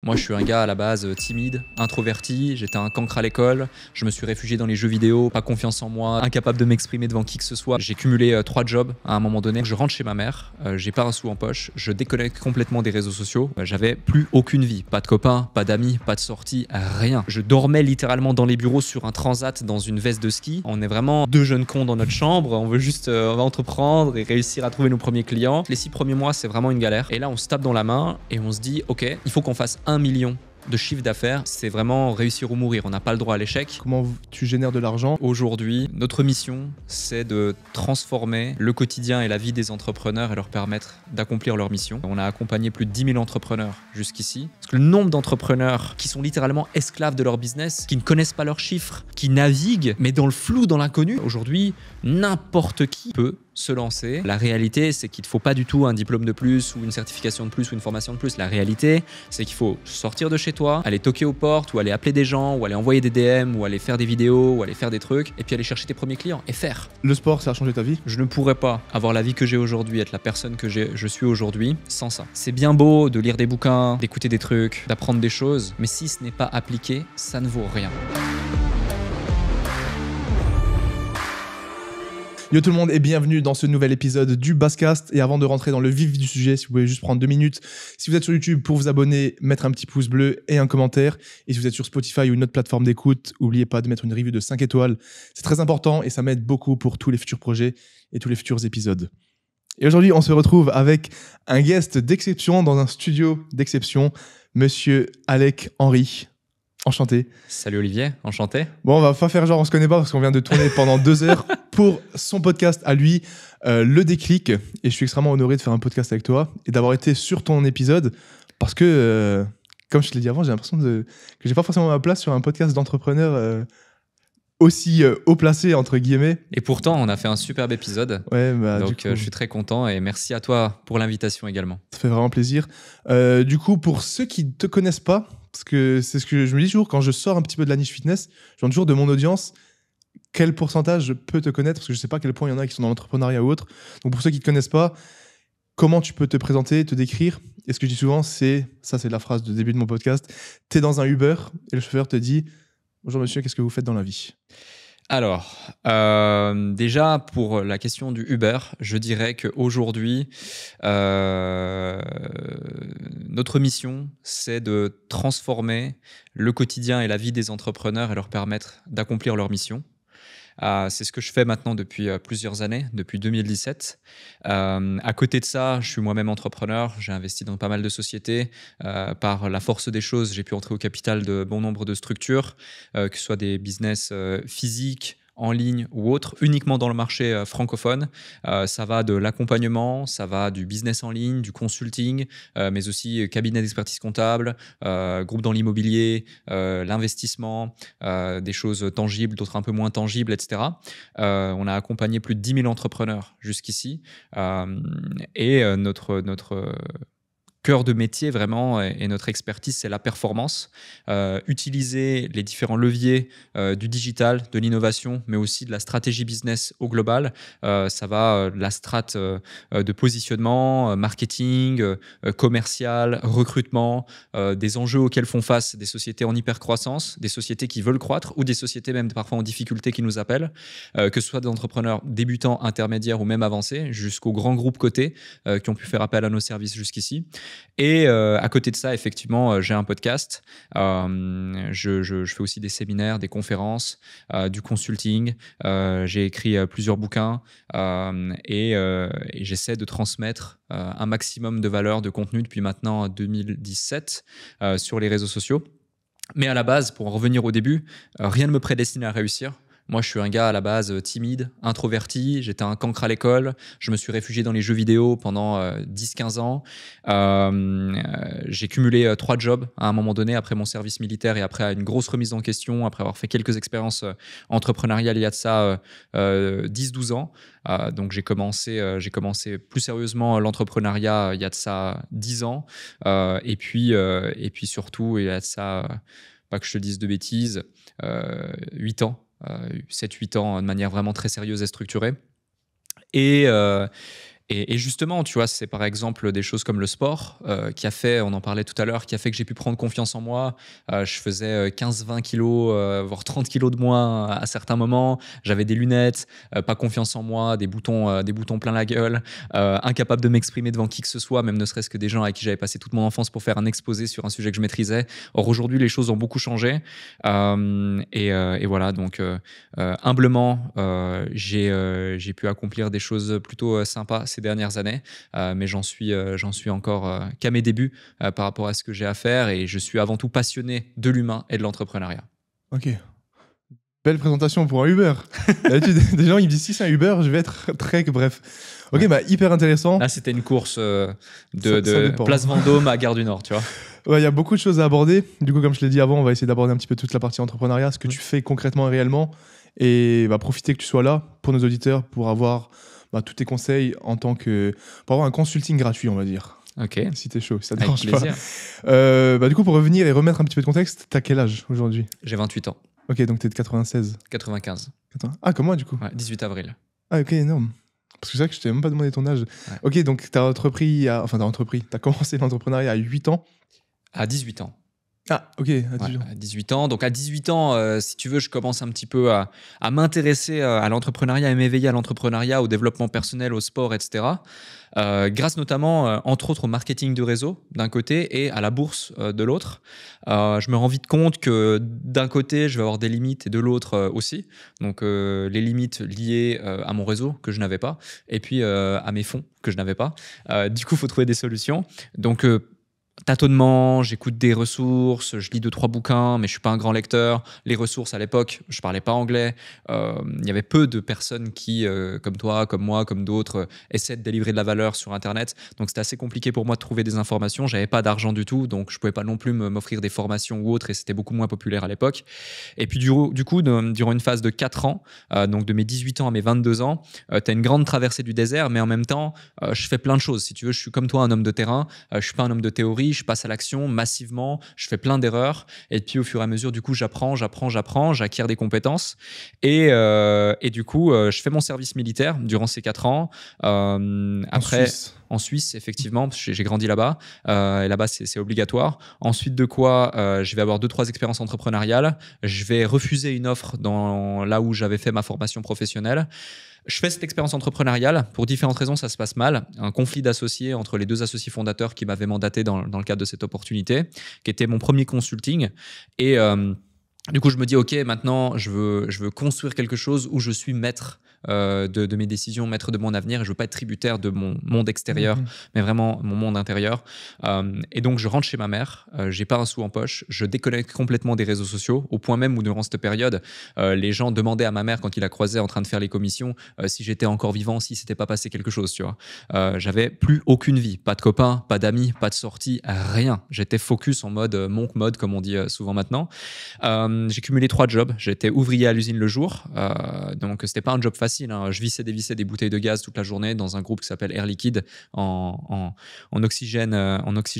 Moi, je suis un gars à la base timide, introverti, j'étais un cancre à l'école, je me suis réfugié dans les jeux vidéo, pas confiance en moi, incapable de m'exprimer devant qui que ce soit. J'ai cumulé 3 jobs à un moment donné. Je rentre chez ma mère, j'ai pas un sou en poche, je déconnecte complètement des réseaux sociaux. J'avais plus aucune vie, pas de copains, pas d'amis, pas de sorties, rien. Je dormais littéralement dans les bureaux sur un transat dans une veste de ski. On est vraiment deux jeunes cons dans notre chambre, on veut juste on va entreprendre et réussir à trouver nos premiers clients. Les 6 premiers mois, c'est vraiment une galère. Et là, on se tape dans la main et on se dit, ok, il faut qu'on fasse 1 million de chiffre d'affaires, c'est vraiment réussir ou mourir. On n'a pas le droit à l'échec. Comment tu génères de l'argent? Aujourd'hui, notre mission, c'est de transformer le quotidien et la vie des entrepreneurs et leur permettre d'accomplir leur mission. On a accompagné plus de 10 000 entrepreneurs jusqu'ici. Parce que le nombre d'entrepreneurs qui sont littéralement esclaves de leur business, qui ne connaissent pas leurs chiffres, qui naviguent, mais dans le flou, dans l'inconnu. Aujourd'hui, n'importe qui peut se lancer. La réalité, c'est qu'il ne faut pas du tout un diplôme de plus ou une certification de plus ou une formation de plus. La réalité, c'est qu'il faut sortir de chez toi, aller toquer aux portes ou aller appeler des gens ou aller envoyer des DM ou aller faire des vidéos ou aller faire des trucs et puis aller chercher tes premiers clients et faire. Le sport, ça a changé ta vie? Je ne pourrais pas avoir la vie que j'ai aujourd'hui, être la personne que je suis aujourd'hui sans ça. C'est bien beau de lire des bouquins, d'écouter des trucs, d'apprendre des choses, mais si ce n'est pas appliqué, ça ne vaut rien. Yo tout le monde et bienvenue dans ce nouvel épisode du Basscast. Et avant de rentrer dans le vif du sujet, si vous pouvez juste prendre 2 minutes, si vous êtes sur YouTube, pour vous abonner, mettre un petit pouce bleu et un commentaire. Et si vous êtes sur Spotify ou une autre plateforme d'écoute, n'oubliez pas de mettre une review de 5 étoiles. C'est très important et ça m'aide beaucoup pour tous les futurs projets et tous les futurs épisodes. Et aujourd'hui, on se retrouve avec un guest d'exception dans un studio d'exception, Monsieur Alec Henry. Enchanté. Salut Olivier, enchanté. Bon, on va pas faire genre on se connaît pas parce qu'on vient de tourner pendant 2 heures pour son podcast à lui, Le Déclic. Et je suis extrêmement honoré de faire un podcast avec toi et d'avoir été sur ton épisode parce que, comme je te l'ai dit avant, j'ai l'impression que j'ai pas forcément ma place sur un podcast d'entrepreneur aussi haut placé, entre guillemets. Et pourtant, on a fait un superbe épisode. Ouais, bah, donc, je suis très content et merci à toi pour l'invitation également. Ça fait vraiment plaisir. Du coup, pour ceux qui ne te connaissent pas, parce que c'est ce que je me dis toujours quand je sors un petit peu de la niche fitness, je demande toujours de mon audience quel pourcentage je peux te connaître, parce que je ne sais pas à quel point il y en a qui sont dans l'entrepreneuriat ou autre. Donc pour ceux qui ne te connaissent pas, comment tu peux te présenter, te décrire? Et ce que je dis souvent, c'est la phrase de début de mon podcast, tu es dans un Uber et le chauffeur te dit « Bonjour monsieur, qu'est-ce que vous faites dans la vie ?» Alors, déjà pour la question du Uber, je dirais qu'aujourd'hui, notre mission, c'est de transformer le quotidien et la vie des entrepreneurs et leur permettre d'accomplir leur mission. C'est ce que je fais maintenant depuis plusieurs années, depuis 2017. À côté de ça, je suis moi-même entrepreneur, j'ai investi dans pas mal de sociétés. Par la force des choses, j'ai pu entrer au capital de bon nombre de structures, que ce soit des business physiques, en ligne ou autre, uniquement dans le marché francophone. Ça va de l'accompagnement, ça va du business en ligne, du consulting, mais aussi cabinet d'expertise comptable, groupe dans l'immobilier, l'investissement, des choses tangibles, d'autres un peu moins tangibles, etc. On a accompagné plus de 10 000 entrepreneurs jusqu'ici. Et notre cœur de métier vraiment et notre expertise, c'est la performance. Utiliser les différents leviers du digital, de l'innovation, mais aussi de la stratégie business au global. Ça va de la strate de positionnement, marketing, commercial, recrutement, des enjeux auxquels font face des sociétés en hypercroissance, des sociétés qui veulent croître ou des sociétés même parfois en difficulté qui nous appellent, que ce soit des entrepreneurs débutants, intermédiaires ou même avancés, jusqu'aux grands groupes cotés qui ont pu faire appel à nos services jusqu'ici. Et à côté de ça, effectivement, j'ai un podcast. Je fais aussi des séminaires, des conférences, du consulting. J'ai écrit plusieurs bouquins et j'essaie de transmettre un maximum de valeur, de contenu depuis maintenant 2017 sur les réseaux sociaux. Mais à la base, pour en revenir au début, rien ne me prédestine à réussir. Moi, je suis un gars à la base timide, introverti, j'étais un cancre à l'école, je me suis réfugié dans les jeux vidéo pendant 10-15 ans. J'ai cumulé 3 jobs à un moment donné, après mon service militaire et après une grosse remise en question, après avoir fait quelques expériences entrepreneuriales il y a de ça 10-12 ans. Donc j'ai commencé plus sérieusement l'entrepreneuriat il y a de ça 10 ans. Et puis surtout, il y a de ça, pas que je te dise de bêtises, 8 ans. 7-8 ans de manière vraiment très sérieuse et structurée. Et Et justement, tu vois, c'est par exemple des choses comme le sport qui a fait, on en parlait tout à l'heure, qui a fait que j'ai pu prendre confiance en moi. Je faisais 15-20 kilos, voire 30 kilos de moins à certains moments. J'avais des lunettes, pas confiance en moi, des boutons plein la gueule, incapable de m'exprimer devant qui que ce soit, même ne serait-ce que des gens avec qui j'avais passé toute mon enfance pour faire un exposé sur un sujet que je maîtrisais. Or, aujourd'hui, les choses ont beaucoup changé. Et voilà, donc humblement, j'ai pu accomplir des choses plutôt sympas ces dernières années, mais j'en suis encore qu'à mes débuts par rapport à ce que j'ai à faire, et je suis avant tout passionné de l'humain et de l'entrepreneuriat. Ok. Belle présentation pour un Uber. D'habitude, des gens ils me disent si c'est un Uber, je vais être Trek, bref. Ok, Ouais. bah hyper intéressant. Là, c'était une course Ça de dépend. Place Vendôme à Gare du Nord, tu vois. Ouais, il y a beaucoup de choses à aborder. Du coup, comme je l'ai dit avant, on va essayer d'aborder un petit peu toute la partie entrepreneuriat, ce que tu fais concrètement et réellement, et bah, profiter que tu sois là pour nos auditeurs, pour avoir tous tes conseils pour avoir un consulting gratuit, on va dire. Ok, Si t'es chaud, si ça te avec dérange pas. plaisir. Du coup, pour revenir et remettre un petit peu de contexte, t'as quel âge aujourd'hui? J'ai 28 ans, Ok, donc t'es de 96. 95, Ah, comme moi, du coup. ouais, 18 avril. Ah, ok, énorme. Parce que c'est vrai que je t'ai même pas demandé ton âge. Ouais. Ok, donc t'as commencé l'entrepreneuriat à 8 ans. À 18 ans. Ah, ok, à 18 Ouais, ans. à 18 ans. Donc à 18 ans, si tu veux, je commence un petit peu à m'intéresser à l'entrepreneuriat et m'éveiller à l'entrepreneuriat, au développement personnel, au sport, etc. Grâce notamment, entre autres, au marketing de réseau d'un côté et à la bourse de l'autre. Je me rends vite compte que d'un côté, je vais avoir des limites et de l'autre aussi. Donc les limites liées à mon réseau que je n'avais pas, et puis à mes fonds que je n'avais pas. Du coup, il faut trouver des solutions. Donc tâtonnement, j'écoute des ressources, je lis 2-3 bouquins, mais je suis pas un grand lecteur. Les ressources à l'époque, je parlais pas anglais. Il y avait peu de personnes qui, comme toi, comme moi, comme d'autres, essaient de délivrer de la valeur sur Internet. Donc c'était assez compliqué pour moi de trouver des informations. J'avais pas d'argent du tout, donc je pouvais pas non plus m'offrir des formations ou autres, et c'était beaucoup moins populaire à l'époque. Et puis du coup, durant une phase de 4 ans, donc de mes 18 ans à mes 22 ans, tu as une grande traversée du désert, mais en même temps, je fais plein de choses. Si tu veux, je suis comme toi un homme de terrain, je suis pas un homme de théorie. Je passe à l'action massivement, je fais plein d'erreurs, et puis au fur et à mesure, du coup, j'apprends, j'acquiers des compétences, et du coup, je fais mon service militaire durant ces 4 ans. Après, en Suisse, effectivement, parce que j'ai grandi là-bas, et là-bas, c'est obligatoire. Ensuite de quoi, je vais avoir 2-3 expériences entrepreneuriales. Je vais refuser une offre là où j'avais fait ma formation professionnelle. Je fais cette expérience entrepreneuriale. Pour différentes raisons, ça se passe mal. Un conflit d'associés entre les 2 associés fondateurs qui m'avaient mandaté dans le cadre de cette opportunité, qui était mon premier consulting. Et du coup, je me dis, OK, maintenant, je veux construire quelque chose où je suis maître de mes décisions, maître de mon avenir, et je veux pas être tributaire de mon monde extérieur, mais vraiment mon monde intérieur. Et donc, je rentre chez ma mère, j'ai pas un sou en poche, je déconnecte complètement des réseaux sociaux, au point même où, durant cette période, les gens demandaient à ma mère, quand ils la croisaient en train de faire les commissions, si j'étais encore vivant, si s'était pas passé quelque chose, tu vois. J'avais plus aucune vie, pas de copains, pas d'amis, pas de sorties, rien. J'étais focus en mode monk mode, comme on dit souvent maintenant. J'ai cumulé 3 jobs. J'étais ouvrier à l'usine le jour, donc c'était pas un job facile, hein. Je vissais des bouteilles de gaz toute la journée dans un groupe qui s'appelle Air Liquide en oxygène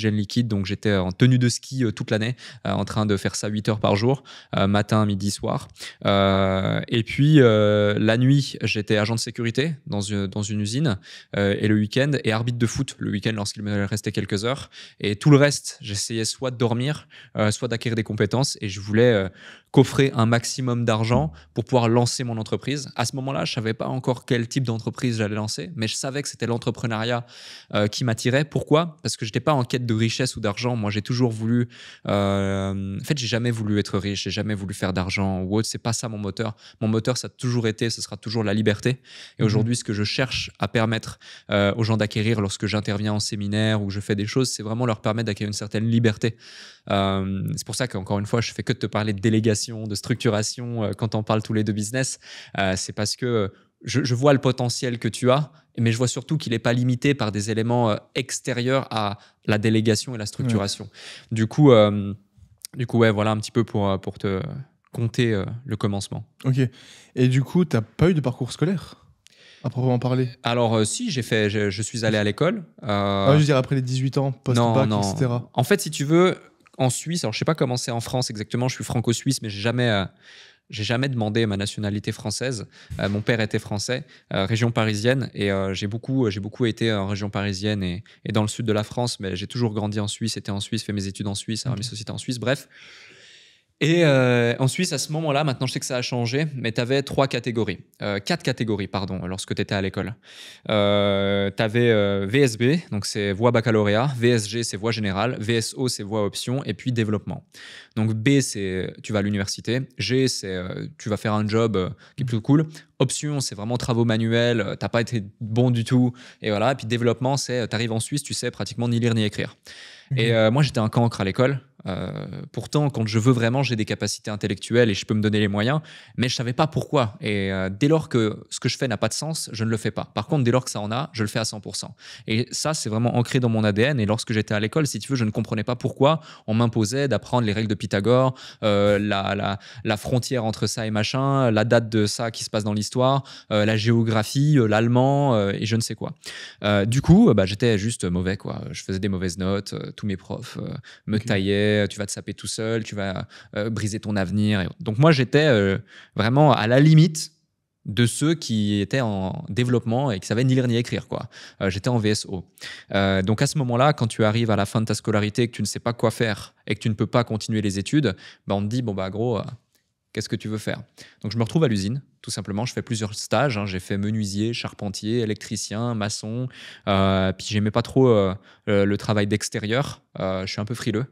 liquide. Donc j'étais en tenue de ski toute l'année, en train de faire ça 8 heures par jour, matin, midi, soir. Et puis la nuit, j'étais agent de sécurité dans une usine, et le week-end, et arbitre de foot le week-end lorsqu'il me restait quelques heures. Et tout le reste, j'essayais soit de dormir, soit d'acquérir des compétences, et je voulais coffrer un maximum d'argent pour pouvoir lancer mon entreprise. À ce moment-là, je savais pas encore quel type d'entreprise j'allais lancer, mais je savais que c'était l'entrepreneuriat qui m'attirait. Pourquoi ? Parce que j'étais pas en quête de richesse ou d'argent. Moi, j'ai toujours voulu... En fait, j'ai jamais voulu être riche, j'ai jamais voulu faire d'argent ou autre. C'est pas ça mon moteur. Mon moteur, ça a toujours été, ce sera toujours la liberté. Et aujourd'hui, ce que je cherche à permettre aux gens d'acquérir lorsque j'interviens en séminaire ou je fais des choses, c'est vraiment leur permettre d'acquérir une certaine liberté. C'est pour ça qu'encore une fois, je fais que de te parler de délégation, de structuration quand on parle tous les deux business. C'est parce que je vois le potentiel que tu as, mais je vois surtout qu'il n'est pas limité par des éléments extérieurs à la délégation et la structuration. Ouais. Du coup, ouais, voilà un petit peu pour te compter le commencement. Ok. Et du coup, tu n'as pas eu de parcours scolaire à proprement parler? Alors, si, je suis allé à l'école. Je veux dire, après les 18 ans, post-bac, etc. En fait, si tu veux, en Suisse, alors je sais pas comment c'est en France exactement, je suis franco-suisse, mais j'ai jamais j'ai jamais demandé ma nationalité française. Mon père était français, région parisienne, et j'ai beaucoup été en région parisienne et dans le sud de la France, mais j'ai toujours grandi en Suisse, été en Suisse, fait mes études en Suisse, mes sociétés en Suisse, bref. Et en Suisse, à ce moment-là, maintenant je sais que ça a changé, mais tu avais 4 catégories, pardon, lorsque tu étais à l'école. Tu avais VSB, donc c'est voie baccalauréat, VSG, c'est voie générale, VSO, c'est voie option, et puis développement. Donc B, c'est tu vas à l'université, G, c'est tu vas faire un job qui est plutôt cool, option, c'est vraiment travaux manuels, t'as pas été bon du tout, et voilà. Et puis développement, c'est tu arrives en Suisse, tu sais pratiquement ni lire ni écrire. Et moi, j'étais un cancre à l'école. Pourtant, quand je veux vraiment, j'ai des capacités intellectuelles et je peux me donner les moyens, mais je savais pas pourquoi. Et dès lors que ce que je fais n'a pas de sens, je ne le fais pas. Par contre, dès lors que ça en a, je le fais à 100%. Et ça, c'est vraiment ancré dans mon ADN. Et lorsque j'étais à l'école, si tu veux, je ne comprenais pas pourquoi on m'imposait d'apprendre les règles de Pythagore, la frontière entre ça et machin, la date de ça qui se passe dans l'histoire, la géographie, l'allemand et je ne sais quoi. Du coup, j'étais juste mauvais, quoi. Je faisais des mauvaises notes, tous mes profs me taillaient, tu vas te saper tout seul, tu vas briser ton avenir. Donc moi, j'étais vraiment à la limite de ceux qui étaient en développement et qui savaient ni lire ni écrire, quoi. J'étais en VSO. Donc à ce moment-là, quand tu arrives à la fin de ta scolarité et que tu ne sais pas quoi faire et que tu ne peux pas continuer les études, on te dit, gros, qu'est-ce que tu veux faire? Donc je me retrouve à l'usine, tout simplement. Je fais plusieurs stages. J'ai fait menuisier, charpentier, électricien, maçon. Puis j'aimais pas trop le travail d'extérieur. Je suis un peu frileux.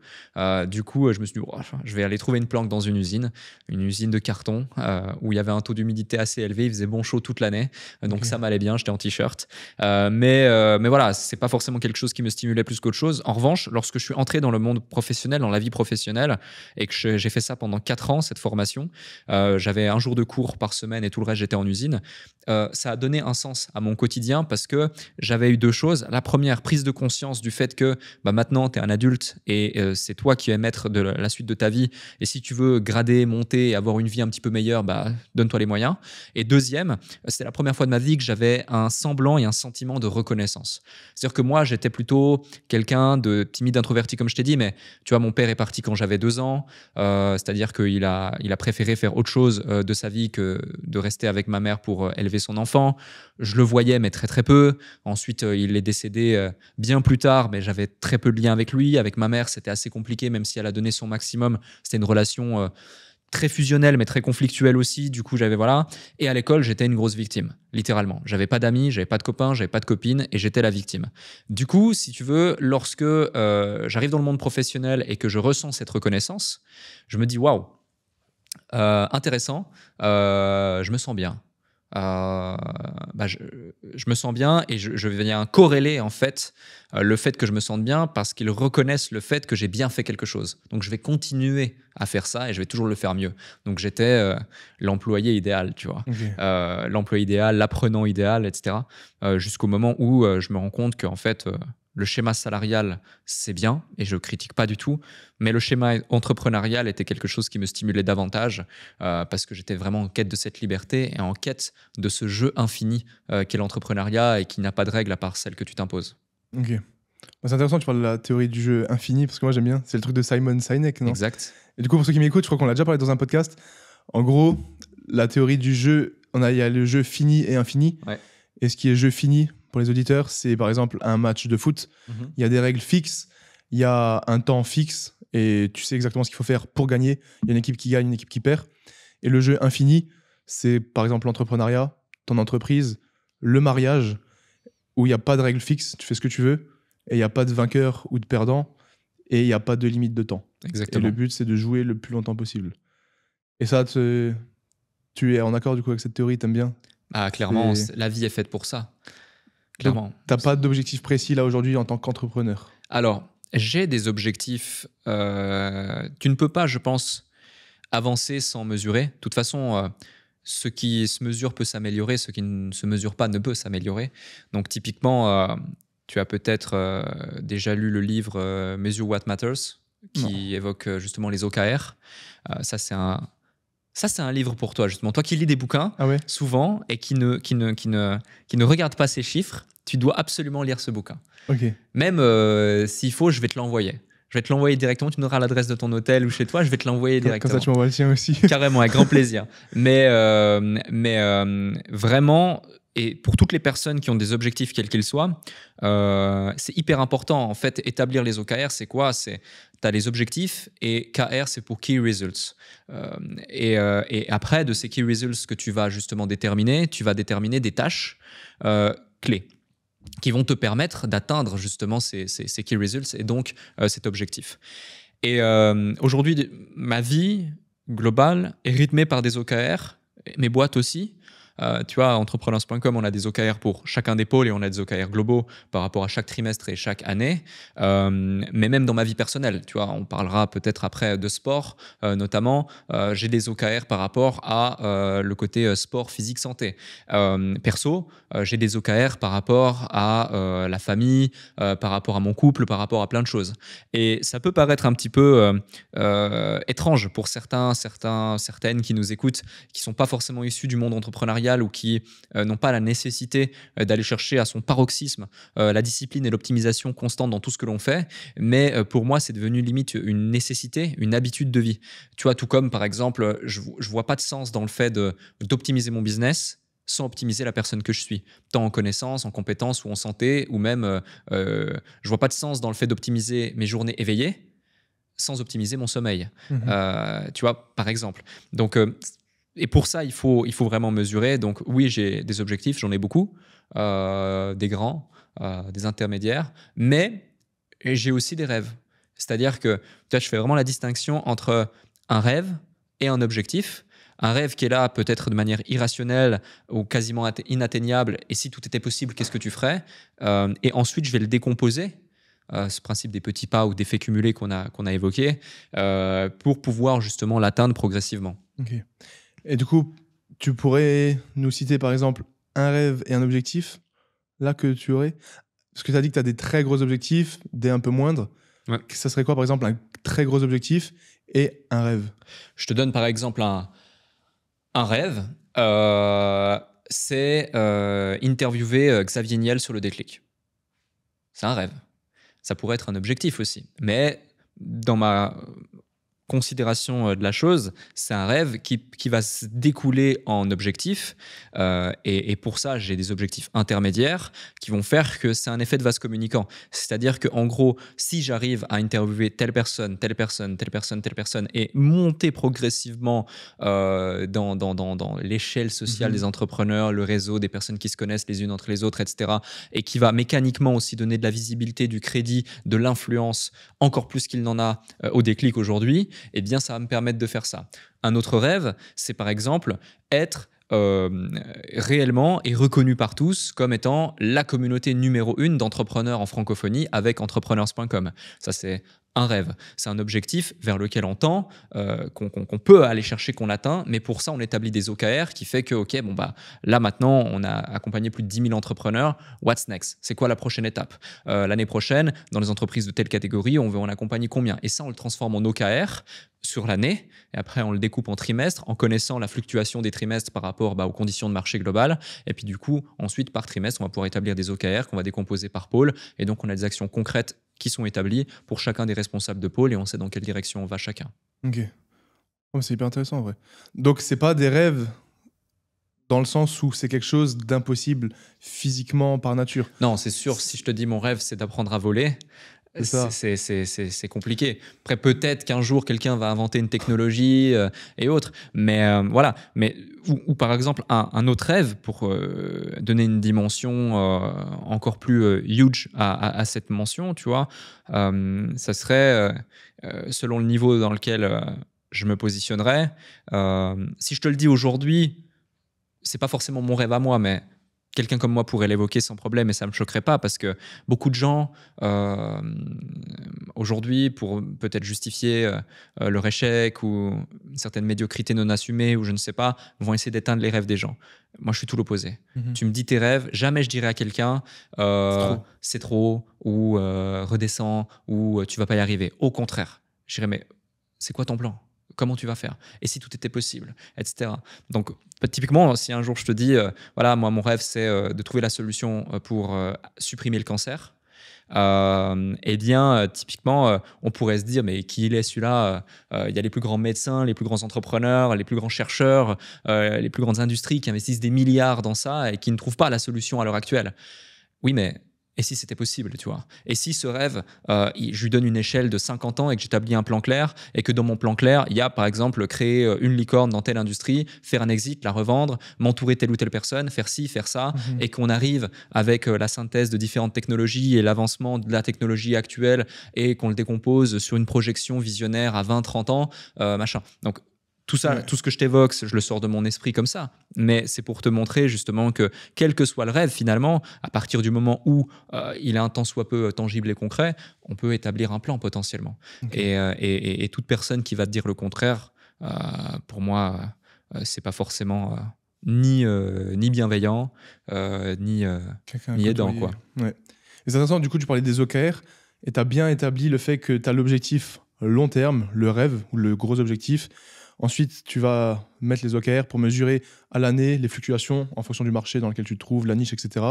Du coup, je me suis dit, je vais aller trouver une planque dans une usine de carton où il y avait un taux d'humidité assez élevé. Il faisait bon chaud toute l'année. Donc ça m'allait bien. J'étais en t-shirt. Mais voilà, c'est pas forcément quelque chose qui me stimulait plus qu'autre chose. En revanche, lorsque je suis entré dans le monde professionnel, dans la vie professionnelle, et que j'ai fait ça pendant 4 ans, cette formation, j'avais un jour de cours par semaine et tout le reste, j'étais en usine. Ça a donné un sens à mon quotidien parce que j'avais eu 2 choses. La première, prise de conscience du fait que maintenant, tu es un adulte et c'est toi qui es maître de la suite de ta vie. Et si tu veux grader, monter et avoir une vie un petit peu meilleure, donne-toi les moyens. Et deuxième, c'est la première fois de ma vie que j'avais un semblant et un sentiment de reconnaissance. C'est-à-dire que moi, j'étais plutôt quelqu'un de timide, introverti, comme je t'ai dit, mais tu vois, mon père est parti quand j'avais 2 ans. C'est-à-dire qu'il a préféré faire autre chose de sa vie que de rester avec ma mère pour élever son enfant. Je le voyais, mais très très peu. Ensuite, il est décédé bien plus tard, mais j'avais très peu de lien avec lui. Avec ma mère, c'était assez compliqué, même si elle a donné son maximum. C'était une relation très fusionnelle, mais très conflictuelle aussi. Du coup, voilà. Et à l'école, j'étais une grosse victime, littéralement. J'avais pas d'amis, j'avais pas de copains, j'avais pas de copines, et j'étais la victime. Du coup, si tu veux, lorsque j'arrive dans le monde professionnel et que je ressens cette reconnaissance, je me dis waouh. Intéressant, je me sens bien. Je me sens bien et je viens corréler en fait le fait que je me sente bien parce qu'ils reconnaissent le fait que j'ai bien fait quelque chose. Donc je vais continuer à faire ça et je vais toujours le faire mieux. Donc j'étais l'employé idéal, tu vois. L'employé idéal, l'apprenant idéal, etc. Jusqu'au moment où je me rends compte qu'en fait le schéma salarial, c'est bien et je ne critique pas du tout, mais le schéma entrepreneurial était quelque chose qui me stimulait davantage parce que j'étais vraiment en quête de cette liberté et en quête de ce jeu infini qu'est l'entrepreneuriat et qui n'a pas de règle à part celle que tu t'imposes. Ok. C'est intéressant, tu parles de la théorie du jeu infini parce que moi j'aime bien. C'est le truc de Simon Sinek, non? Exact. Et du coup, pour ceux qui m'écoutent, je crois qu'on l'a déjà parlé dans un podcast. En gros, la théorie du jeu, il y a le jeu fini et infini. Ouais. Et ce qui est jeu fini, pour les auditeurs, c'est par exemple un match de foot. Il y a des règles fixes, il y a un temps fixe et tu sais exactement ce qu'il faut faire pour gagner. Il y a une équipe qui gagne, une équipe qui perd. Et le jeu infini, c'est par exemple l'entrepreneuriat, ton entreprise, le mariage, où il n'y a pas de règles fixes, tu fais ce que tu veux et il n'y a pas de vainqueur ou de perdant et il n'y a pas de limite de temps. Exactement. Et le but, c'est de jouer le plus longtemps possible. Et ça, tu es en accord du coup avec cette théorie, t'aimes bien? Clairement, la vie est faite pour ça. Clairement. Tu n'as pas d'objectif précis là aujourd'hui en tant qu'entrepreneur? Alors, j'ai des objectifs. Tu ne peux pas, je pense, avancer sans mesurer. De toute façon, ce qui se mesure peut s'améliorer, ce qui ne se mesure pas ne peut s'améliorer. Donc, typiquement, tu as peut-être déjà lu le livre Measure What Matters, qui évoque justement les OKR. Ça, c'est un livre pour toi, justement. Toi qui lis des bouquins, souvent, et qui ne regarde pas ces chiffres, tu dois absolument lire ce bouquin. Okay. Même s'il faut, je vais te l'envoyer. Je vais te l'envoyer directement. Tu me donneras l'adresse de ton hôtel ou chez toi. Je vais te l'envoyer Comme directement. ça, tu m'envoies le sien aussi. Carrément, avec grand plaisir. Mais vraiment, et pour toutes les personnes qui ont des objectifs quels qu'ils soient, c'est hyper important. En fait, établir les OKR, c'est quoi? Tu as les objectifs et KR, c'est pour Key Results. Et après, de ces Key Results que tu vas justement déterminer, tu vas déterminer des tâches clés qui vont te permettre d'atteindre justement ces Key Results et donc cet objectif. Et aujourd'hui, ma vie globale est rythmée par des OKR, mes boîtes aussi. Tu vois, entrepreneurs.com, on a des OKR pour chacun des pôles et on a des OKR globaux par rapport à chaque trimestre et chaque année. Mais même dans ma vie personnelle, tu vois, on parlera peut-être après de sport, notamment. J'ai des OKR par rapport à le côté sport, physique, santé. Perso, j'ai des OKR par rapport à la famille, par rapport à mon couple, par rapport à plein de choses. Et ça peut paraître un petit peu étrange pour certaines qui nous écoutent, qui ne sont pas forcément issus du monde entrepreneurial ou qui n'ont pas la nécessité d'aller chercher à son paroxysme la discipline et l'optimisation constante dans tout ce que l'on fait. Mais pour moi, c'est devenu limite une nécessité, une habitude de vie. Tu vois, tout comme par exemple, je ne vois pas de sens dans le fait d'optimiser mon business sans optimiser la personne que je suis, tant en connaissance, en compétences ou en santé, ou même, je vois pas de sens dans le fait d'optimiser mes journées éveillées sans optimiser mon sommeil. Tu vois, par exemple. Donc, et pour ça, il faut vraiment mesurer. Donc oui, j'ai des objectifs, j'en ai beaucoup, des grands, des intermédiaires, mais j'ai aussi des rêves. C'est-à-dire que je fais vraiment la distinction entre un rêve et un objectif. Un rêve qui est là peut-être de manière irrationnelle ou quasiment inatteignable, et si tout était possible, qu'est-ce que tu ferais? Et ensuite, je vais le décomposer, ce principe des petits pas ou d'effets cumulés qu'on a évoqué, pour pouvoir justement l'atteindre progressivement. Ok. Et du coup, tu pourrais nous citer par exemple un rêve et un objectif là que tu aurais? Parce que tu as dit que tu as des très gros objectifs, des un peu moindres. Ouais. Ça serait quoi par exemple un très gros objectif et un rêve? Je te donne par exemple un rêve, c'est interviewer Xavier Niel sur le déclic. C'est un rêve. Ça pourrait être un objectif aussi. Mais dans ma considération de la chose, c'est un rêve qui va se découler en objectif. Et pour ça, j'ai des objectifs intermédiaires qui vont faire que c'est un effet de vase communicant. C'est-à-dire qu'en gros, si j'arrive à interviewer telle personne, telle personne, telle personne, telle personne, et monter progressivement dans l'échelle sociale des entrepreneurs, le réseau des personnes qui se connaissent les unes entre les autres, etc., et qui va mécaniquement aussi donner de la visibilité, du crédit, de l'influence, encore plus qu'il n'en a au déclic aujourd'hui, eh bien, ça va me permettre de faire ça. Un autre rêve, c'est par exemple être réellement et reconnu par tous comme étant la communauté numéro 1 d'entrepreneurs en francophonie avec entrepreneurs.com. Ça, c'est un rêve. C'est un objectif vers lequel on tend, qu'on peut aller chercher, qu'on atteint, mais pour ça, on établit des OKR qui fait que, OK, bon, bah, là, maintenant, on a accompagné plus de 10 000 entrepreneurs. What's next? C'est quoi la prochaine étape? L'année prochaine, dans les entreprises de telle catégorie, on veut en accompagner combien? Et ça, on le transforme en OKR sur l'année, et après on le découpe en trimestres en connaissant la fluctuation des trimestres par rapport aux conditions de marché global, et puis du coup ensuite par trimestre on va pouvoir établir des OKR qu'on va décomposer par pôle, et donc on a des actions concrètes qui sont établies pour chacun des responsables de pôle et on sait dans quelle direction on va chacun. Ok. Oh, c'est hyper intéressant en vrai. Donc c'est pas des rêves dans le sens où c'est quelque chose d'impossible physiquement par nature. Non, c'est sûr, si je te dis mon rêve c'est d'apprendre à voler, c'est compliqué. Après, peut-être qu'un jour, quelqu'un va inventer une technologie et autres. Mais voilà. Ou par exemple, un autre rêve, pour donner une dimension encore plus huge à cette mention, tu vois, ça serait, selon le niveau dans lequel je me positionnerais, si je te le dis aujourd'hui, c'est pas forcément mon rêve à moi, mais quelqu'un comme moi pourrait l'évoquer sans problème et ça ne me choquerait pas parce que beaucoup de gens, aujourd'hui, pour peut-être justifier leur échec ou une certaine médiocrité non assumée ou je ne sais pas, vont essayer d'éteindre les rêves des gens. Moi, je suis tout l'opposé. Tu me dis tes rêves, jamais je dirais à quelqu'un c'est trop ou redescends ou tu vas pas y arriver. Au contraire, je dirais mais c'est quoi ton plan? Comment tu vas faire? Et si tout était possible, etc. Donc, typiquement, si un jour je te dis, voilà, moi, mon rêve, c'est de trouver la solution pour supprimer le cancer, Eh bien, typiquement, on pourrait se dire, mais qui il est celui-là? Il y a les plus grands médecins, les plus grands entrepreneurs, les plus grands chercheurs, les plus grandes industries qui investissent des milliards dans ça et qui ne trouvent pas la solution à l'heure actuelle. Oui, mais et si c'était possible, tu vois? Et si ce rêve, je lui donne une échelle de 50 ans et que j'établis un plan clair et que dans mon plan clair, il y a par exemple créer une licorne dans telle industrie, faire un exit, la revendre, m'entourer telle ou telle personne, faire ci, faire ça, et qu'on arrive avec la synthèse de différentes technologies et l'avancement de la technologie actuelle et qu'on le décompose sur une projection visionnaire à 20-30 ans, machin. Donc, tout ça, tout ce que je t'évoque, je le sors de mon esprit comme ça. Mais c'est pour te montrer justement que quel que soit le rêve, finalement, à partir du moment où il est un tant soit peu tangible et concret, on peut établir un plan potentiellement. Et toute personne qui va te dire le contraire, pour moi, c'est pas forcément ni bienveillant, ni aidant, quoi. Ouais. Et c'est intéressant, du coup, tu parlais des OKR et tu as bien établi le fait que tu as l'objectif long terme, le rêve ou le gros objectif. Ensuite, tu vas mettre les OKR pour mesurer à l'année les fluctuations en fonction du marché dans lequel tu te trouves, la niche, etc.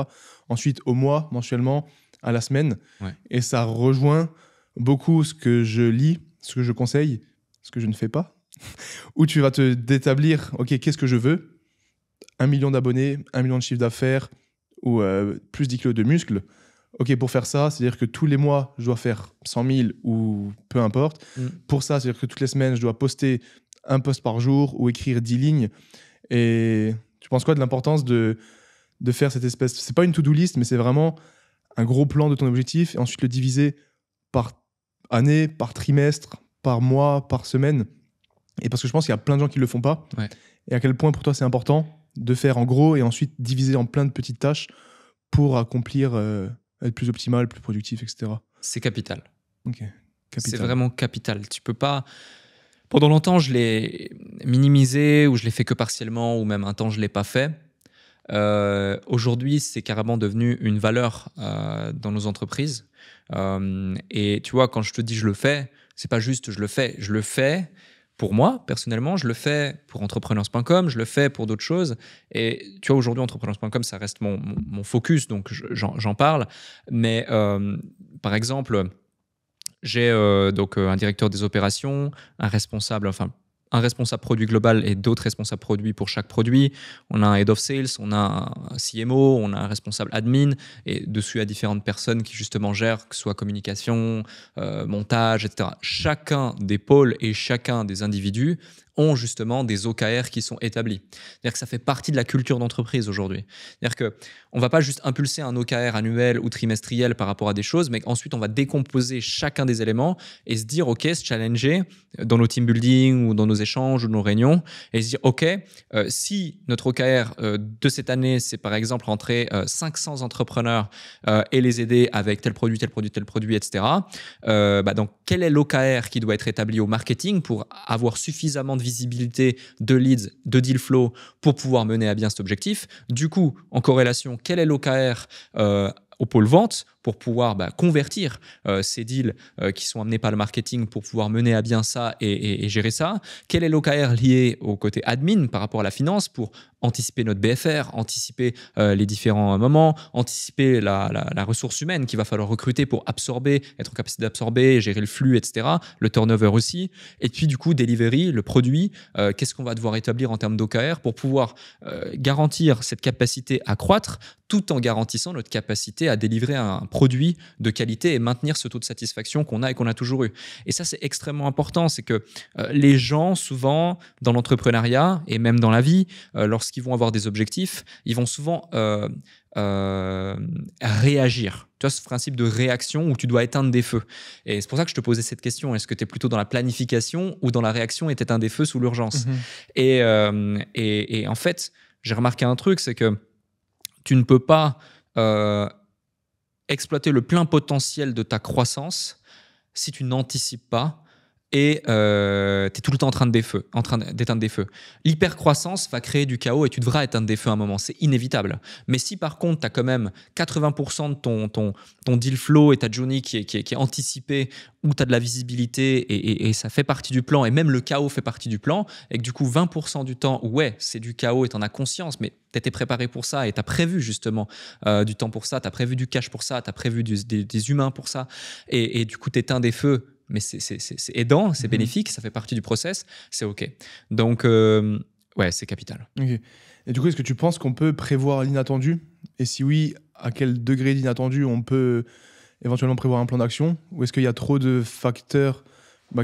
Ensuite, au mois, mensuellement, à la semaine. Ouais. Et ça rejoint beaucoup ce que je lis, ce que je conseille, ce que je ne fais pas, où tu vas te d'établir, OK, qu'est-ce que je veux? 1 million d'abonnés, 1 million de chiffre d'affaires ou plus 10 kilos de muscles. OK, pour faire ça, c'est-à-dire que tous les mois, je dois faire 100 000 ou peu importe. Pour ça, c'est-à-dire que toutes les semaines, je dois poster un post par jour ou écrire 10 lignes. Et tu penses quoi de l'importance de faire cette espèce... C'est pas une to-do list, mais c'est vraiment un gros plan de ton objectif et ensuite le diviser par année, par trimestre, par mois, par semaine. Et parce que je pense qu'il y a plein de gens qui le font pas. Ouais. Et à quel point pour toi c'est important de faire en gros et ensuite diviser en plein de petites tâches pour accomplir, être plus optimal, plus productif, etc. C'est capital. Ok. C'est vraiment capital. Tu peux pas... Pendant longtemps, je l'ai minimisé ou je l'ai fait que partiellement ou même un temps, je ne l'ai pas fait. Aujourd'hui, c'est carrément devenu une valeur dans nos entreprises. Et tu vois, quand je te dis je le fais, c'est pas juste je le fais. Je le fais pour moi, personnellement. Je le fais pour entrepreneurs.com. Je le fais pour d'autres choses. Et tu vois, aujourd'hui, entrepreneurs.com, ça reste mon focus. Donc, j'en parle. Mais par exemple... J'ai donc un directeur des opérations, un responsable produit global et d'autres responsables produits pour chaque produit. On a un head of sales, on a un CMO, on a un responsable admin et dessus il y a différentes personnes qui justement gèrent, que ce soit communication, montage, etc. Chacun des pôles et chacun des individus ont justement des OKR qui sont établis. C'est-à-dire que ça fait partie de la culture d'entreprise aujourd'hui. C'est-à-dire qu'on ne va pas juste impulser un OKR annuel ou trimestriel par rapport à des choses, mais ensuite on va décomposer chacun des éléments et se dire, OK, se challenger dans nos team building ou dans nos échanges ou nos réunions et se dire, OK, si notre OKR de cette année, c'est par exemple rentrer 500 entrepreneurs et les aider avec tel produit, etc. Donc, quel est l'OKR qui doit être établi au marketing pour avoir suffisamment de visibilité, de leads, de deal flow pour pouvoir mener à bien cet objectif? Du coup, en corrélation, quel est l'OKR au pôle vente pour pouvoir convertir ces deals qui sont amenés par le marketing pour pouvoir mener à bien ça et gérer ça? Quel est l'OKR lié au côté admin par rapport à la finance pour anticiper notre BFR, anticiper les différents moments, anticiper la ressource humaine qu'il va falloir recruter pour absorber, être en capacité d'absorber, gérer le flux, etc. Le turnover aussi. Et puis du coup, delivery, le produit, qu'est-ce qu'on va devoir établir en termes d'OKR pour pouvoir garantir cette capacité à croître tout en garantissant notre capacité à délivrer un produit de qualité et maintenir ce taux de satisfaction qu'on a et qu'on a toujours eu. Et ça, c'est extrêmement important. C'est que les gens, souvent, dans l'entrepreneuriat et même dans la vie, lorsqu'ils vont avoir des objectifs, ils vont souvent réagir. Tu vois, ce principe de réaction où tu dois éteindre des feux. Et c'est pour ça que je te posais cette question. Est-ce que tu es plutôt dans la planification ou dans la réaction et t'éteins des feux sous l'urgence? Et en fait, j'ai remarqué un truc, c'est que tu ne peux pas exploiter le plein potentiel de ta croissance si tu n'anticipes pas et tu es tout le temps en train d'éteindre des feux. L'hypercroissance va créer du chaos et tu devras éteindre des feux à un moment, c'est inévitable. Mais si par contre, tu as quand même 80% de ton deal flow et ta journey qui est anticipée, où tu as de la visibilité et ça fait partie du plan, et même le chaos fait partie du plan, et que du coup 20% du temps, ouais, c'est du chaos et tu en as conscience, mais tu étais préparé pour ça et tu as prévu justement du temps pour ça, tu as prévu du cash pour ça, tu as prévu des humains pour ça, et du coup tu éteins des feux, mais c'est aidant, c'est bénéfique, ça fait partie du process, c'est OK. Donc, ouais, c'est capital. Ok. Et du coup, est-ce que tu penses qu'on peut prévoir l'inattendu? Et si oui, à quel degré d'inattendu on peut éventuellement prévoir un plan d'action? Ou est-ce qu'il y a trop de facteurs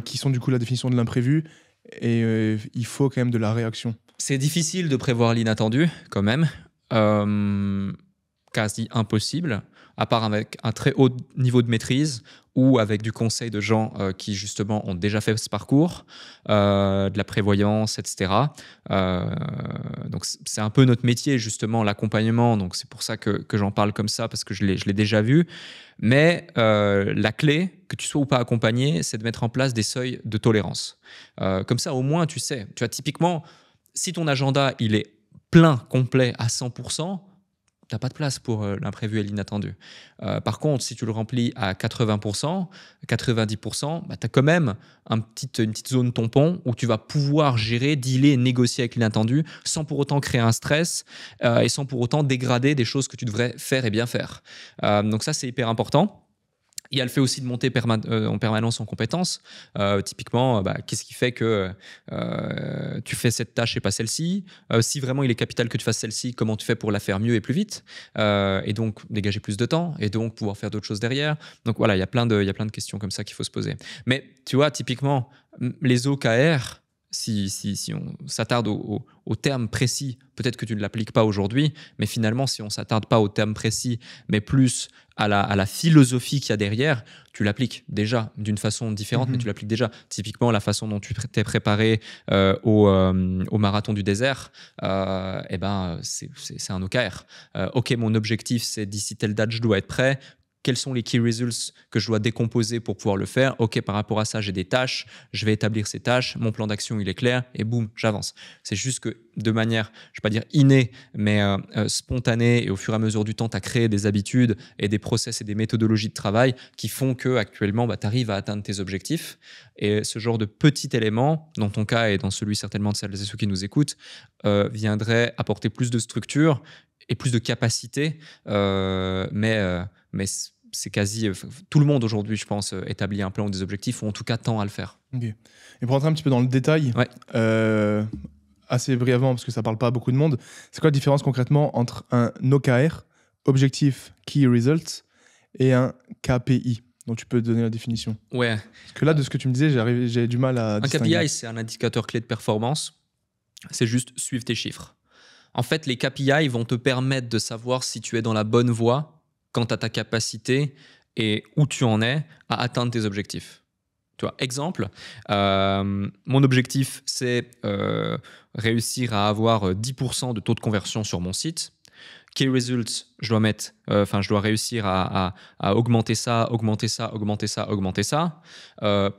qui sont du coup la définition de l'imprévu et il faut quand même de la réaction? C'est difficile de prévoir l'inattendu, quand même. Quasi impossible, à part avec un très haut niveau de maîtrise ou avec du conseil de gens qui justement ont déjà fait ce parcours, de la prévoyance, etc. Donc c'est un peu notre métier justement, l'accompagnement, donc c'est pour ça que j'en parle comme ça, parce que je l'ai déjà vu. Mais la clé, que tu sois ou pas accompagné, c'est de mettre en place des seuils de tolérance. Comme ça au moins tu sais, tu vois, typiquement, si ton agenda il est plein, complet à 100%, tu n'as pas de place pour l'imprévu et l'inattendu. Par contre, si tu le remplis à 80%, 90%, tu as quand même une petite zone tampon où tu vas pouvoir gérer, dealer, négocier avec l'inattendu sans pour autant créer un stress et sans pour autant dégrader des choses que tu devrais faire et bien faire. Donc ça, c'est hyper important. Il y a le fait aussi de monter en permanence en compétences. Typiquement, qu'est-ce qui fait que tu fais cette tâche et pas celle-ci? Si vraiment il est capital que tu fasses celle-ci, comment tu fais pour la faire mieux et plus vite? Et donc dégager plus de temps et donc pouvoir faire d'autres choses derrière. Donc voilà, il y a plein de questions comme ça qu'il faut se poser. Mais tu vois, typiquement, les OKR, si on s'attarde au terme précis, peut-être que tu ne l'appliques pas aujourd'hui, mais finalement, si on ne s'attarde pas au terme précis, mais plus à la philosophie qu'il y a derrière, tu l'appliques déjà d'une façon différente, mais tu l'appliques déjà. Typiquement, la façon dont tu t'es préparé au marathon du désert, c'est un OKR. OK, mon objectif, c'est d'ici telle date, je dois être prêt. Quels sont les key results que je dois décomposer pour pouvoir le faire? OK, par rapport à ça, j'ai des tâches, je vais établir ces tâches, mon plan d'action, il est clair, et boum, j'avance. C'est juste que de manière, je ne vais pas dire innée, mais spontanée, et au fur et à mesure du temps, tu as créé des habitudes et des process et des méthodologies de travail qui font qu'actuellement, tu arrives à atteindre tes objectifs. Et ce genre de petit élément, dans ton cas et dans celui certainement de celles et ceux qui nous écoutent, viendrait apporter plus de structure et plus de capacité, mais c'est quasi tout le monde aujourd'hui, je pense, établit un plan ou des objectifs, ou en tout cas tend à le faire. Ok. Et pour rentrer un petit peu dans le détail, ouais. Assez brièvement, parce que ça parle pas à beaucoup de monde, c'est quoi la différence concrètement entre un OKR, Objectif Key Results, et un KPI, dont tu peux donner la définition? Ouais. Parce que là, de ce que tu me disais, j'ai du mal à distinguer. Un KPI, c'est un indicateur clé de performance. C'est juste suivre tes chiffres. En fait, les KPI vont te permettre de savoir si tu es dans la bonne voie quant à ta capacité et où tu en es à atteindre tes objectifs. Tu vois, exemple, mon objectif, c'est réussir à avoir 10% de taux de conversion sur mon site. Key results, je dois réussir à augmenter ça.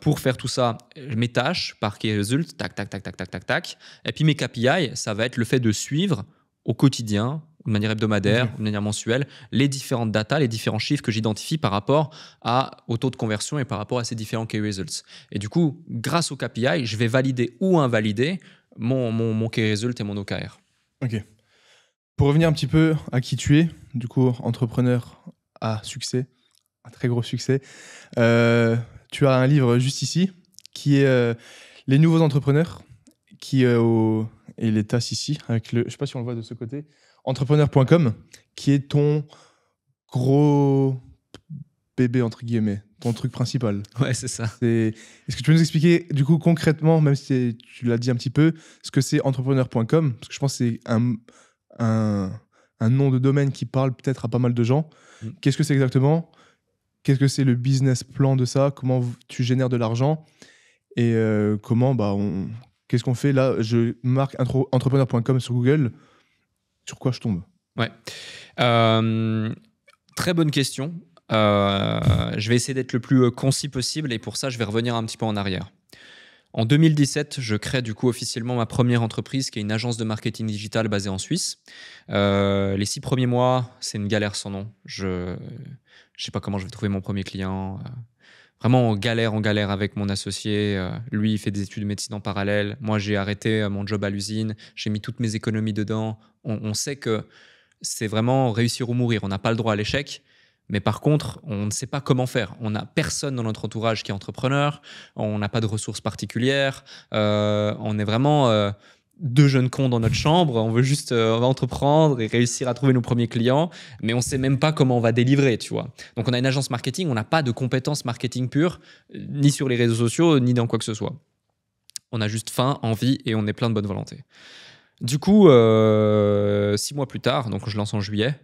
Pour faire tout ça, mes tâches par key results, tac. Et puis mes KPI, ça va être le fait de suivre au quotidien, de manière hebdomadaire, de manière mensuelle, les différentes datas, les différents chiffres que j'identifie par rapport au taux de conversion et par rapport à ces différents key results. Et du coup, grâce au KPI, je vais valider ou invalider mon key result et mon OKR. Ok. Pour revenir un petit peu à qui tu es, du coup, entrepreneur à succès, un très gros succès, tu as un livre juste ici qui est Les nouveaux entrepreneurs, et les tasses ici, avec je ne sais pas si on le voit de ce côté, entrepreneur.com, qui est ton gros bébé, entre guillemets, ton truc principal. Ouais, c'est ça. Est-ce que tu peux nous expliquer, du coup, concrètement, même si tu l'as dit un petit peu, ce que c'est entrepreneur.com? Parce que je pense que c'est un nom de domaine qui parle peut-être à pas mal de gens. Qu'est-ce que c'est exactement? Qu'est-ce que c'est le business plan de ça? Comment tu génères de l'argent? Et comment, qu'est-ce qu'on fait là? Je marque entrepreneur.com sur Google. Sur quoi je tombe? Ouais. Très bonne question. Je vais essayer d'être le plus concis possible, et pour ça, je vais revenir un petit peu en arrière. En 2017, je crée du coup officiellement ma première entreprise qui est une agence de marketing digital basée en Suisse. Les 6 premiers mois, c'est une galère sans nom. Je sais pas comment je vais trouver mon premier client. Vraiment en galère avec mon associé. Lui, il fait des études de médecine en parallèle. Moi, j'ai arrêté mon job à l'usine. J'ai mis toutes mes économies dedans. On sait que c'est vraiment réussir ou mourir. On n'a pas le droit à l'échec. Mais par contre, on ne sait pas comment faire. On n'a personne dans notre entourage qui est entrepreneur. On n'a pas de ressources particulières. On est vraiment 2 jeunes cons dans notre chambre. On veut juste on va entreprendre et réussir à trouver nos premiers clients. Mais on ne sait même pas comment on va délivrer, tu vois. Donc, on a une agence marketing. On n'a pas de compétences marketing pures, ni sur les réseaux sociaux, ni dans quoi que ce soit. On a juste faim, envie et on est plein de bonne volonté. Du coup, 6 mois plus tard, donc je lance en juillet,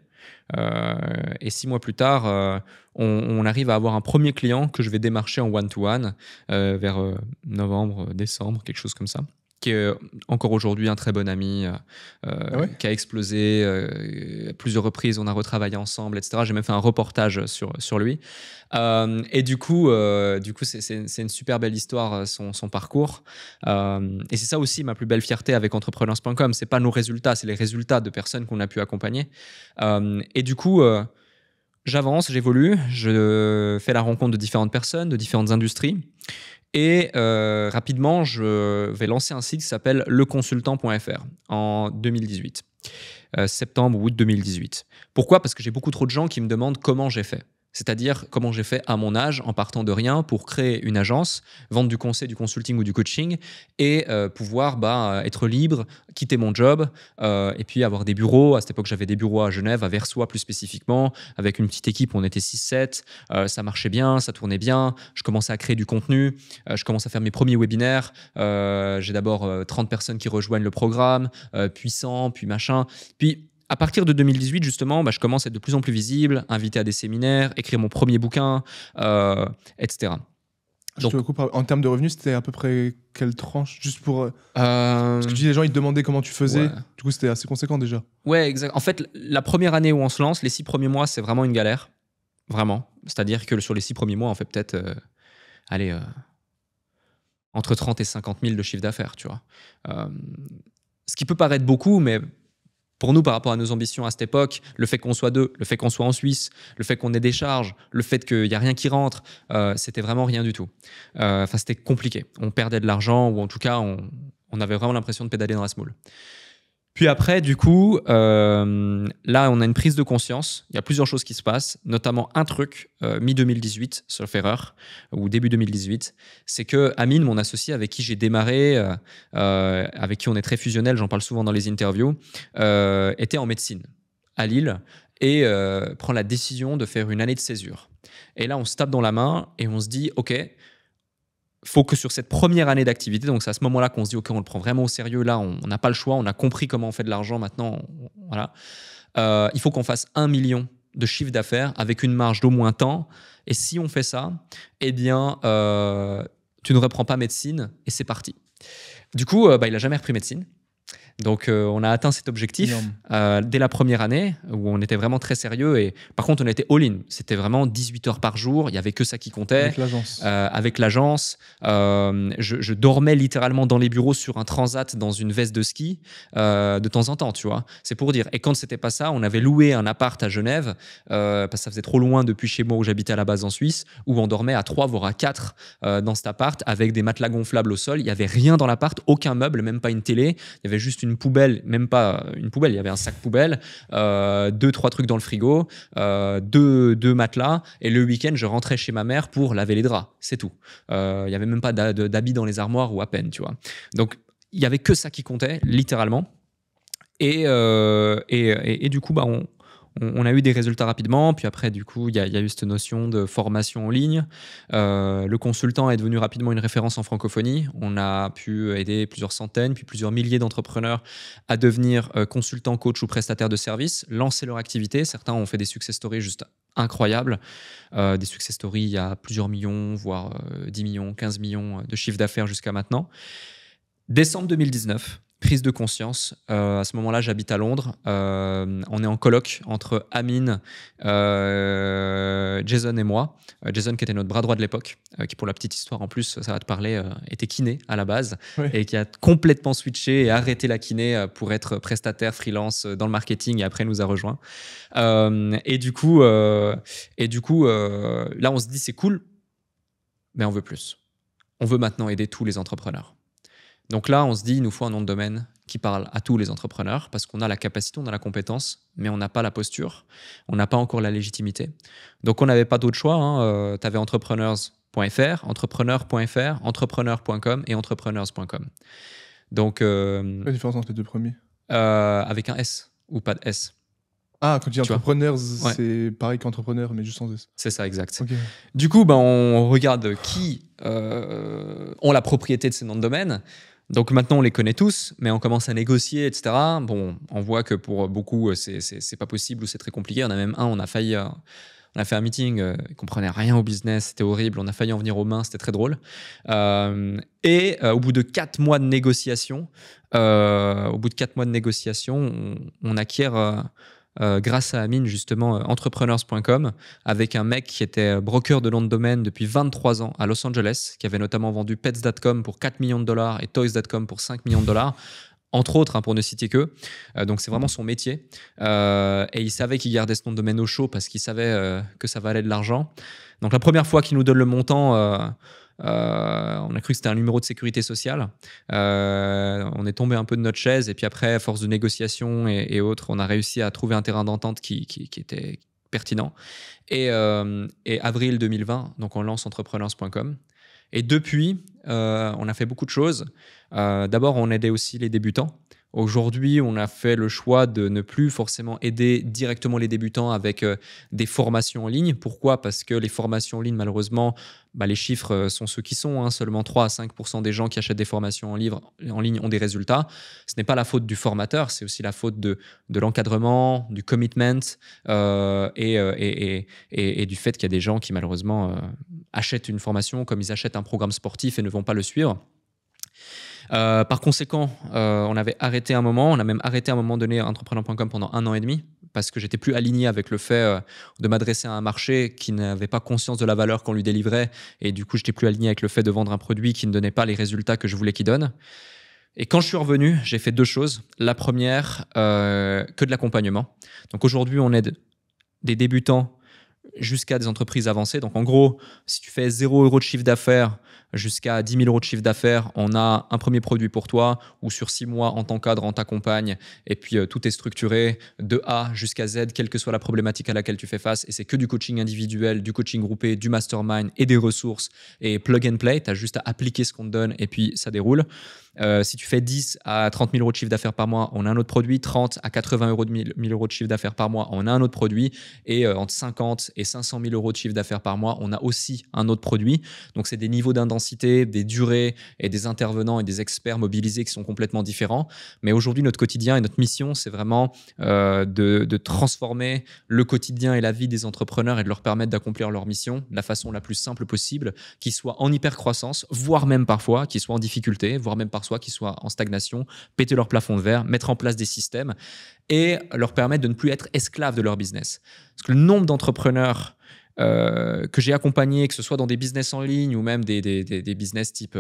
et 6 mois plus tard, on arrive à avoir un premier client que je vais démarcher en one-to-one vers novembre, décembre, quelque chose comme ça, qui est encore aujourd'hui un très bon ami, qui a explosé à plusieurs reprises. On a retravaillé ensemble, etc. J'ai même fait un reportage sur lui. Et du coup, c'est une super belle histoire, son parcours. Et c'est ça aussi ma plus belle fierté avec entrepreneurs.com. C'est pas nos résultats, c'est les résultats de personnes qu'on a pu accompagner. Et du coup, j'avance, j'évolue, je fais la rencontre de différentes personnes, de différentes industries. Et rapidement, je vais lancer un site qui s'appelle leconsultant.fr en 2018. Septembre ou août 2018. Pourquoi ? Parce que j'ai beaucoup trop de gens qui me demandent comment j'ai fait. C'est-à-dire comment j'ai fait à mon âge en partant de rien pour créer une agence, vendre du conseil, du consulting ou du coaching et pouvoir être libre, quitter mon job et puis avoir des bureaux. À cette époque, j'avais des bureaux à Genève, à Versoix plus spécifiquement, avec une petite équipe, on était 6-7, ça marchait bien, ça tournait bien, je commençais à créer du contenu, je commençais à faire mes premiers webinaires, j'ai d'abord 30 personnes qui rejoignent le programme, puis 100, puis machin, puis à partir de 2018, justement, je commence à être de plus en plus visible, invité à des séminaires, écrire mon premier bouquin, etc. Donc, je te coupe, en termes de revenus, c'était à peu près quelle tranche? Juste pour. Parce que tu dis, les gens, ils te demandaient comment tu faisais. Ouais. Du coup, c'était assez conséquent déjà. Ouais, exact. En fait, la première année où on se lance, les 6 premiers mois, c'est vraiment une galère. Vraiment. C'est-à-dire que sur les 6 premiers mois, on fait peut-être entre 30 et 50 000 de chiffre d'affaires, tu vois. Ce qui peut paraître beaucoup, mais pour nous, par rapport à nos ambitions à cette époque, le fait qu'on soit 2, le fait qu'on soit en Suisse, le fait qu'on ait des charges, le fait qu'il n'y a rien qui rentre, c'était vraiment rien du tout. C'était compliqué. On perdait de l'argent, ou en tout cas, on avait vraiment l'impression de pédaler dans la semoule. Puis après, du coup, là, on a une prise de conscience. Il y a plusieurs choses qui se passent, notamment un truc, mi-2018, sauf erreur, ou début 2018, c'est que Amine, mon associé avec qui j'ai démarré, avec qui on est très fusionnel, j'en parle souvent dans les interviews, était en médecine à Lille et prend la décision de faire une année de césure. Et là, on se tape dans la main et on se dit, OK, faut que sur cette première année d'activité, donc c'est à ce moment-là qu'on se dit ok, on le prend vraiment au sérieux, là on n'a pas le choix, on a compris comment on fait de l'argent maintenant, voilà. Il faut qu'on fasse 1 million de chiffre d'affaires avec une marge d'au moins tant, et si on fait ça, eh bien tu ne reprends pas médecine et c'est parti. Du coup, il n'a jamais repris médecine. Donc, on a atteint cet objectif dès la première année où on était vraiment très sérieux. Et par contre, on était all-in. C'était vraiment 18 heures par jour. Il n'y avait que ça qui comptait. Avec l'agence. Je dormais littéralement dans les bureaux sur un transat dans une veste de ski de temps en temps, tu vois. C'est pour dire. Et quand c'était pas ça, on avait loué un appart à Genève parce que ça faisait trop loin depuis chez moi où j'habitais à la base en Suisse, où on dormait à 3 voire à 4 dans cet appart avec des matelas gonflables au sol. Il n'y avait rien dans l'appart, aucun meuble, même pas une télé. Il y avait juste une poubelle, même pas une poubelle, il y avait un sac poubelle, 2-3 trucs dans le frigo, deux matelas, et le week-end, je rentrais chez ma mère pour laver les draps, c'est tout. Il n'y avait même pas d'habits dans les armoires ou à peine, tu vois. Donc, il n'y avait que ça qui comptait, littéralement. Et du coup, on a eu des résultats rapidement. Puis après, du coup, il y a eu cette notion de formation en ligne. Le consultant est devenu rapidement une référence en francophonie. On a pu aider plusieurs centaines, puis plusieurs milliers d'entrepreneurs à devenir consultants, coachs ou prestataires de services, lancer leur activité. Certains ont fait des success stories juste incroyables. Des success stories, il y a plusieurs millions, voire 10 millions, 15 millions de chiffre d'affaires jusqu'à maintenant. Décembre 2019, prise de conscience. À ce moment-là, j'habite à Londres. On est en coloc entre Amine, Jason et moi. Jason, qui était notre bras droit de l'époque, qui, pour la petite histoire en plus, ça va te parler, était kiné à la base, et qui a complètement switché et arrêté la kiné pour être prestataire freelance dans le marketing, et après nous a rejoint. Et du coup, là, on se dit c'est cool, mais on veut plus. On veut maintenant aider tous les entrepreneurs. Donc là, on se dit, il nous faut un nom de domaine qui parle à tous les entrepreneurs parce qu'on a la capacité, on a la compétence, mais on n'a pas la posture, on n'a pas encore la légitimité. Donc on n'avait pas d'autre choix. Tu avais entrepreneurs.fr, entrepreneur.fr, entrepreneur.com et entrepreneurs.com. Donc, quelle est la différence entre les deux premiers? Avec un S ou pas de S. Ah, quand tu dis entrepreneurs, c'est pareil qu'entrepreneur, mais juste sans S. C'est ça, exact. Okay. Du coup, on regarde qui ont la propriété de ces noms de domaine. Donc maintenant, on les connaît tous, mais on commence à négocier, etc. Bon, on voit que pour beaucoup, c'est pas possible ou c'est très compliqué. On a même on a fait un meeting, ils comprenaient rien au business, c'était horrible. On a failli en venir aux mains, c'était très drôle. Au bout de 4 mois de négociation, on acquiert... grâce à Amine, justement, entrepreneurs.com, avec un mec qui était broker de nom de domaine depuis 23 ans à Los Angeles, qui avait notamment vendu Pets.com pour 4 millions de dollars et Toys.com pour 5 millions de dollars, entre autres, pour ne citer que. Donc, c'est vraiment son métier. Et il savait qu'il gardait ce nom de domaine au chaud parce qu'il savait que ça valait de l'argent. Donc, la première fois qu'il nous donne le montant... on a cru que c'était un numéro de sécurité sociale. On est tombé un peu de notre chaise et puis après, à force de négociations et autres, on a réussi à trouver un terrain d'entente qui était pertinent. Et avril 2020, donc on lance entrepreneurs.com. Et depuis, on a fait beaucoup de choses. D'abord, on aidait aussi les débutants. Aujourd'hui, on a fait le choix de ne plus forcément aider directement les débutants avec des formations en ligne. Pourquoi ? Parce que les formations en ligne, malheureusement, les chiffres sont ceux qui sont. Seulement 3 à 5% des gens qui achètent des formations en ligne ont des résultats. Ce n'est pas la faute du formateur, c'est aussi la faute de l'encadrement, du commitment et du fait qu'il y a des gens qui, malheureusement, achètent une formation comme ils achètent un programme sportif et ne vont pas le suivre. Par conséquent, on avait arrêté un moment, on a même arrêté à un moment donné entrepreneur.com pendant 1 an et demi parce que j'étais plus aligné avec le fait de m'adresser à un marché qui n'avait pas conscience de la valeur qu'on lui délivrait et du coup, j'étais plus aligné avec le fait de vendre un produit qui ne donnait pas les résultats que je voulais qu'il donne. Et quand je suis revenu, j'ai fait 2 choses. La première, que de l'accompagnement. Donc aujourd'hui, on aide des débutants jusqu'à des entreprises avancées. Donc en gros, si tu fais 0 € de chiffre d'affaires jusqu'à 10 000 € de chiffre d'affaires, on a un premier produit pour toi où sur 6 mois, on t'encadre, on t'accompagne et puis tout est structuré de A jusqu'à Z, quelle que soit la problématique à laquelle tu fais face. Et c'est que du coaching individuel, du coaching groupé, du mastermind et des ressources et plug and play. Tu as juste à appliquer ce qu'on te donne et puis ça déroule. Si tu fais 10 à 30 000 € de chiffre d'affaires par mois, on a un autre produit. 30 à 80 000 € de chiffre d'affaires par mois, on a un autre produit. Et entre 50 et 500 000 € de chiffre d'affaires par mois, on a aussi un autre produit. Donc, c'est des niveaux d'intensité, des durées et des intervenants et des experts mobilisés qui sont complètement différents. Mais aujourd'hui, notre quotidien et notre mission, c'est vraiment de transformer le quotidien et la vie des entrepreneurs et de leur permettre d'accomplir leur mission de la façon la plus simple possible, qu'ils soient en hyper-croissance, voire même parfois qu'ils soient en difficulté, voire même parfois qu'ils soient en stagnation, péter leur plafond de verre, mettre en place des systèmes et leur permettre de ne plus être esclaves de leur business. Parce que le nombre d'entrepreneurs que j'ai accompagnés, que ce soit dans des business en ligne ou même des business type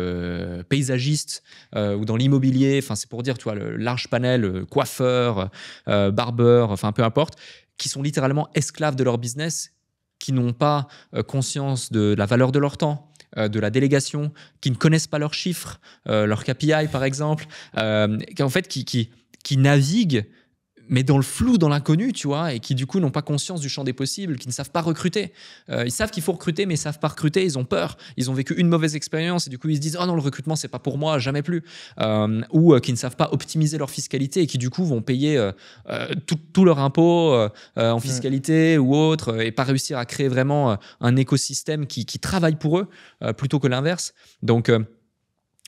paysagistes ou dans l'immobilier, c'est pour dire, tu vois, le large panel, coiffeur, barbeur, peu importe, qui sont littéralement esclaves de leur business, qui n'ont pas conscience de la valeur de leur temps, de la délégation, qui ne connaissent pas leurs chiffres, leurs KPI par exemple, en fait qui naviguent mais dans le flou, dans l'inconnu, tu vois, et qui du coup n'ont pas conscience du champ des possibles, qui ne savent pas recruter. Ils savent qu'il faut recruter, mais ils ne savent pas recruter, ils ont peur, ils ont vécu une mauvaise expérience et du coup ils se disent « Oh non, le recrutement, c'est pas pour moi, jamais plus ». Ou qui ne savent pas optimiser leur fiscalité et qui du coup vont payer tout leur impôt en fiscalité ou autre et pas réussir à créer vraiment un écosystème qui travaille pour eux plutôt que l'inverse. Donc,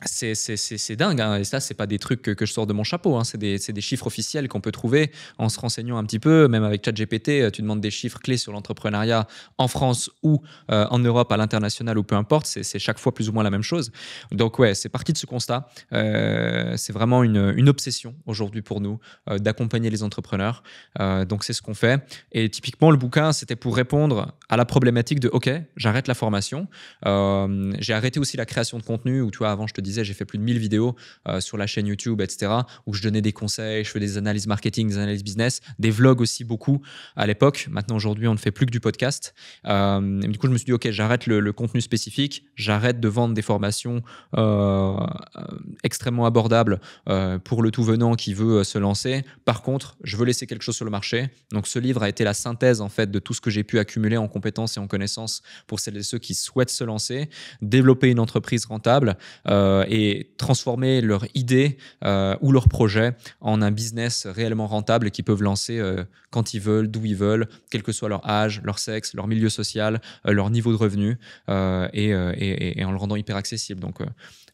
C'est dingue, hein. Et ça, c'est pas des trucs que je sors de mon chapeau, hein. C'est des chiffres officiels qu'on peut trouver en se renseignant un petit peu. Même avec ChatGPT, tu demandes des chiffres clés sur l'entrepreneuriat en France ou en Europe, à l'international ou peu importe. C'est chaque fois plus ou moins la même chose. Donc ouais, c'est parti de ce constat. C'est vraiment une obsession aujourd'hui pour nous d'accompagner les entrepreneurs. Donc c'est ce qu'on fait. Et typiquement, le bouquin, c'était pour répondre à la problématique de OK, j'arrête la formation. J'ai arrêté aussi la création de contenu où, tu vois, avant, je te disais, j'ai fait plus de 1000 vidéos sur la chaîne YouTube, etc., où je donnais des conseils, je fais des analyses marketing, des analyses business, des vlogs aussi beaucoup à l'époque. Maintenant, aujourd'hui, on ne fait plus que du podcast. Du coup, je me suis dit, OK, j'arrête le contenu spécifique, j'arrête de vendre des formations extrêmement abordables pour le tout venant qui veut se lancer. Par contre, je veux laisser quelque chose sur le marché. Donc, ce livre a été la synthèse, en fait, de tout ce que j'ai pu accumuler en compétences et en connaissances pour celles et ceux qui souhaitent se lancer, développer une entreprise rentable et transformer leur idée ou leur projet en un business réellement rentable qu'ils peuvent lancer quand ils veulent, d'où ils veulent, quel que soit leur âge, leur sexe, leur milieu social, leur niveau de revenu et en le rendant hyper accessible. Donc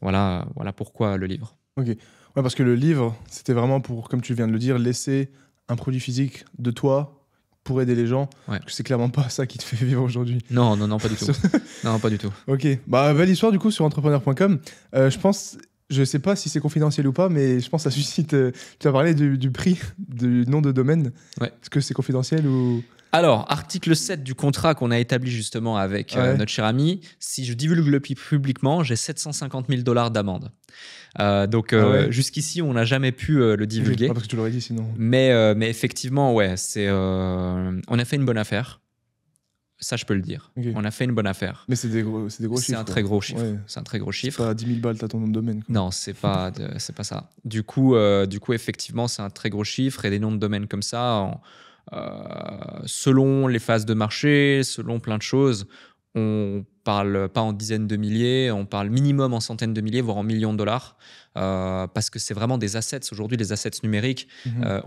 voilà pourquoi le livre. Ok. Ouais, parce que le livre, c'était vraiment pour, comme tu viens de le dire, laisser un produit physique de toi pour aider les gens. Ouais. Parce que c'est clairement pas ça qui te fait vivre aujourd'hui. Non, pas du tout. Non, pas du tout. Ok. Bah, belle histoire du coup sur entrepreneur.com. Je pense, je sais pas si c'est confidentiel ou pas, mais je pense que ça suscite. Tu as parlé du prix du nom de domaine. Ouais. Est-ce que c'est confidentiel ou. Alors, article 7 du contrat qu'on a établi justement avec notre cher ami, si je divulgue le publiquement, j'ai $750,000 d'amende. Donc jusqu'ici, on n'a jamais pu le divulguer. Pas parce que tu l'aurais dit sinon. Mais effectivement, ouais, on a fait une bonne affaire. Ça, je peux le dire. Okay. On a fait une bonne affaire. Mais c'est des gros chiffres. C'est un très gros chiffre. Ouais. C'est un très gros chiffre. C'est pas 10 000 balles, t'as ton nom de domaine. Quoi. Non, c'est pas ça. Du coup, effectivement, c'est un très gros chiffre et des noms de domaine comme ça, selon les phases de marché, selon plein de choses, on parle pas en dizaines de milliers, on parle minimum en centaines de milliers, voire en millions de dollars, parce que c'est vraiment des assets. Aujourd'hui, les assets numériques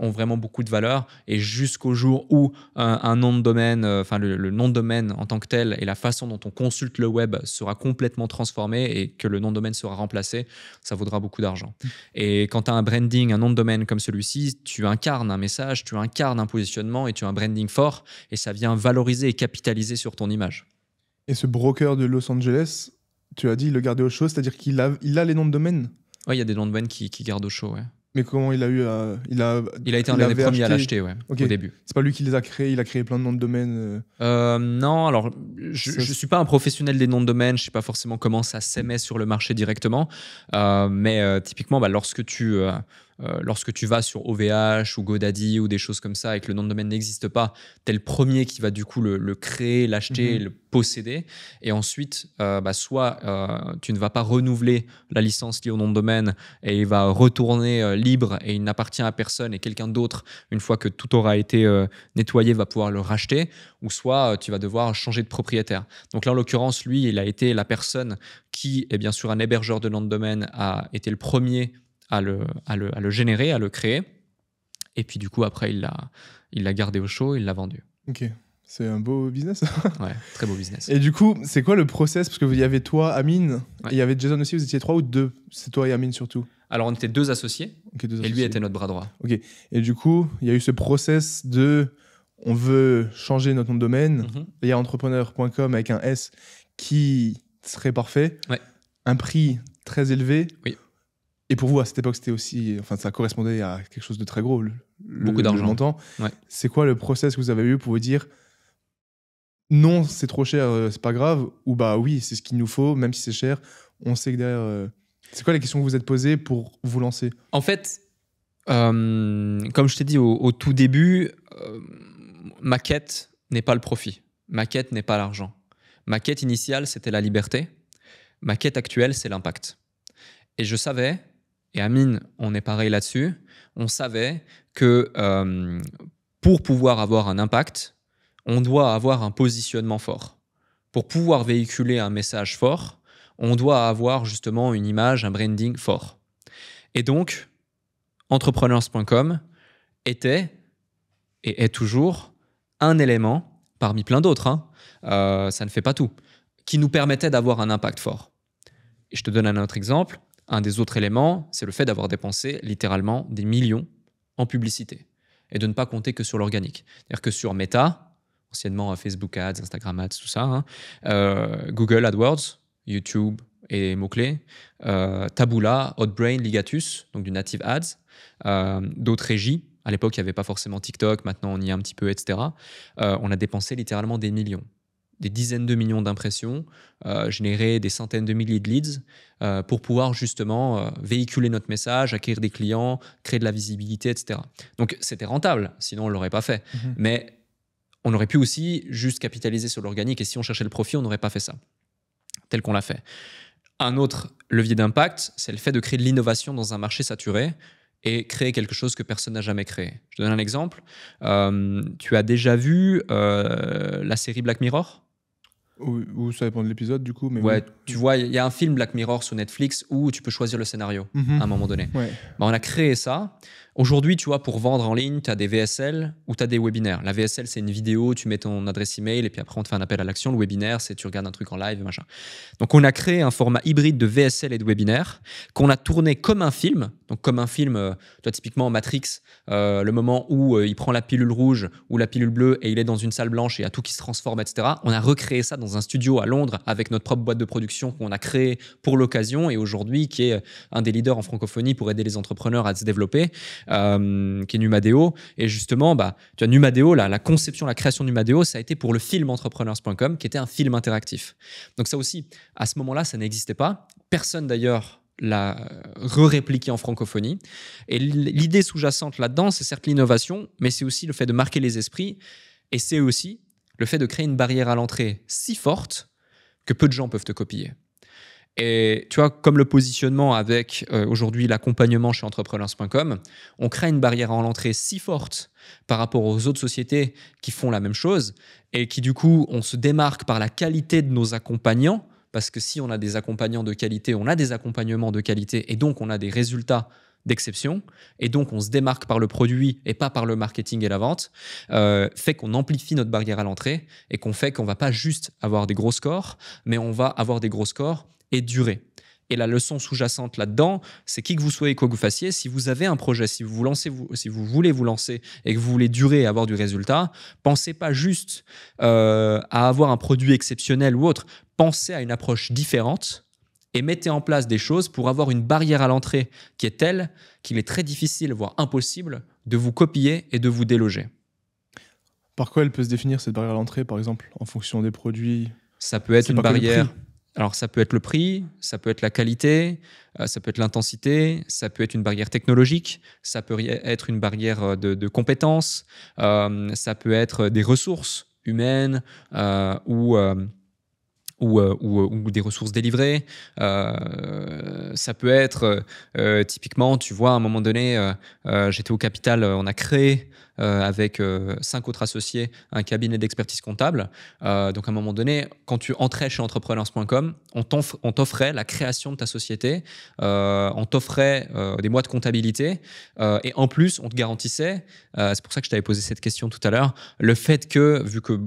ont vraiment beaucoup de valeur, et jusqu'au jour où un nom de domaine, le nom de domaine en tant que tel et la façon dont on consulte le web sera complètement transformé et que le nom de domaine sera remplacé, ça vaudra beaucoup d'argent. Et quand tu as un branding, un nom de domaine comme celui-ci, tu incarnes un message, tu incarnes un positionnement et tu as un branding fort, et ça vient valoriser et capitaliser sur ton image. Et ce broker de Los Angeles, tu as dit, il le gardait au chaud, c'est-à-dire qu'il a les noms de domaine. Oui, il y a des noms de domaine qui gardent au chaud, ouais. Mais comment il a eu Il a été un des premiers à l'acheter, ouais, okay. Au début. C'est pas lui qui les a créés, il a créé plein de noms de domaine. Non, alors je suis pas un professionnel des noms de domaine, je sais pas forcément comment ça s'émet sur le marché directement, mais typiquement, lorsque tu vas sur OVH ou GoDaddy ou des choses comme ça et que le nom de domaine n'existe pas, t'es le premier qui va du coup le créer, l'acheter, le posséder. Et ensuite, soit tu ne vas pas renouveler la licence liée au nom de domaine et il va retourner libre et il n'appartient à personne, et quelqu'un d'autre, une fois que tout aura été nettoyé, va pouvoir le racheter, ou soit tu vas devoir changer de propriétaire. Donc là, en l'occurrence, lui, il a été la personne qui, et bien sûr un hébergeur de nom de domaine, a été le premier à le générer, à le créer. Et puis du coup, après, il l'a gardé au chaud, il l'a vendu. Ok, c'est un beau business. Ouais, très beau business. Et du coup, c'est quoi le process? Parce qu'il y avait toi, Amine, et il y avait Jason aussi, vous étiez 3 ou 2? C'est toi et Amine surtout? Alors, on était 2 associés, okay, et lui était notre bras droit. Ok, et du coup, il y a eu ce process de... On veut changer notre nom de domaine. Il y a entrepreneur.com avec un S qui serait parfait. Ouais. Un prix très élevé. Oui. Et pour vous, à cette époque, c'était aussi... Enfin, ça correspondait à quelque chose de très gros. Beaucoup d'argent. Le montant. Ouais. C'est quoi le process que vous avez eu pour vous dire non, c'est trop cher, c'est pas grave, ou bah oui, c'est ce qu'il nous faut, même si c'est cher, on sait que derrière... C'est quoi les questions que vous vous êtes posées pour vous lancer? En fait, comme je t'ai dit au tout début, ma quête n'est pas le profit. Ma quête n'est pas l'argent. Ma quête initiale, c'était la liberté. Ma quête actuelle, c'est l'impact. Et je savais, et Amine, on est pareil là-dessus, on savait que pour pouvoir avoir un impact, on doit avoir un positionnement fort. Pour pouvoir véhiculer un message fort, on doit avoir justement une image, un branding fort. Et donc, entrepreneurs.com était et est toujours un élément parmi plein d'autres, ça ne fait pas tout, qui nous permettait d'avoir un impact fort. Et je te donne un autre exemple. un des autres éléments, c'est le fait d'avoir dépensé littéralement des millions en publicité et de ne pas compter que sur l'organique. C'est-à-dire que sur Meta, anciennement Facebook Ads, Instagram Ads, tout ça, Google AdWords, YouTube et mots-clés, Taboola, Outbrain, Ligatus, donc du native ads, d'autres régies. À l'époque, il n'y avait pas forcément TikTok, maintenant on y est un petit peu, etc. On a dépensé littéralement des millions, des dizaines de millions d'impressions, générer des centaines de milliers de leads pour pouvoir justement véhiculer notre message, acquérir des clients, créer de la visibilité, etc. Donc c'était rentable, sinon on ne l'aurait pas fait. Mais on aurait pu aussi juste capitaliser sur l'organique et si on cherchait le profit, on n'aurait pas fait ça, tel qu'on l'a fait. Un autre levier d'impact, c'est le fait de créer de l'innovation dans un marché saturé et créer quelque chose que personne n'a jamais créé. Je te donne un exemple. Tu as déjà vu la série Black Mirror ? Ou ça dépend de l'épisode du coup. Mais ouais, oui. Tu vois, il y a un film Black Mirror sur Netflix où tu peux choisir le scénario à un moment donné. Ouais. On a créé ça. Aujourd'hui, tu vois, pour vendre en ligne, tu as des VSL ou tu as des webinaires. La VSL, c'est une vidéo, tu mets ton adresse email et puis après, on te fait un appel à l'action. Le webinaire, c'est tu regardes un truc en live, machin. Donc, on a créé un format hybride de VSL et de webinaire qu'on a tourné comme un film. Donc, comme un film, tu vois, typiquement Matrix, le moment où il prend la pilule rouge ou la pilule bleue et il est dans une salle blanche et il y a tout qui se transforme, etc. On a recréé ça dans un studio à Londres avec notre propre boîte de production qu'on a créée pour l'occasion et aujourd'hui qui est un des leaders en francophonie pour aider les entrepreneurs à se développer. Qui est Numadeo. Et justement, tu as Numadeo, la conception, la création de Numadeo, ça a été pour le film entrepreneurs.com, qui était un film interactif. Donc ça aussi, à ce moment-là, ça n'existait pas. Personne d'ailleurs l'a répliqué en francophonie. Et l'idée sous-jacente là-dedans, c'est certes l'innovation, mais c'est aussi le fait de marquer les esprits. Et c'est aussi le fait de créer une barrière à l'entrée si forte que peu de gens peuvent te copier. Et tu vois, comme le positionnement avec aujourd'hui l'accompagnement chez entrepreneurs.com, on crée une barrière à l'entrée si forte par rapport aux autres sociétés qui font la même chose et qui du coup, on se démarque par la qualité de nos accompagnants parce que si on a des accompagnants de qualité, on a des accompagnements de qualité et donc on a des résultats d'exception et donc on se démarque par le produit et pas par le marketing et la vente, fait qu'on amplifie notre barrière à l'entrée et qu'on fait qu'on va pas juste avoir des gros scores, mais on va avoir des gros scores et durer. Et la leçon sous-jacente là-dedans, c'est qui que vous soyez, quoi que vous fassiez, si vous avez un projet, si vous voulez vous lancer et que vous voulez durer et avoir du résultat, pensez pas juste à avoir un produit exceptionnel ou autre. Pensez à une approche différente et mettez en place des choses pour avoir une barrière à l'entrée qui est telle qu'il est très difficile, voire impossible, de vous copier et de vous déloger. Par quoi elle peut se définir, cette barrière à l'entrée, par exemple, en fonction des produits ? Ça peut être une barrière... Alors, ça peut être le prix, ça peut être la qualité, ça peut être l'intensité, ça peut être une barrière technologique, ça peut être une barrière de compétences, ça peut être des ressources humaines ou des ressources délivrées. Ça peut être, typiquement, tu vois, à un moment donné, j'étais au Capital, on a créé avec 5 autres associés un cabinet d'expertise comptable. Donc, à un moment donné, quand tu entrais chez entrepreneurs.com, on t'offrait la création de ta société, on t'offrait des mois de comptabilité et en plus, on te garantissait, c'est pour ça que je t'avais posé cette question tout à l'heure, le fait que, vu que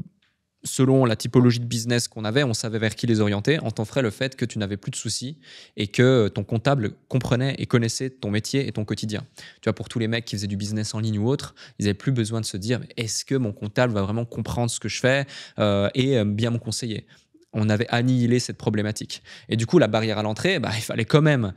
selon la typologie de business qu'on avait, on savait vers qui les orienter, on t'offrait le fait que tu n'avais plus de soucis et que ton comptable comprenait et connaissait ton métier et ton quotidien. Tu vois, pour tous les mecs qui faisaient du business en ligne ou autre, ils n'avaient plus besoin de se dire « est-ce que mon comptable va vraiment comprendre ce que je fais et bien me conseiller ?» On avait annihilé cette problématique. Et du coup, la barrière à l'entrée, il fallait quand même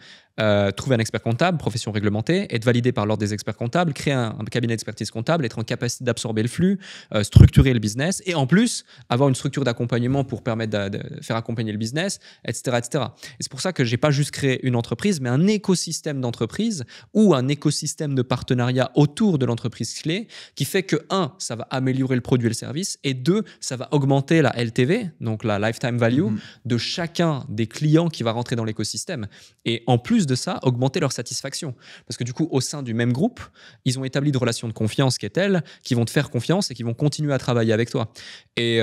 trouver un expert comptable, profession réglementée, être validé par l'ordre des experts comptables, créer un cabinet d'expertise comptable, être en capacité d'absorber le flux, structurer le business et en plus avoir une structure d'accompagnement pour permettre de faire accompagner le business, etc. etc. Et c'est pour ça que je n'ai pas juste créé une entreprise, mais un écosystème d'entreprise ou un écosystème de partenariat autour de l'entreprise clé qui fait que, 1, ça va améliorer le produit et le service et 2, ça va augmenter la LTV, donc la lifetime value, de chacun des clients qui va rentrer dans l'écosystème. Et en plus de ça, augmenter leur satisfaction. Parce que du coup, au sein du même groupe, ils ont établi une relation de confiance qui est telle qu'ils vont te faire confiance et qu'ils vont continuer à travailler avec toi. Et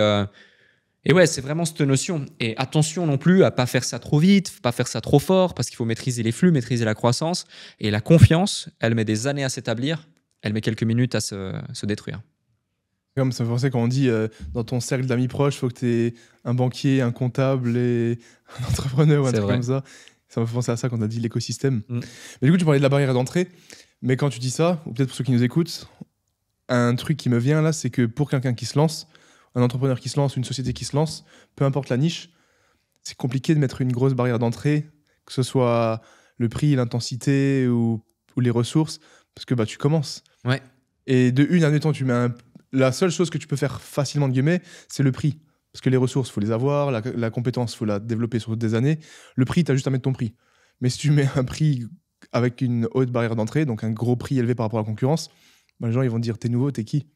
ouais, c'est vraiment cette notion. Et attention non plus à pas faire ça trop vite, pas faire ça trop fort, parce qu'il faut maîtriser les flux, maîtriser la croissance. Et la confiance, elle met des années à s'établir, elle met quelques minutes à se détruire. Comme ça me fait penser quand on dit dans ton cercle d'amis proches, il faut que tu aies un banquier, un comptable et un entrepreneur ou un truc comme ça. Ça m'a fait penser à ça quand tu as dit l'écosystème. Mm. Mais du coup, tu parlais de la barrière d'entrée. Mais quand tu dis ça, ou peut-être pour ceux qui nous écoutent, un truc qui me vient là, c'est que pour quelqu'un qui se lance, un entrepreneur qui se lance, une société qui se lance, peu importe la niche, c'est compliqué de mettre une grosse barrière d'entrée, que ce soit le prix, l'intensité ou les ressources, parce que tu commences. Ouais. Et de une, admettons, la seule chose que tu peux faire facilement, de guillemets, c'est le prix. Parce que les ressources, il faut les avoir, la compétence, il faut la développer sur des années. Le prix, tu as juste à mettre ton prix. Mais si tu mets un prix avec une haute barrière d'entrée, donc un gros prix élevé par rapport à la concurrence, les gens ils vont te dire, t'es nouveau, t'es qui?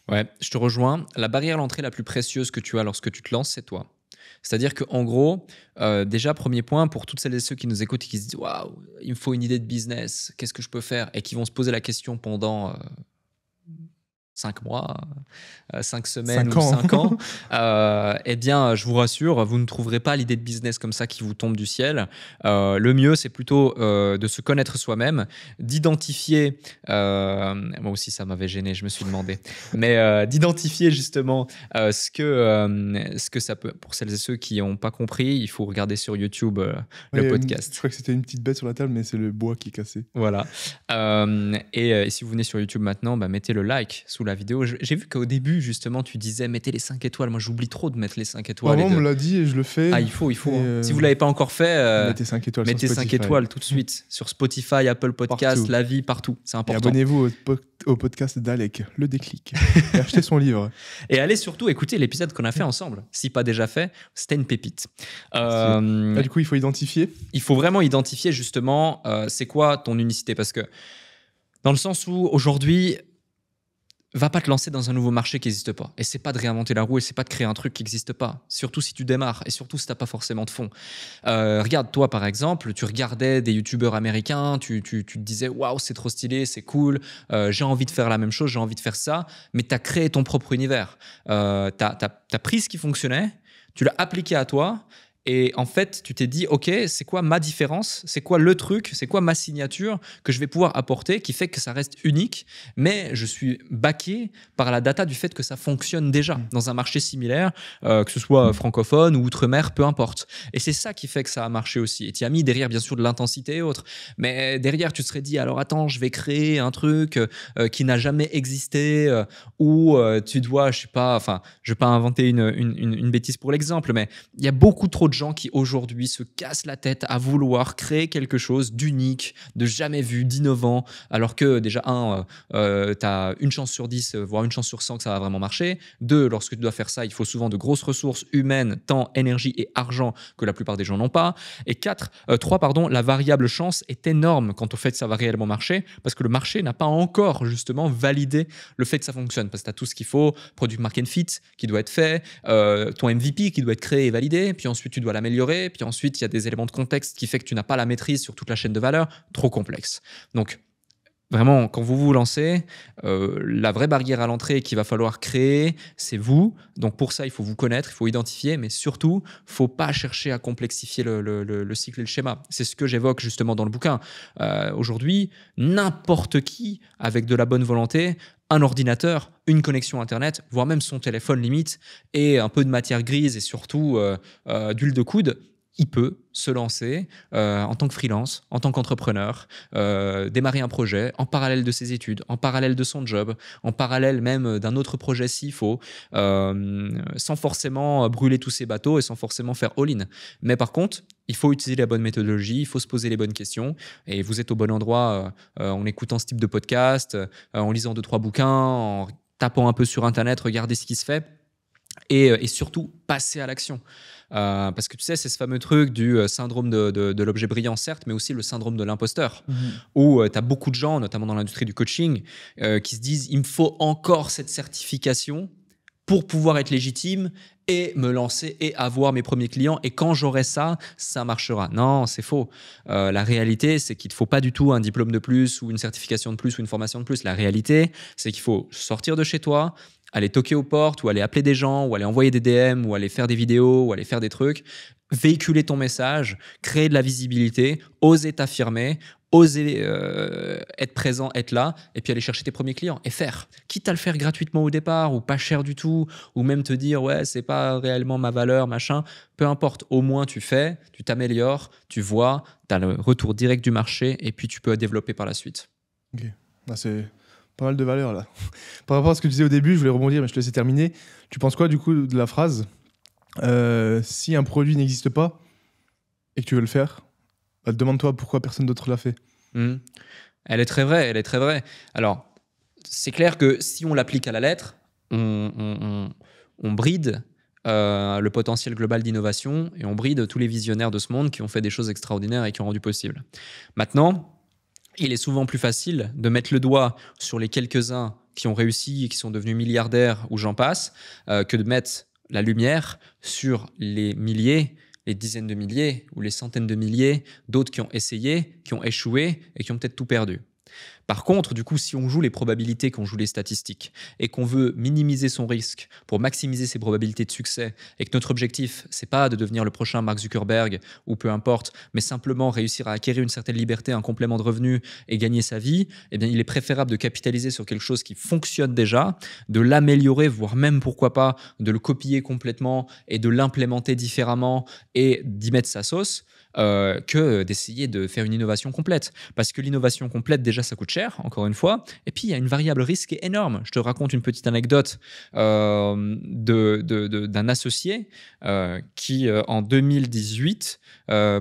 Ouais, je te rejoins. La barrière d'entrée la plus précieuse que tu as lorsque tu te lances, c'est toi. C'est-à-dire qu'en gros, déjà, premier point, pour toutes celles et ceux qui nous écoutent et qui se disent « Waouh, il me faut une idée de business, qu'est-ce que je peux faire ?» et qui vont se poser la question pendant 5 mois, 5 semaines 5 ou ans. 5 ans, eh bien, je vous rassure, vous ne trouverez pas l'idée de business comme ça qui vous tombe du ciel. Le mieux, c'est plutôt de se connaître soi-même, d'identifier, moi aussi ça m'avait gêné, je me suis demandé, mais d'identifier justement ce que ça peut, pour celles et ceux qui n'ont pas compris, il faut regarder sur YouTube le podcast. Je crois que c'était une petite bête sur la table, mais c'est le bois qui est cassé. Voilà. Et si vous venez sur YouTube maintenant, mettez le like sous la vidéo. J'ai vu qu'au début, justement, tu disais mettez les 5 étoiles. Moi, j'oublie trop de mettre les 5 étoiles. On me l'a dit et je le fais. Ah, il faut. Si vous ne l'avez pas encore fait, mettez 5 étoiles mettez sur 5 étoiles tout de suite sur Spotify, Apple Podcast, Partout. La Vie, partout. C'est important. Et abonnez-vous au podcast d'Alec, Le Déclic. Et achetez son livre. Et allez surtout écouter l'épisode qu'on a fait ensemble. Si pas déjà fait, c'était une pépite. Du coup, il faut identifier. Il faut vraiment identifier justement c'est quoi ton unicité. Parce que dans le sens où aujourd'hui, va pas te lancer dans un nouveau marché qui n'existe pas. Et c'est pas de réinventer la roue et c'est pas de créer un truc qui n'existe pas. Surtout si tu démarres et surtout si t'as pas forcément de fonds. Regarde, toi par exemple, tu regardais des youtubeurs américains, tu te disais waouh, c'est trop stylé, c'est cool, j'ai envie de faire la même chose, j'ai envie de faire ça, mais tu as créé ton propre univers. T'as pris ce qui fonctionnait, tu l'as appliqué à toi. Et en fait, tu t'es dit, OK, c'est quoi ma différence? C'est quoi le truc? C'est quoi ma signature que je vais pouvoir apporter qui fait que ça reste unique, mais je suis backé par la data du fait que ça fonctionne déjà dans un marché similaire, que ce soit francophone ou outre-mer, peu importe. Et c'est ça qui fait que ça a marché aussi. Et tu as mis derrière, bien sûr, de l'intensité et autres. Mais derrière, tu te serais dit, alors attends, je vais créer un truc qui n'a jamais existé, ou tu dois, je sais pas, enfin, je vais pas inventer une bêtise pour l'exemple, mais il y a beaucoup trop de gens qui aujourd'hui se cassent la tête à vouloir créer quelque chose d'unique, de jamais vu, d'innovant, alors que déjà, tu as une chance sur 10, voire une chance sur 100 que ça va vraiment marcher. 2, lorsque tu dois faire ça, il faut souvent de grosses ressources humaines, temps, énergie et argent que la plupart des gens n'ont pas. Et 3, la variable chance est énorme quant au fait que ça va réellement marcher, parce que le marché n'a pas encore justement validé le fait que ça fonctionne, parce que tu as tout ce qu'il faut, product market fit qui doit être fait, ton MVP qui doit être créé et validé, puis ensuite tu dois l'améliorer, puis ensuite il y a des éléments de contexte qui fait que tu n'as pas la maîtrise sur toute la chaîne de valeur, trop complexe. Donc vraiment, quand vous vous lancez, la vraie barrière à l'entrée qu'il va falloir créer, c'est vous. Donc pour ça, il faut vous connaître, il faut identifier, mais surtout, il ne faut pas chercher à complexifier le cycle et le schéma. C'est ce que j'évoque justement dans le bouquin. Aujourd'hui, n'importe qui, avec de la bonne volonté, un ordinateur, une connexion Internet, voire même son téléphone limite, et un peu de matière grise et surtout d'huile de coude, il peut se lancer en tant que freelance, en tant qu'entrepreneur, démarrer un projet en parallèle de ses études, en parallèle de son job, en parallèle même d'un autre projet s'il faut, sans forcément brûler tous ses bateaux et sans forcément faire all-in. Mais par contre, il faut utiliser la bonne méthodologie, il faut se poser les bonnes questions et vous êtes au bon endroit en écoutant ce type de podcast, en lisant 2-3 bouquins, en tapant un peu sur Internet, regardez ce qui se fait et surtout passer à l'action. Parce que tu sais, c'est ce fameux truc du syndrome de l'objet brillant, certes, mais aussi le syndrome de l'imposteur, où tu as beaucoup de gens, notamment dans l'industrie du coaching, qui se disent « il me faut encore cette certification pour pouvoir être légitime et me lancer et avoir mes premiers clients. Et quand j'aurai ça, ça marchera. » Non, c'est faux. La réalité, c'est qu'il ne te faut pas du tout un diplôme de plus ou une certification de plus ou une formation de plus. La réalité, c'est qu'il faut sortir de chez toi, aller toquer aux portes ou aller appeler des gens ou aller envoyer des DM ou aller faire des vidéos ou aller faire des trucs, véhiculer ton message, créer de la visibilité, oser t'affirmer, oser être présent, être là, et puis aller chercher tes premiers clients et faire. Quitte à le faire gratuitement au départ ou pas cher du tout, ou même te dire ouais, c'est pas réellement ma valeur, machin. Peu importe, au moins tu fais, tu t'améliores, tu vois, tu as le retour direct du marché et puis tu peux développer par la suite. Ok, ah, c'est pas mal de valeur là. Par rapport à ce que tu disais au début, je voulais rebondir, mais je te laissais terminer. Tu penses quoi du coup de la phrase si un produit n'existe pas et que tu veux le faire, bah, demande-toi pourquoi personne d'autre l'a fait. Elle est très vraie, elle est très vraie. Alors, c'est clair que si on l'applique à la lettre, on bride le potentiel global d'innovation et on bride tous les visionnaires de ce monde qui ont fait des choses extraordinaires et qui ont rendu possible. Maintenant, il est souvent plus facile de mettre le doigt sur les quelques-uns qui ont réussi et qui sont devenus milliardaires ou j'en passe, que de mettre la lumière sur les milliers, les dizaines de milliers ou les centaines de milliers d'autres qui ont essayé, qui ont échoué et qui ont peut-être tout perdu. Par contre, du coup, si on joue les probabilités, qu'on joue les statistiques et qu'on veut minimiser son risque pour maximiser ses probabilités de succès et que notre objectif, c'est pas de devenir le prochain Mark Zuckerberg ou peu importe, mais simplement réussir à acquérir une certaine liberté, un complément de revenu et gagner sa vie, eh bien, il est préférable de capitaliser sur quelque chose qui fonctionne déjà, de l'améliorer, voire même, pourquoi pas, de le copier complètement et de l'implémenter différemment et d'y mettre sa sauce. Que d'essayer de faire une innovation complète. Parce que l'innovation complète, déjà, ça coûte cher, encore une fois. Et puis, il y a une variable risque qui est énorme. Je te raconte une petite anecdote d'un associé qui, en 2018,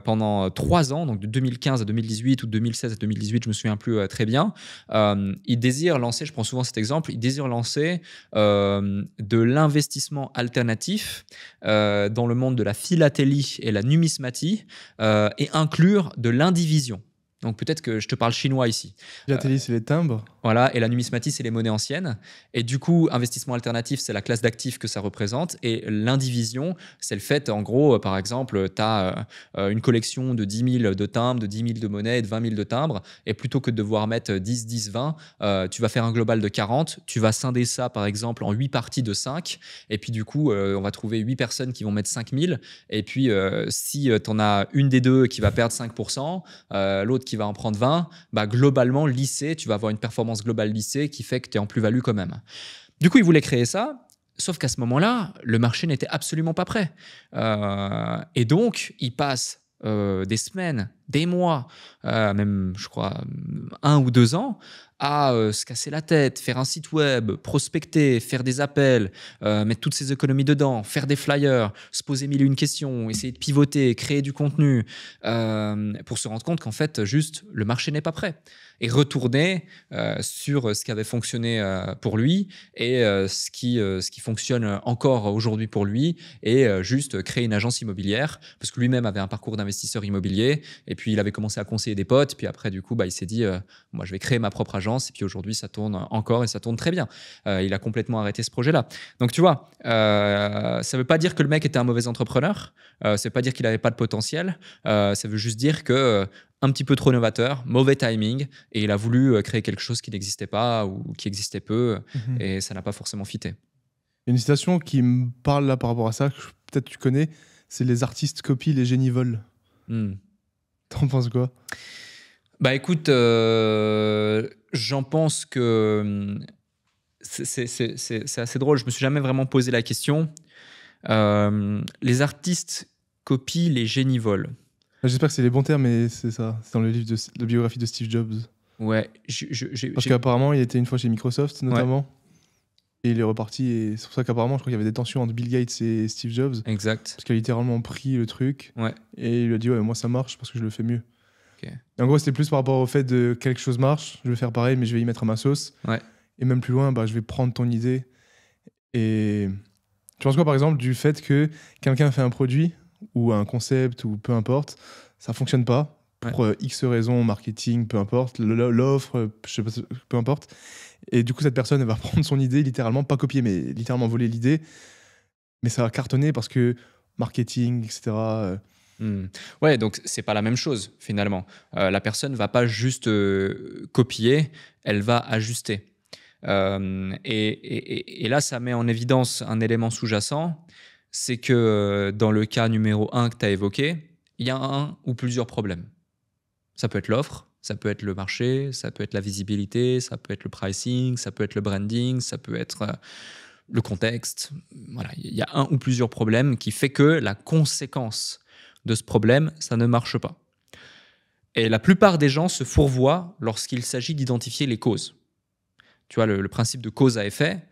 pendant 3 ans, donc de 2015 à 2018 ou de 2016 à 2018, je me souviens plus très bien, il désire lancer, je prends souvent cet exemple, il désire lancer de l'investissement alternatif dans le monde de la philatélie et la numismatie, et inclure de l'indivision. Donc peut-être que je te parle chinois ici. Philatélie, c'est les timbres. Voilà, et la numismatie, c'est les monnaies anciennes. Et du coup, investissement alternatif, c'est la classe d'actifs que ça représente. Et l'indivision, c'est le fait, en gros, par exemple, tu as une collection de 10 000 de timbres, de 10 000 de monnaies et de 20 000 de timbres. Et plutôt que de devoir mettre 10, 10, 20, tu vas faire un global de 40. Tu vas scinder ça, par exemple, en 8 parties de 5. Et puis du coup, on va trouver 8 personnes qui vont mettre 5 000. Et puis, si tu en as une des deux qui va perdre 5%, l'autre qui va en prendre 20, bah, globalement, lissé, tu vas avoir une performance globale lissée qui fait que tu es en plus-value quand même. Du coup, il voulait créer ça, sauf qu'à ce moment-là, le marché n'était absolument pas prêt. Et donc, il passe des semaines, des mois, même, je crois, 1 ou 2 ans, à se casser la tête, faire un site web, prospecter, faire des appels, mettre toutes ses économies dedans, faire des flyers, se poser 1001 questions, essayer de pivoter, créer du contenu, pour se rendre compte qu'en fait, juste, le marché n'est pas prêt. Et retourner sur ce qui avait fonctionné pour lui et ce qui fonctionne encore aujourd'hui pour lui, et juste créer une agence immobilière, parce que lui-même avait un parcours d'investisseur immobilier, et puis il avait commencé à conseiller des potes, puis après, du coup, bah, il s'est dit moi, je vais créer ma propre agence, et puis aujourd'hui, ça tourne encore et ça tourne très bien. Il a complètement arrêté ce projet-là. Donc, tu vois, ça ne veut pas dire que le mec était un mauvais entrepreneur, ça ne veut pas dire qu'il n'avait pas de potentiel, ça veut juste dire que un petit peu trop novateur, mauvais timing, et il a voulu créer quelque chose qui n'existait pas ou qui existait peu, et ça n'a pas forcément fité. Une citation qui me parle là par rapport à ça, que peut-être tu connais, c'est les artistes copient, les génies volent. T'en penses quoi? Bah écoute, j'en pense que c'est assez drôle. Je me suis jamais vraiment posé la question. Les artistes copient, les génies volent. J'espère que c'est les bons termes, mais c'est ça. C'est dans le livre de biographie de Steve Jobs. Ouais. Parce qu'apparemment, il était une fois chez Microsoft, notamment. Ouais. Et il est reparti. Et c'est pour ça qu'apparemment, je crois qu'il y avait des tensions entre Bill Gates et Steve Jobs. Exact. Parce qu'il a littéralement pris le truc. Ouais. Et il lui a dit, ouais, moi, ça marche parce que je le fais mieux. Okay. Et en gros, c'était plus par rapport au fait de quelque chose marche, je vais faire pareil, mais je vais y mettre à ma sauce. Ouais. Et même plus loin, bah, je vais prendre ton idée. Et tu penses quoi, par exemple, du fait que quelqu'un fait un produit ou un concept ou peu importe, ça fonctionne pas pour X raisons, marketing, peu importe, l'offre, je sais pas, peu importe. Et du coup, cette personne, elle va prendre son idée, littéralement, pas copier, mais littéralement voler l'idée. Mais ça va cartonner parce que marketing, etc. Ouais, donc c'est pas la même chose finalement. La personne va pas juste copier, elle va ajuster. Et là, ça met en évidence un élément sous-jacent, c'est que dans le cas numéro 1 que tu as évoqué, il y a un ou plusieurs problèmes. Ça peut être l'offre, Ça peut être le marché, ça peut être la visibilité, ça peut être le pricing, ça peut être le branding, ça peut être le contexte. Voilà, il y a un ou plusieurs problèmes qui fait que la conséquence de ce problème, ça ne marche pas. Et la plupart des gens se fourvoient lorsqu'il s'agit d'identifier les causes. Tu vois, le principe de cause à effet,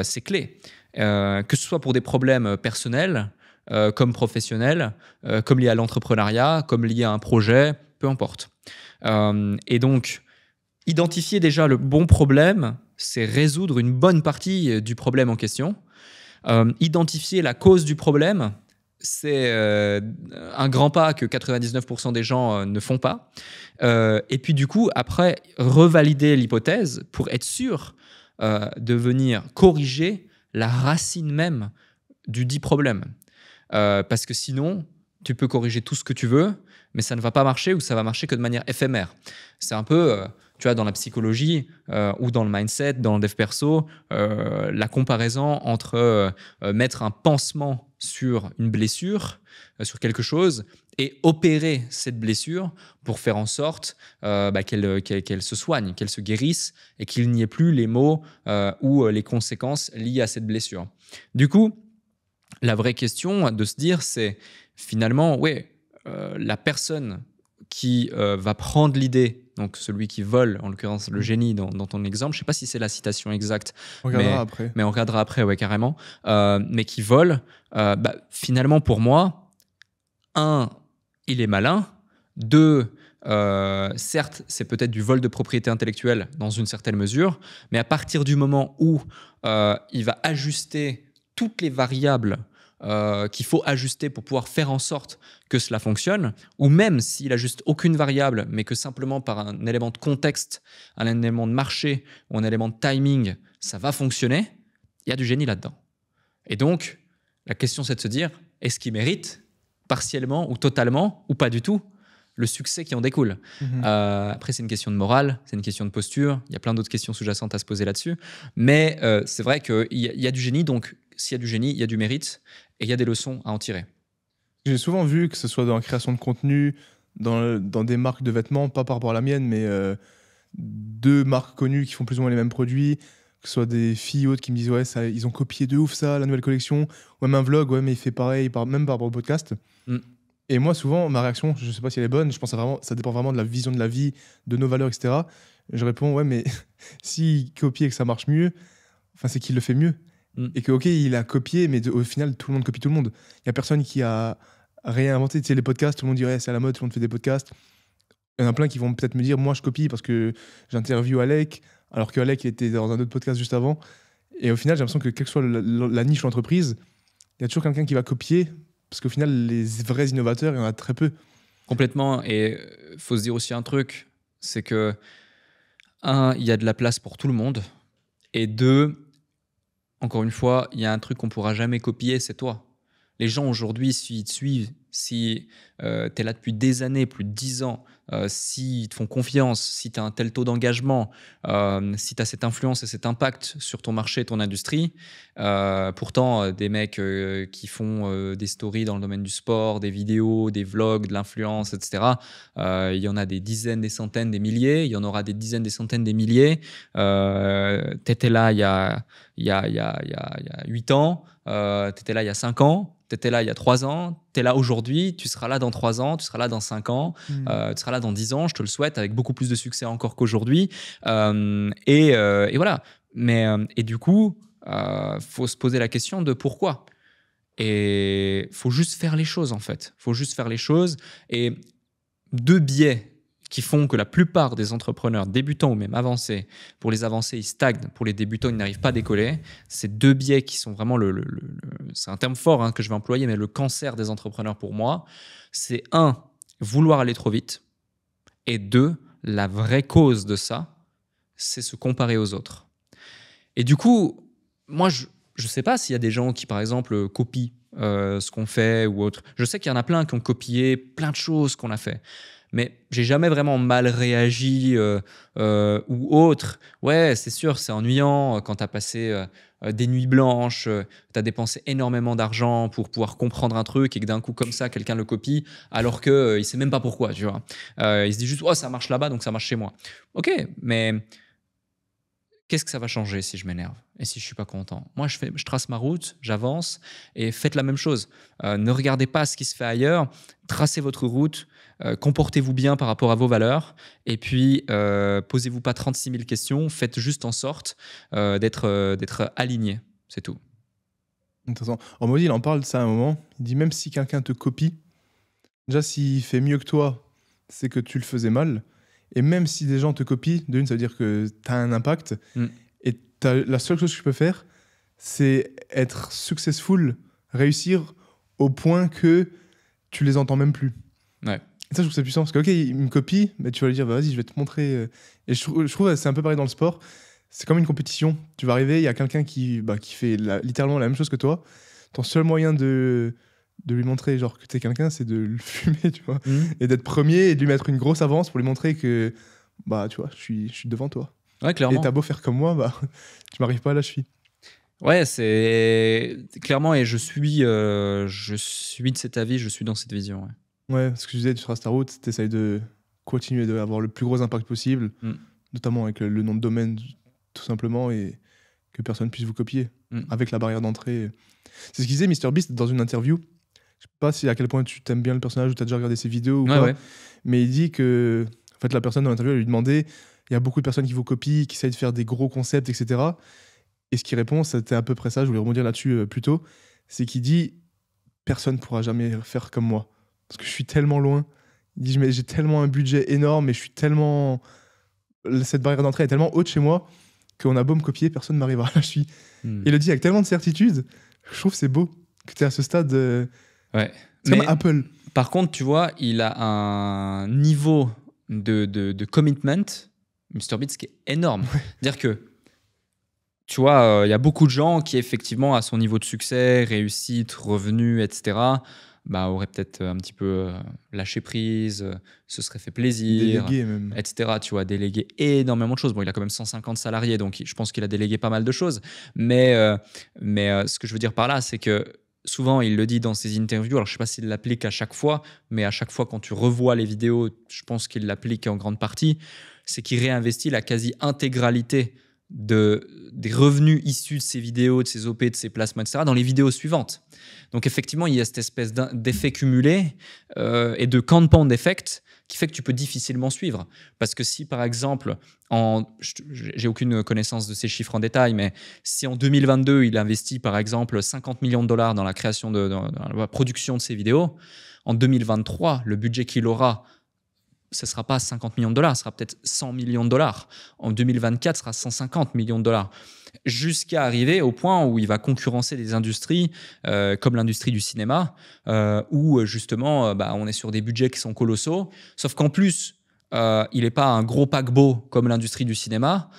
c'est clé. Que ce soit pour des problèmes personnels, comme professionnels, comme liés à l'entrepreneuriat, comme liés à un projet, peu importe. Et donc, identifier déjà le bon problème, c'est résoudre une bonne partie du problème en question. Identifier la cause du problème, c'est un grand pas que 99% des gens ne font pas. Et puis du coup, après, revalider l'hypothèse pour être sûr de venir corriger la racine même du dit problème. Parce que sinon, tu peux corriger tout ce que tu veux, mais ça ne va pas marcher ou ça va marcher que de manière éphémère. C'est un peu, tu vois, dans la psychologie ou dans le mindset, dans le dev perso, la comparaison entre mettre un pansement sur une blessure, sur quelque chose, et opérer cette blessure pour faire en sorte qu'elle se soigne, qu'elle se guérisse et qu'il n'y ait plus les maux ou les conséquences liées à cette blessure. Du coup, la vraie question de se dire, c'est finalement, la personne qui va prendre l'idée, donc celui qui vole, en l'occurrence le génie dans ton exemple, je ne sais pas si c'est la citation exacte, On regardera après. mais on regardera après, ouais, carrément, mais qui vole, finalement pour moi, un, il est malin, deux, certes, c'est peut-être du vol de propriété intellectuelle dans une certaine mesure, mais à partir du moment où il va ajuster toutes les variables qu'il faut ajuster pour pouvoir faire en sorte que cela fonctionne, ou même s'il ajuste aucune variable, mais que simplement par un élément de contexte, un élément de marché ou un élément de timing, ça va fonctionner, il y a du génie là-dedans. Et donc, la question c'est de se dire, est-ce qu'il mérite partiellement ou totalement, ou pas du tout, le succès qui en découle. Après, c'est une question de morale, c'est une question de posture, il y a plein d'autres questions sous-jacentes à se poser là-dessus, mais c'est vrai qu'il y a du génie, donc s'il y a du génie, il y a du mérite, et il y a des leçons à en tirer. J'ai souvent vu que ce soit dans la création de contenu, dans des marques de vêtements, pas par rapport à la mienne, mais deux marques connues qui font plus ou moins les mêmes produits, que ce soit des filles autres qui me disent ouais, ça, ils ont copié de ouf ça, la nouvelle collection, ou même un vlog, ouais, mais il fait pareil, même par rapport au podcast. Et moi, souvent, ma réaction, je sais pas si elle est bonne, je pense que ça dépend vraiment de la vision de la vie, de nos valeurs, etc. Je réponds ouais, mais s'il copie et que ça marche mieux, c'est qu'il le fait mieux. Et que, ok, il a copié, mais au final, tout le monde copie tout le monde. Il n'y a personne qui a réinventé. Tu sais, les podcasts, tout le monde dirait c'est à la mode, tout le monde fait des podcasts. Il y en a plein qui vont peut-être me dire moi, je copie parce que j'interviewe Alec, alors que Alec il était dans un autre podcast juste avant. Et au final, j'ai l'impression que quelle que soit la niche ou l'entreprise, il y a toujours quelqu'un qui va copier, parce qu'au final, les vrais innovateurs, il y en a très peu. Complètement. Et il faut se dire aussi un truc, c'est que, un, il y a de la place pour tout le monde. Et deux, encore une fois, il y a un truc qu'on ne pourra jamais copier, c'est toi. Les gens aujourd'hui, s'ils te suivent, si tu es là depuis des années, plus de 10 ans, s'ils te font confiance, si tu as un tel taux d'engagement, si tu as cette influence et cet impact sur ton marché, ton industrie, pourtant, des mecs qui font des stories dans le domaine du sport, des vidéos, des vlogs, de l'influence, etc., il y en a des dizaines, des centaines, des milliers, il y en aura des dizaines, des centaines, des milliers. Tu étais là il y a 8 ans, tu étais là il y a 5 ans, tu étais là il y a 3 ans, tu es là aujourd'hui, tu seras là dans 3 ans, tu seras là dans 5 ans, tu seras là dans 10 ans, je te le souhaite, avec beaucoup plus de succès encore qu'aujourd'hui. Et voilà. Et du coup, faut se poser la question de pourquoi. Et faut juste faire les choses, en fait. Faut juste faire les choses. Et deux biais qui font que la plupart des entrepreneurs débutants ou même avancés, pour les avancés, ils stagnent, pour les débutants, ils n'arrivent pas à décoller. Ces deux biais qui sont vraiment c'est un terme fort que je vais employer, mais le cancer des entrepreneurs pour moi, c'est un, vouloir aller trop vite, et deux, la vraie cause de ça, c'est se comparer aux autres. Et du coup, moi, je ne sais pas s'il y a des gens qui, par exemple, copient ce qu'on fait ou autre. Je sais qu'il y en a plein qui ont copié plein de choses qu'on a fait. mais j'ai jamais vraiment mal réagi ou autre. Ouais, c'est sûr, c'est ennuyant quand tu as passé des nuits blanches, tu as dépensé énormément d'argent pour pouvoir comprendre un truc et que d'un coup, comme ça, quelqu'un le copie alors qu'il ne sait même pas pourquoi, tu vois. Il se dit juste, oh, ça marche là-bas, donc ça marche chez moi. Ok, mais qu'est-ce que ça va changer si je m'énerve et si je suis pas content? Moi, je trace ma route, j'avance et faites la même chose. Ne regardez pas ce qui se fait ailleurs, tracez votre route, comportez-vous bien par rapport à vos valeurs et puis posez-vous pas 36 000 questions, faites juste en sorte d'être aligné, c'est tout. Intéressant. En mode, il en parle de ça à un moment. Il dit même si quelqu'un te copie, déjà s'il fait mieux que toi, c'est que tu le faisais mal. Et même si des gens te copient, d'une, ça veut dire que tu as un impact. Et la seule chose que tu peux faire, c'est être successful, réussir au point que tu les entends même plus. Ouais. Et ça, je trouve ça puissant. Parce que, ok, il me copie, mais tu vas lui dire, vas-y, je vais te montrer. Et je trouve que c'est un peu pareil dans le sport. C'est comme une compétition. Tu vas arriver, il y a quelqu'un qui fait littéralement la même chose que toi. Ton seul moyen de lui montrer genre que t'es quelqu'un, c'est de le fumer, tu vois, et d'être premier et de lui mettre une grosse avance pour lui montrer que tu vois, je suis devant toi. Ouais, clairement. Et t'as beau faire comme moi, tu m'arrives pas à la cheville. Ouais, c'est clairement, et je suis de cet avis, je suis dans cette vision. Ouais, ce que je disais, tu traces ta route, t'essayes de continuer d'avoir le plus gros impact possible, notamment avec le nom de domaine, tout simplement, et que personne puisse vous copier avec la barrière d'entrée. C'est ce qu'il disait MrBeast dans une interview. Je sais pas si à quel point tu t'aimes bien le personnage ou tu as déjà regardé ses vidéos ou pas. Ouais. Mais il dit que en fait, la personne dans l'interview, elle lui demandait, il y a beaucoup de personnes qui vous copient, qui essayent de faire des gros concepts, etc. Et ce qu'il répond, c'était à peu près ça, je voulais rebondir là-dessus plus tôt, c'est qu'il dit, personne ne pourra jamais faire comme moi. Parce que je suis tellement loin. Il dit, mais j'ai tellement un budget énorme et je suis tellement... Cette barrière d'entrée est tellement haute chez moi qu'on a beau me copier, personne ne m'arrivera. Je suis... Il le dit avec tellement de certitude, je trouve que c'est beau que tu es à ce stade... Ouais. C'est comme Apple. Par contre, tu vois, il a un niveau de commitment, MrBeast, qui est énorme. Ouais. C'est-à-dire que, tu vois, il y a beaucoup de gens qui, effectivement, à son niveau de succès, réussite, revenus, etc., auraient peut-être un petit peu lâché prise, se seraient fait plaisir, délégué même, etc. Tu vois, délégué énormément de choses. Bon, il a quand même 150 salariés, donc je pense qu'il a délégué pas mal de choses. Mais ce que je veux dire par là, c'est que souvent, il le dit dans ses interviews, alors je ne sais pas s'il l'applique à chaque fois, mais à chaque fois quand tu revois les vidéos, je pense qu'il l'applique en grande partie, c'est qu'il réinvestit la quasi-intégralité des revenus issus de ses vidéos, de ses OP, de ses placements, etc., dans les vidéos suivantes. Donc effectivement, il y a cette espèce d'effet cumulé et de compound effect qui fait que tu peux difficilement suivre. Parce que si, par exemple, j'ai aucune connaissance de ces chiffres en détail, mais si en 2022, il investit, par exemple, 50 millions de dollars dans la création, dans la production de ses vidéos, en 2023, le budget qu'il aura, ce ne sera pas 50 millions de dollars, ce sera peut-être 100 millions de dollars. En 2024, ce sera 150 millions de dollars. Jusqu'à arriver au point où il va concurrencer des industries comme l'industrie du cinéma, où justement, on est sur des budgets qui sont colossaux. Sauf qu'en plus, il n'est pas un gros paquebot comme l'industrie du cinéma.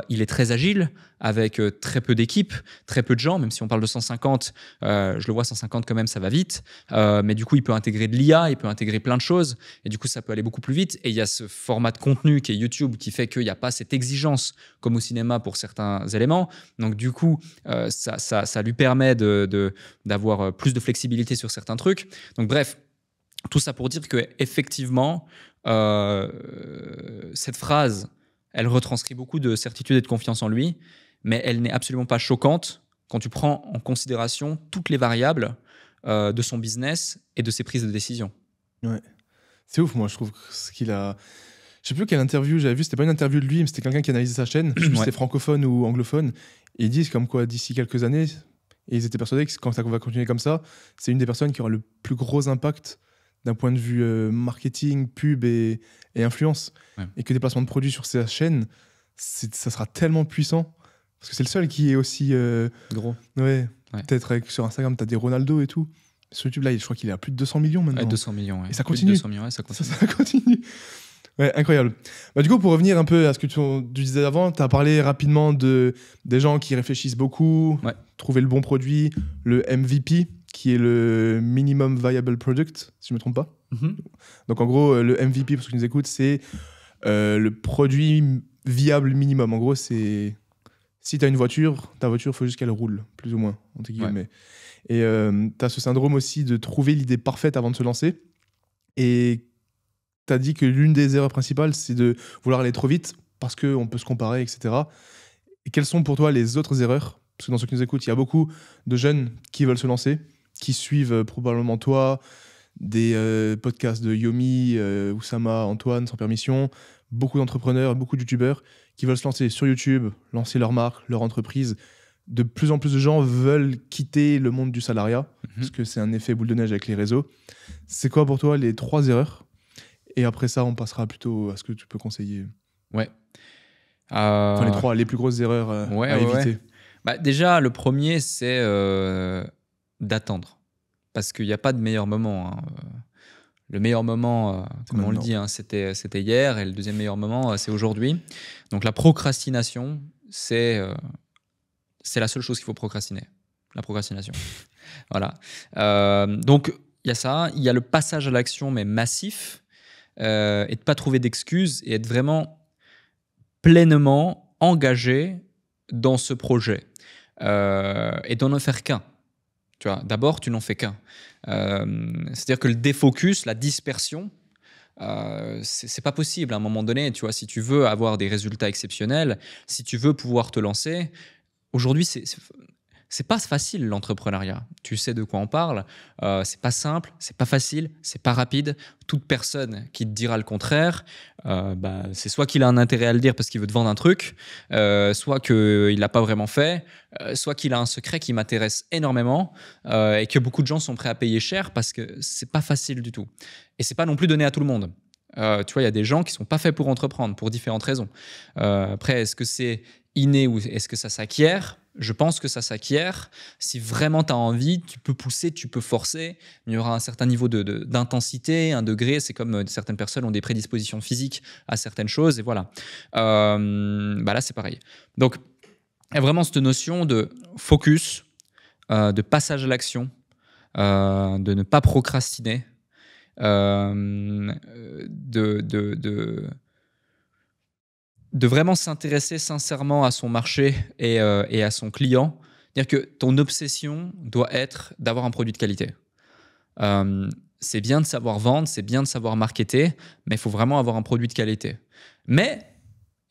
Il est très agile, avec très peu d'équipes, très peu de gens, même si on parle de 150, je le vois 150 quand même, ça va vite. Mais du coup, il peut intégrer de l'IA, il peut intégrer plein de choses, et du coup, ça peut aller beaucoup plus vite. Et il y a ce format de contenu qui est YouTube qui fait qu'il n'y a pas cette exigence comme au cinéma pour certains éléments. Donc du coup, ça lui permet d'avoir plus de flexibilité sur certains trucs. Donc bref, tout ça pour dire qu'effectivement, cette phrase, elle retranscrit beaucoup de certitude et de confiance en lui, mais elle n'est absolument pas choquante quand tu prends en considération toutes les variables de son business et de ses prises de décision. Ouais. C'est ouf, moi, je trouve ce qu'il a... Je sais plus quelle interview j'avais vu, c'était pas une interview de lui, mais c'était quelqu'un qui analysait sa chaîne, je sais plus si c'était francophone ou anglophone, et ils disent comme quoi d'ici quelques années, et ils étaient persuadés que quand ça va continuer comme ça, c'est une des personnes qui aura le plus gros impact d'un point de vue marketing, pub et influence. Ouais. Et que des placements de produits sur sa chaîne, ça sera tellement puissant. Parce que c'est le seul qui est aussi... gros. Ouais. Peut-être sur Instagram, tu as des Ronaldo et tout. Sur YouTube, là, je crois qu'il est à plus de 200 millions maintenant. 200 millions, ouais. Et ça continue. 200 millions, ouais, ça continue. Ça continue. Ouais, incroyable. Du coup, pour revenir un peu à ce que tu disais avant, tu as parlé rapidement des gens qui réfléchissent beaucoup, trouver le bon produit, le MVP, qui est le Minimum Viable Product, si je ne me trompe pas. Mhm. Donc en gros, le MVP, pour ceux qui nous écoutent, c'est le produit viable minimum. En gros, c'est si tu as une voiture, ta voiture, il faut juste qu'elle roule, plus ou moins, entre guillemets. Et tu as ce syndrome aussi de trouver l'idée parfaite avant de se lancer. Et tu as dit que l'une des erreurs principales, c'est de vouloir aller trop vite parce qu'on peut se comparer, etc. Et quelles sont pour toi les autres erreurs? Parce que dans ceux qui nous écoutent, il y a beaucoup de jeunes qui veulent se lancer, qui suivent probablement toi, des podcasts de Yomi, Oussama, Antoine, Sans Permission, beaucoup d'entrepreneurs, beaucoup de youtubeurs qui veulent se lancer sur YouTube, lancer leur marque, leur entreprise. De plus en plus de gens veulent quitter le monde du salariat, parce que c'est un effet boule de neige avec les réseaux. C'est quoi pour toi les 3 erreurs? Et après ça, on passera plutôt à ce que tu peux conseiller. Ouais. Enfin, les plus grosses erreurs à éviter. Bah, déjà, le premier, c'est d'attendre. Parce qu'il n'y a pas de meilleur moment. Hein. Le meilleur moment, comme on le dit, hein, c'était hier. Et le deuxième meilleur moment, c'est aujourd'hui. Donc la procrastination, c'est la seule chose qu'il faut procrastiner. La procrastination. Voilà. Donc il y a ça. Il y a le passage à l'action, mais massif. Et de ne pas trouver d'excuses et être vraiment pleinement engagé dans ce projet. Et d'en ne faire qu'un. Tu vois, d'abord, tu n'en fais qu'un. C'est-à-dire que le défocus, la dispersion, c'est pas possible à un moment donné. Tu vois, si tu veux avoir des résultats exceptionnels, si tu veux pouvoir te lancer, aujourd'hui, c'est pas facile l'entrepreneuriat. Tu sais de quoi on parle. C'est pas simple, c'est pas facile, c'est pas rapide. Toute personne qui te dira le contraire, c'est soit qu'il a un intérêt à le dire parce qu'il veut te vendre un truc, soit qu'il l'a pas vraiment fait, soit qu'il a un secret qui m'intéresse énormément et que beaucoup de gens sont prêts à payer cher parce que c'est pas facile du tout. Et c'est pas non plus donné à tout le monde. Tu vois, il y a des gens qui sont pas faits pour entreprendre pour différentes raisons. Après, est-ce que c'est inné ou est-ce que ça s'acquiert? Je pense que ça s'acquiert. Si vraiment tu as envie, tu peux pousser, tu peux forcer. Il y aura un certain niveau d'intensité, un degré. C'est comme certaines personnes ont des prédispositions physiques à certaines choses. Et voilà. Là, c'est pareil. Donc, il y a vraiment cette notion de focus, de passage à l'action, de ne pas procrastiner, de vraiment s'intéresser sincèrement à son marché et à son client. C'est-à-dire que ton obsession doit être d'avoir un produit de qualité. C'est bien de savoir vendre, c'est bien de savoir marketer, mais il faut vraiment avoir un produit de qualité. Mais,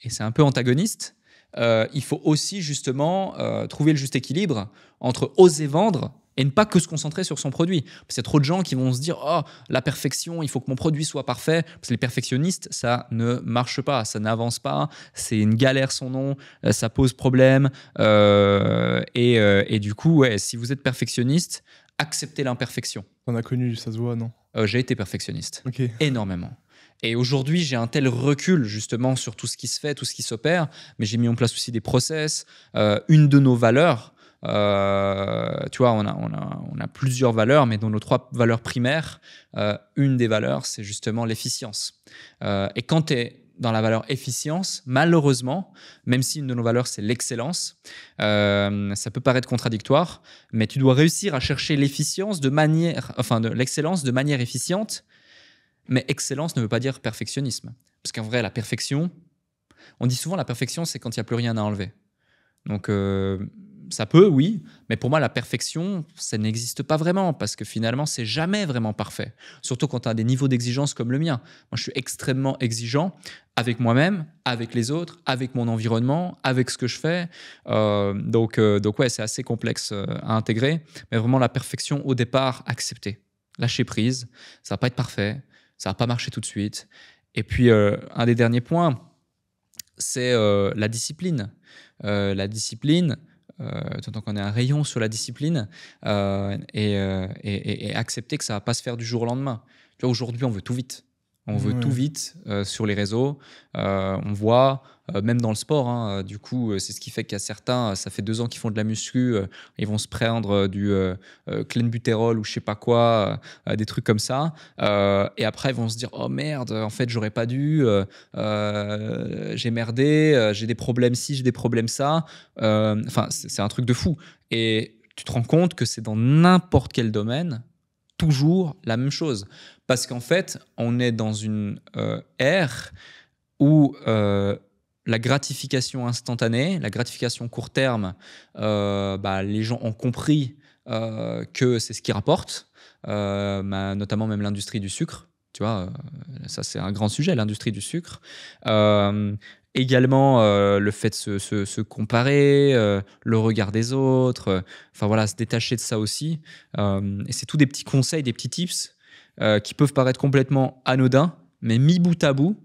et c'est un peu antagoniste, il faut aussi justement trouver le juste équilibre entre oser vendre et ne pas que se concentrer sur son produit. Parce qu'il y a trop de gens qui vont se dire « Oh, la perfection, il faut que mon produit soit parfait. » Parce que les perfectionnistes, ça ne marche pas, ça n'avance pas, c'est une galère son nom, ça pose problème. Et du coup, si vous êtes perfectionniste, acceptez l'imperfection. On a connu, ça se voit, non? J'ai été perfectionniste, okay. Énormément. Et aujourd'hui, j'ai un tel recul justement sur tout ce qui se fait, tout ce qui s'opère, mais j'ai mis en place aussi des process. Une de nos valeurs, tu vois, on a plusieurs valeurs, mais dans nos 3 valeurs primaires, une des valeurs, c'est justement l'efficience. Et quand tu es dans la valeur efficience, malheureusement, même si une de nos valeurs, c'est l'excellence, ça peut paraître contradictoire, mais tu dois réussir à chercher l'excellence de manière efficiente. Mais excellence ne veut pas dire perfectionnisme. Parce qu'en vrai, la perfection, on dit souvent la perfection, c'est quand il n'y a plus rien à enlever. Donc, ça peut, oui, mais pour moi, la perfection, ça n'existe pas vraiment parce que finalement, c'est jamais vraiment parfait. Surtout quand tu as des niveaux d'exigence comme le mien. Moi, je suis extrêmement exigeant avec moi-même, avec les autres, avec mon environnement, avec ce que je fais. Donc ouais, c'est assez complexe à intégrer. Mais vraiment, la perfection, au départ, accepter. Lâcher prise, ça va pas être parfait. Ça va pas marcher tout de suite. Et puis, un des derniers points, c'est la discipline. La discipline, tant qu'on est un rayon sur la discipline, et accepter que ça va pas se faire du jour au lendemain. Tu vois, aujourd'hui, on veut tout vite. On veut tout vite sur les réseaux. On voit, même dans le sport, hein, du coup, c'est ce qui fait qu'il y a certains, ça fait 2 ans qu'ils font de la muscu, ils vont se prendre du clenbuterol ou je sais pas quoi, des trucs comme ça. Et après, ils vont se dire « Oh merde, en fait, j'aurais pas dû, j'ai merdé, j'ai des problèmes ci, j'ai des problèmes ça. » Enfin, c'est un truc de fou. Et tu te rends compte que c'est dans n'importe quel domaine, toujours la même chose. Parce qu'en fait, on est dans une ère où la gratification instantanée, la gratification court terme, les gens ont compris que c'est ce qui rapporte, notamment même l'industrie du sucre. Tu vois, ça c'est un grand sujet, l'industrie du sucre. Également, le fait de se comparer, le regard des autres, enfin voilà, se détacher de ça aussi. Et c'est tous des petits conseils, des petits tips qui peuvent paraître complètement anodins, mais mis bout à bout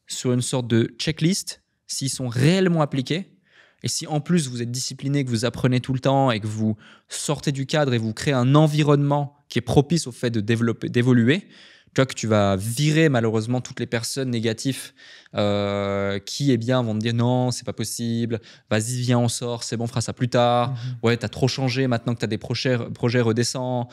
sur une sorte de checklist, s'ils sont réellement appliqués, et si en plus vous êtes discipliné, que vous apprenez tout le temps et que vous sortez du cadre et vous créez un environnement qui est propice au fait de développer, d'évoluer, tu vois que tu vas virer malheureusement toutes les personnes négatives qui vont te dire non, c'est pas possible, vas-y, viens, on sort, c'est bon, on fera ça plus tard. Ouais, t'as trop changé, maintenant que t'as des projets redescends.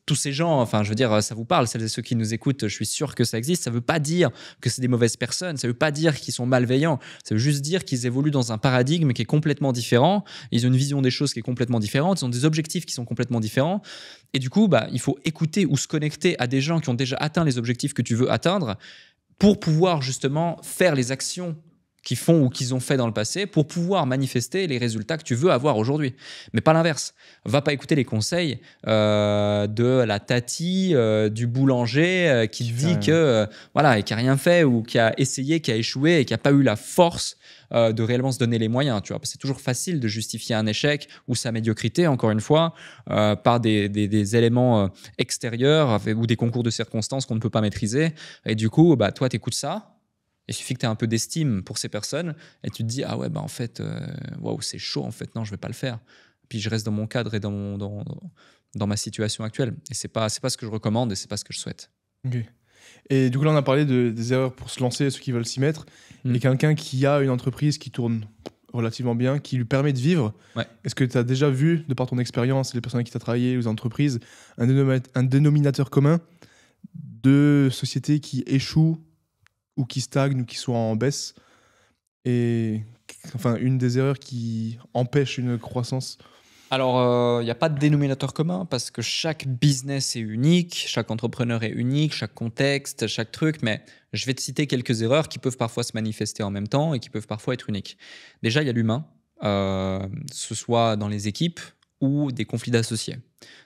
Tous ces gens, enfin, je veux dire, ça vous parle, celles et ceux qui nous écoutent, je suis sûr que ça existe. Ça veut pas dire que c'est des mauvaises personnes, ça veut pas dire qu'ils sont malveillants, ça veut juste dire qu'ils évoluent dans un paradigme qui est complètement différent, ils ont une vision des choses qui est complètement différente, ils ont des objectifs qui sont complètement différents. Et du coup, il faut écouter ou se connecter à des gens qui ont déjà atteint les objectifs que tu veux atteindre pour pouvoir justement faire les actions qu'ils font ou qu'ils ont fait dans le passé pour pouvoir manifester les résultats que tu veux avoir aujourd'hui. Mais pas l'inverse. Va pas écouter les conseils de la tati, du boulanger qui te dit que voilà, et qui a rien fait ou qui a essayé, qui a échoué et qui a pas eu la force de réellement se donner les moyens. Tu vois, c'est toujours facile de justifier un échec ou sa médiocrité, encore une fois, par des éléments extérieurs ou des concours de circonstances qu'on ne peut pas maîtriser. Et du coup, toi, tu écoutes ça. Il suffit que tu aies un peu d'estime pour ces personnes et tu te dis ah ouais, en fait waouh, c'est chaud, en fait non, je vais pas le faire, puis je reste dans mon cadre et dans ma situation actuelle, et c'est pas ce que je recommande et c'est pas ce que je souhaite. Ok. Et du coup là on a parlé des erreurs pour se lancer, ceux qui veulent s'y mettre, et quelqu'un qui a une entreprise qui tourne relativement bien, qui lui permet de vivre. Ouais. Est-ce que tu as déjà vu, de par ton expérience, les personnes avec qui tu as travaillé, les entreprises, un dénominateur commun de sociétés qui échouent ou qui stagnent ou qui sont en baisse, et enfin une des erreurs qui empêche une croissance? Alors, il n'y a pas de dénominateur commun parce que chaque business est unique, chaque entrepreneur est unique, chaque contexte, chaque truc, mais je vais te citer quelques erreurs qui peuvent parfois se manifester en même temps et qui peuvent parfois être uniques. Déjà, il y a l'humain, ce soit dans les équipes ou des conflits d'associés.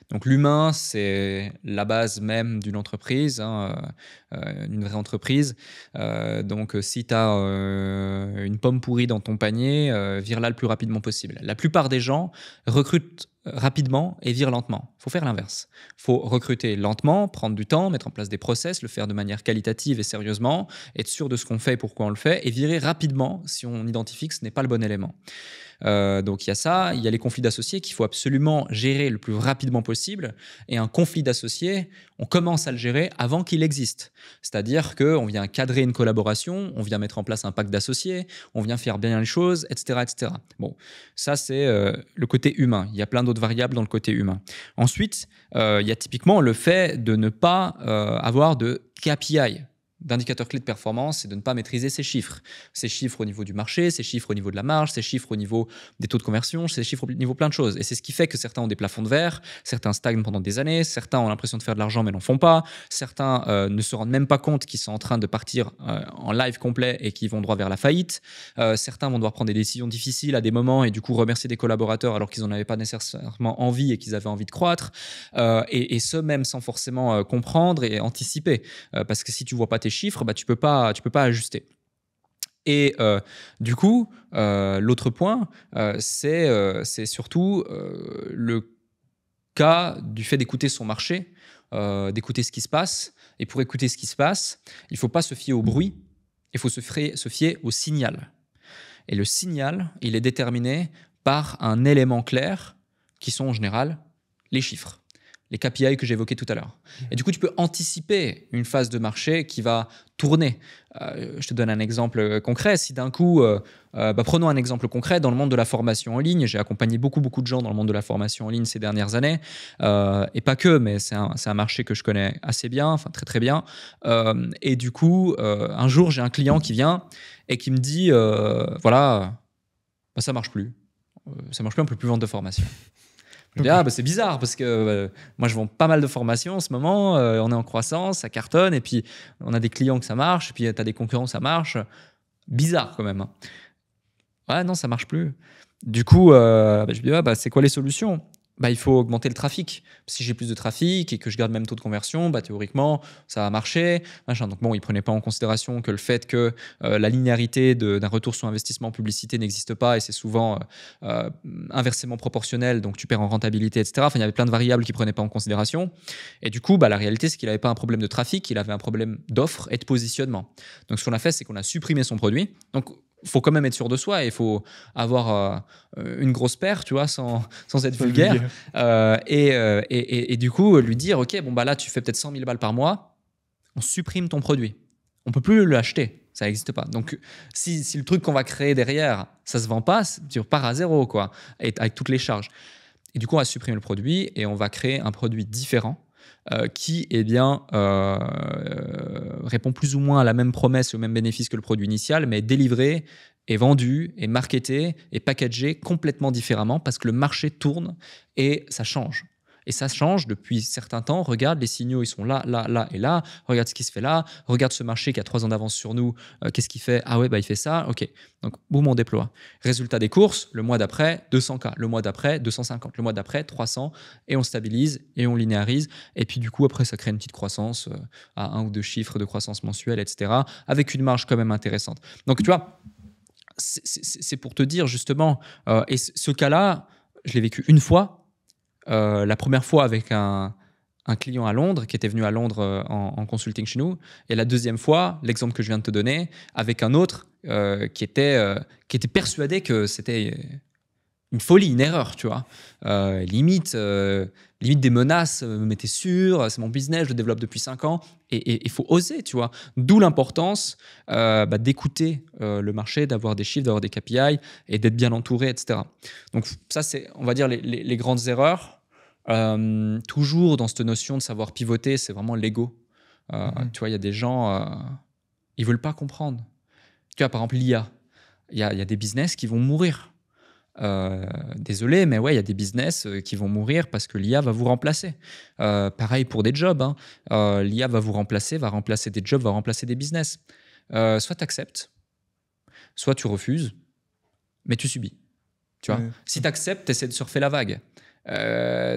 Donc l'humain, c'est la base même d'une entreprise, une vraie entreprise. Donc si tu as une pomme pourrie dans ton panier, vire-la le plus rapidement possible. La plupart des gens recrutent rapidement et virent lentement. Il faut faire l'inverse. Il faut recruter lentement, prendre du temps, mettre en place des process, le faire de manière qualitative et sérieusement, être sûr de ce qu'on fait et pourquoi on le fait, et virer rapidement si on identifie que ce n'est pas le bon élément. Donc il y a ça, il y a les conflits d'associés qu'il faut absolument gérer le plus rapidement possible. Et un conflit d'associés, on commence à le gérer avant qu'il existe. C'est-à-dire qu'on vient cadrer une collaboration, on vient mettre en place un pacte d'associés, on vient faire bien les choses, etc. etc. Bon, ça c'est le côté humain. Il y a plein d'autres variables dans le côté humain. Ensuite, il y a typiquement le fait de ne pas avoir de KPI, d'indicateurs clés de performance, c'est de ne pas maîtriser ces chiffres. Ces chiffres au niveau du marché, ces chiffres au niveau de la marge, ces chiffres au niveau des taux de conversion, ces chiffres au niveau plein de choses. Et c'est ce qui fait que certains ont des plafonds de verre, certains stagnent pendant des années, certains ont l'impression de faire de l'argent mais n'en font pas, certains ne se rendent même pas compte qu'ils sont en train de partir en live complet et qu'ils vont droit vers la faillite. Certains vont devoir prendre des décisions difficiles à des moments et du coup remercier des collaborateurs alors qu'ils n'en avaient pas nécessairement envie et qu'ils avaient envie de croître. Et ce même sans forcément comprendre et anticiper. Parce que si tu vois pas tes chiffres, tu peux pas ajuster. Et du coup, l'autre point, c'est surtout le cas du fait d'écouter son marché, d'écouter ce qui se passe. Et pour écouter ce qui se passe, il ne faut pas se fier au bruit, il faut se fier au signal. Et le signal, il est déterminé par un élément clair qui sont en général les chiffres. Les KPI que j'évoquais tout à l'heure. Et du coup, tu peux anticiper une phase de marché qui va tourner. Je te donne un exemple concret. Si d'un coup, prenons un exemple concret dans le monde de la formation en ligne. J'ai accompagné beaucoup de gens dans le monde de la formation en ligne ces dernières années. Et pas que, mais c'est un marché que je connais assez bien, enfin très très bien. Et du coup, un jour, j'ai un client qui vient et qui me dit, voilà, ça marche plus. Ça marche plus, on peut plus vendre de formation. Je dis, ah, bah, c'est bizarre parce que moi, je vends pas mal de formations en ce moment. On est en croissance, ça cartonne. Et puis, on a des clients que ça marche. Et puis, tu as des concurrents, ça marche. Bizarre quand même. Ouais, non, ça marche plus. Du coup, je me dis, ah, bah, c'est quoi les solutions? Bah, il faut augmenter le trafic. Si j'ai plus de trafic et que je garde le même taux de conversion, bah, théoriquement, ça va marcher. Machin. Donc bon, ils ne prenaient pas en considération que le fait que la linéarité d'un retour sur investissement en publicité n'existe pas et c'est souvent inversement proportionnel, donc tu perds en rentabilité, etc. Enfin, il y avait plein de variables qu'ils ne prenaient pas en considération. Et du coup, bah, la réalité, c'est qu'il n'avait pas un problème de trafic, il avait un problème d'offre et de positionnement. Donc ce qu'on a fait, c'est qu'on a supprimé son produit. Donc il faut quand même être sûr de soi et il faut avoir une grosse paire, tu vois, sans être vulgaire. Et du coup, lui dire, OK, bon, bah là, tu fais peut-être 100 000 balles par mois, on supprime ton produit. On ne peut plus l'acheter, ça n'existe pas. Donc, si le truc qu'on va créer derrière, ça ne se vend pas, tu repars à zéro, quoi, avec toutes les charges. Et du coup, on va supprimer le produit et on va créer un produit différent qui répond plus ou moins à la même promesse et au même bénéfice que le produit initial, mais délivré et vendu et marketé et packagé complètement différemment parce que le marché tourne et ça change. Et ça change depuis certains temps. Regarde, les signaux, ils sont là, là, là et là. Regarde ce qui se fait là. Regarde ce marché qui a 3 ans d'avance sur nous. Qu'est-ce qu'il fait? Ah ouais, bah, il fait ça. OK. Donc, boum, on déploie. Résultat des courses, le mois d'après, 200K. Le mois d'après, 250. Le mois d'après, 300. Et on stabilise et on linéarise. Et puis, du coup, après, ça crée une petite croissance à 1 ou 2 chiffres de croissance mensuelle, etc. Avec une marge quand même intéressante. Donc, tu vois, c'est pour te dire justement, et ce cas-là, je l'ai vécu une fois. La première fois avec un client à Londres qui était venu à Londres en consulting chez nous, et la deuxième fois, l'exemple que je viens de te donner, avec un autre qui était persuadé que c'était une folie, une erreur, tu vois. Limite des menaces, mais t'es sûr, c'est mon business, je le développe depuis 5 ans, et il faut oser, tu vois. D'où l'importance d'écouter le marché, d'avoir des chiffres, d'avoir des KPI, et d'être bien entouré, etc. Donc ça, c'est, on va dire, les grandes erreurs. Toujours dans cette notion de savoir pivoter, c'est vraiment l'ego. Tu vois, il y a des gens, ils veulent pas comprendre. Tu vois, par exemple, l'IA. Il y a des business qui vont mourir. Désolé, mais ouais, il y a des business qui vont mourir parce que l'IA va vous remplacer. Pareil pour des jobs. L'IA va vous remplacer, va remplacer des jobs, va remplacer des business. Soit tu acceptes, soit tu refuses, mais tu subis. Tu vois. Si tu acceptes, tu essaies de surfer la vague.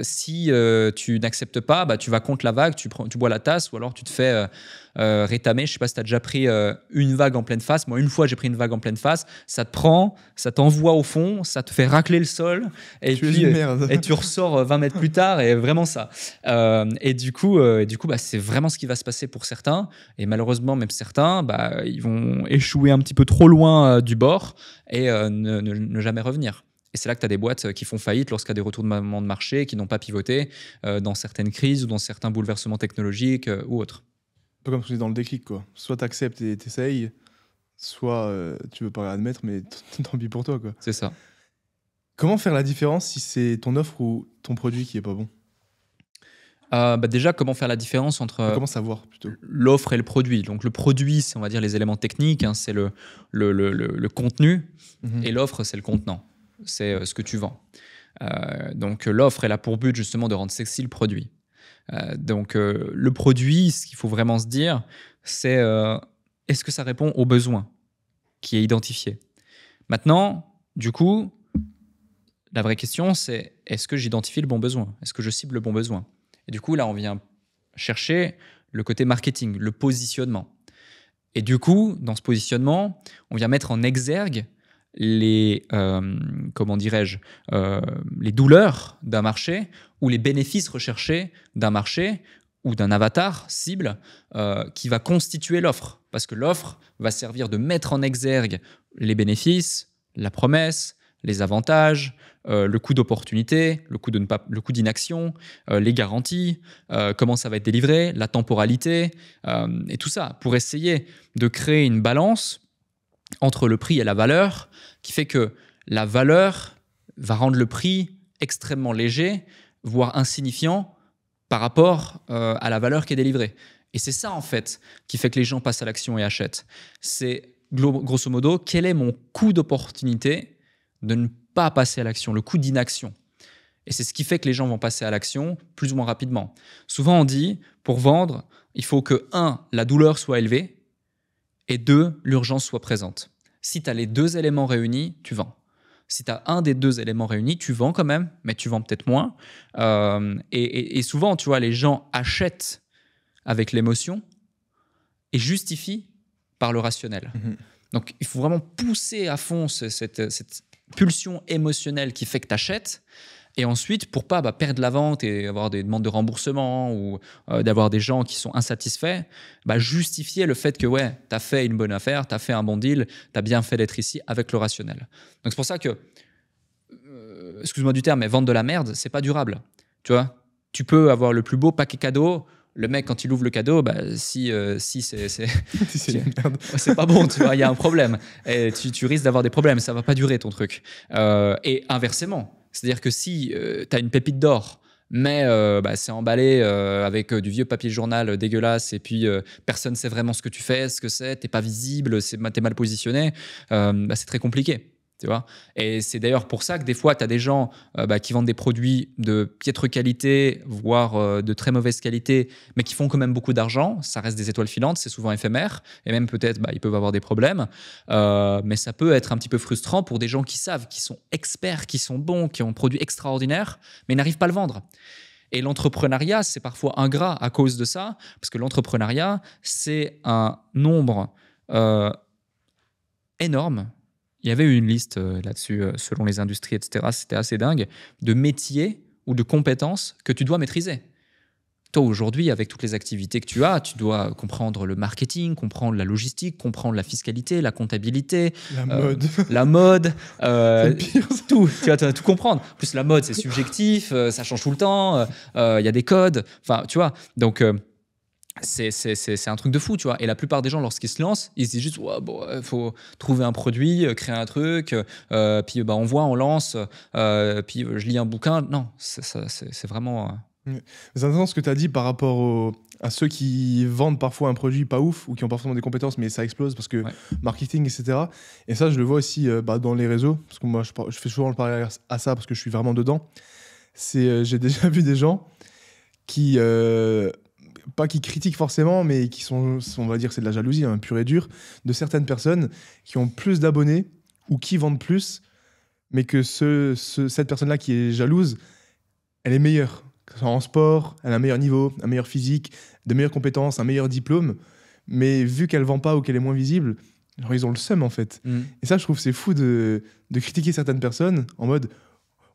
Si tu n'acceptes pas, bah, tu vas contre la vague, tu bois la tasse, ou alors tu te fais rétamer. Je ne sais pas si tu as déjà pris une vague en pleine face. Moi, une fois, j'ai pris une vague en pleine face. Ça te prend, ça t'envoie au fond, ça te fait racler le sol, et tu ressors 20 mètres plus tard, et vraiment ça. Et du coup bah, c'est vraiment ce qui va se passer pour certains. Et malheureusement, même certains, bah, ils vont échouer un petit peu trop loin du bord et ne jamais revenir. Et c'est là que tu as des boîtes qui font faillite lorsqu'il y a des retournements de marché, qui n'ont pas pivoté dans certaines crises ou dans certains bouleversements technologiques ou autres. Un peu comme tu dis dans le déclic, quoi. Soit tu acceptes et tu essayes, soit tu veux pas admettre, mais tant pis pour toi, quoi. C'est ça. Comment faire la différence si c'est ton offre ou ton produit qui est pas bon? Déjà, comment faire la différence entre comment savoir plutôt l'offre et le produit? Donc le produit, c'est, on va dire, les éléments techniques, hein, c'est le contenu, et l'offre, c'est le contenant. C'est ce que tu vends. Donc l'offre, elle a pour but justement de rendre sexy le produit. Donc le produit, ce qu'il faut vraiment se dire, c'est est-ce que ça répond au besoin qui est identifié? Maintenant, du coup, la vraie question, c'est est-ce que j'identifie le bon besoin? Est-ce que je cible le bon besoin? Et du coup, là, on vient chercher le côté marketing, le positionnement. Et du coup, dans ce positionnement, on vient mettre en exergue les douleurs d'un marché ou les bénéfices recherchés d'un marché ou d'un avatar cible qui va constituer l'offre. Parce que l'offre va servir de mettre en exergue les bénéfices, la promesse, les avantages, le coût d'opportunité, le coût d'inaction, les garanties, comment ça va être délivré, la temporalité, et tout ça, pour essayer de créer une balance entre le prix et la valeur, qui fait que la valeur va rendre le prix extrêmement léger, voire insignifiant par rapport à la valeur qui est délivrée. Et c'est ça, en fait, qui fait que les gens passent à l'action et achètent. C'est, grosso modo, quel est mon coût d'opportunité de ne pas passer à l'action, le coût d'inaction. Et c'est ce qui fait que les gens vont passer à l'action plus ou moins rapidement. Souvent, on dit, pour vendre, il faut que, 1, la douleur soit élevée, et 2, l'urgence soit présente. Si tu as les 2 éléments réunis, tu vends. Si tu as un des 2 éléments réunis, tu vends quand même, mais tu vends peut-être moins. Et souvent, tu vois, les gens achètent avec l'émotion et justifient par le rationnel. Donc, il faut vraiment pousser à fond cette pulsion émotionnelle qui fait que tu achètes. Et ensuite, pour pas perdre la vente et avoir des demandes de remboursement ou d'avoir des gens qui sont insatisfaits, justifier le fait que ouais, tu as fait une bonne affaire, tu as fait un bon deal, tu as bien fait d'être ici avec le rationnel. Donc c'est pour ça que, excuse-moi du terme, mais vendre de la merde, c'est pas durable. Tu vois, tu peux avoir le plus beau paquet cadeau. Le mec, quand il ouvre le cadeau, si c'est pas bon, tu vois, il y a un problème. Et tu risques d'avoir des problèmes, ça va pas durer ton truc. Et inversement, c'est-à-dire que si tu as une pépite d'or, mais c'est emballé avec du vieux papier journal dégueulasse et puis personne ne sait vraiment ce que tu fais, ce que c'est, t'es pas visible, t'es mal positionné, c'est très compliqué. Tu vois, et c'est d'ailleurs pour ça que des fois, tu as des gens qui vendent des produits de piètre qualité, voire de très mauvaise qualité, mais qui font quand même beaucoup d'argent. Ça reste des étoiles filantes, c'est souvent éphémère, et même peut-être ils peuvent avoir des problèmes. Mais ça peut être un petit peu frustrant pour des gens qui savent, qui sont experts, qui sont bons, qui ont un produit extraordinaire, mais n'arrivent pas à le vendre. Et l'entrepreneuriat, c'est parfois ingrat à cause de ça, parce que l'entrepreneuriat, c'est un nombre énorme. Il y avait eu une liste là-dessus, selon les industries, etc. C'était assez dingue, de métiers ou de compétences que tu dois maîtriser. Toi, aujourd'hui, avec toutes les activités que tu as, tu dois comprendre le marketing, comprendre la logistique, comprendre la fiscalité, la comptabilité, la mode, tout. Tu vas tout comprendre. En plus, la mode, c'est subjectif, ça change tout le temps, il y a des codes. Enfin, tu vois, donc... c'est un truc de fou, tu vois. Et la plupart des gens, lorsqu'ils se lancent, ils se disent juste faut trouver un produit, créer un truc, puis on voit, on lance, puis je lis un bouquin. Non, c'est vraiment... C'est intéressant ce que tu as dit par rapport à ceux qui vendent parfois un produit pas ouf ou qui ont pas forcément des compétences, mais ça explose parce que marketing, etc. Et ça, je le vois aussi dans les réseaux, parce que moi, je fais souvent le parallèle à ça parce que je suis vraiment dedans. J'ai déjà vu des gens qui... pas qui critiquent forcément, mais qui sont, on va dire, c'est de la jalousie, pure et dure, de certaines personnes qui ont plus d'abonnés ou qui vendent plus, mais que cette personne-là qui est jalouse, elle est meilleure. En sport, elle a un meilleur niveau, un meilleur physique, de meilleures compétences, un meilleur diplôme, mais vu qu'elle vend pas ou qu'elle est moins visible, genre, ils ont le seum en fait. Et ça, je trouve c'est fou de critiquer certaines personnes en mode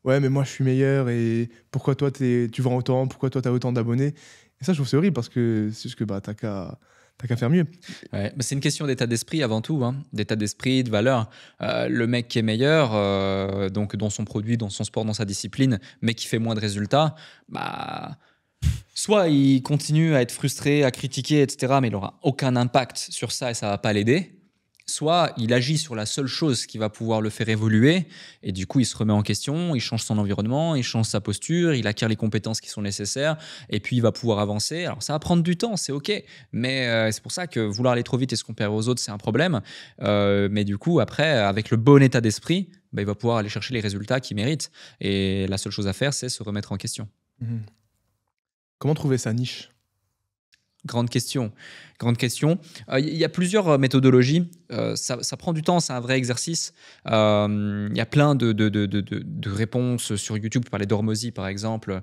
ouais, mais moi je suis meilleur et pourquoi toi tu vends autant, pourquoi toi tu as autant d'abonnés. Et ça, je trouve c'est horrible parce que c'est juste que t'as qu'à faire mieux. Ouais, mais c'est une question d'état d'esprit avant tout, d'état d'esprit, de valeur. Le mec qui est meilleur, donc dans son produit, dans son sport, dans sa discipline, mais qui fait moins de résultats, soit il continue à être frustré, à critiquer, etc., mais il n'aura aucun impact sur ça et ça ne va pas l'aider. Soit il agit sur la seule chose qui va pouvoir le faire évoluer et du coup il se remet en question, il change son environnement, il change sa posture, il acquiert les compétences qui sont nécessaires et puis il va pouvoir avancer. Alors ça va prendre du temps, c'est ok, mais c'est pour ça que vouloir aller trop vite et se comparer aux autres c'est un problème. Mais du coup après avec le bon état d'esprit, il va pouvoir aller chercher les résultats qu'il mérite et la seule chose à faire c'est se remettre en question. Comment trouver sa niche ? Grande question. Il y a plusieurs méthodologies. Ça prend du temps, c'est un vrai exercice. Il y a plein de réponses sur YouTube. Tu parlais d'Hormozy, par exemple.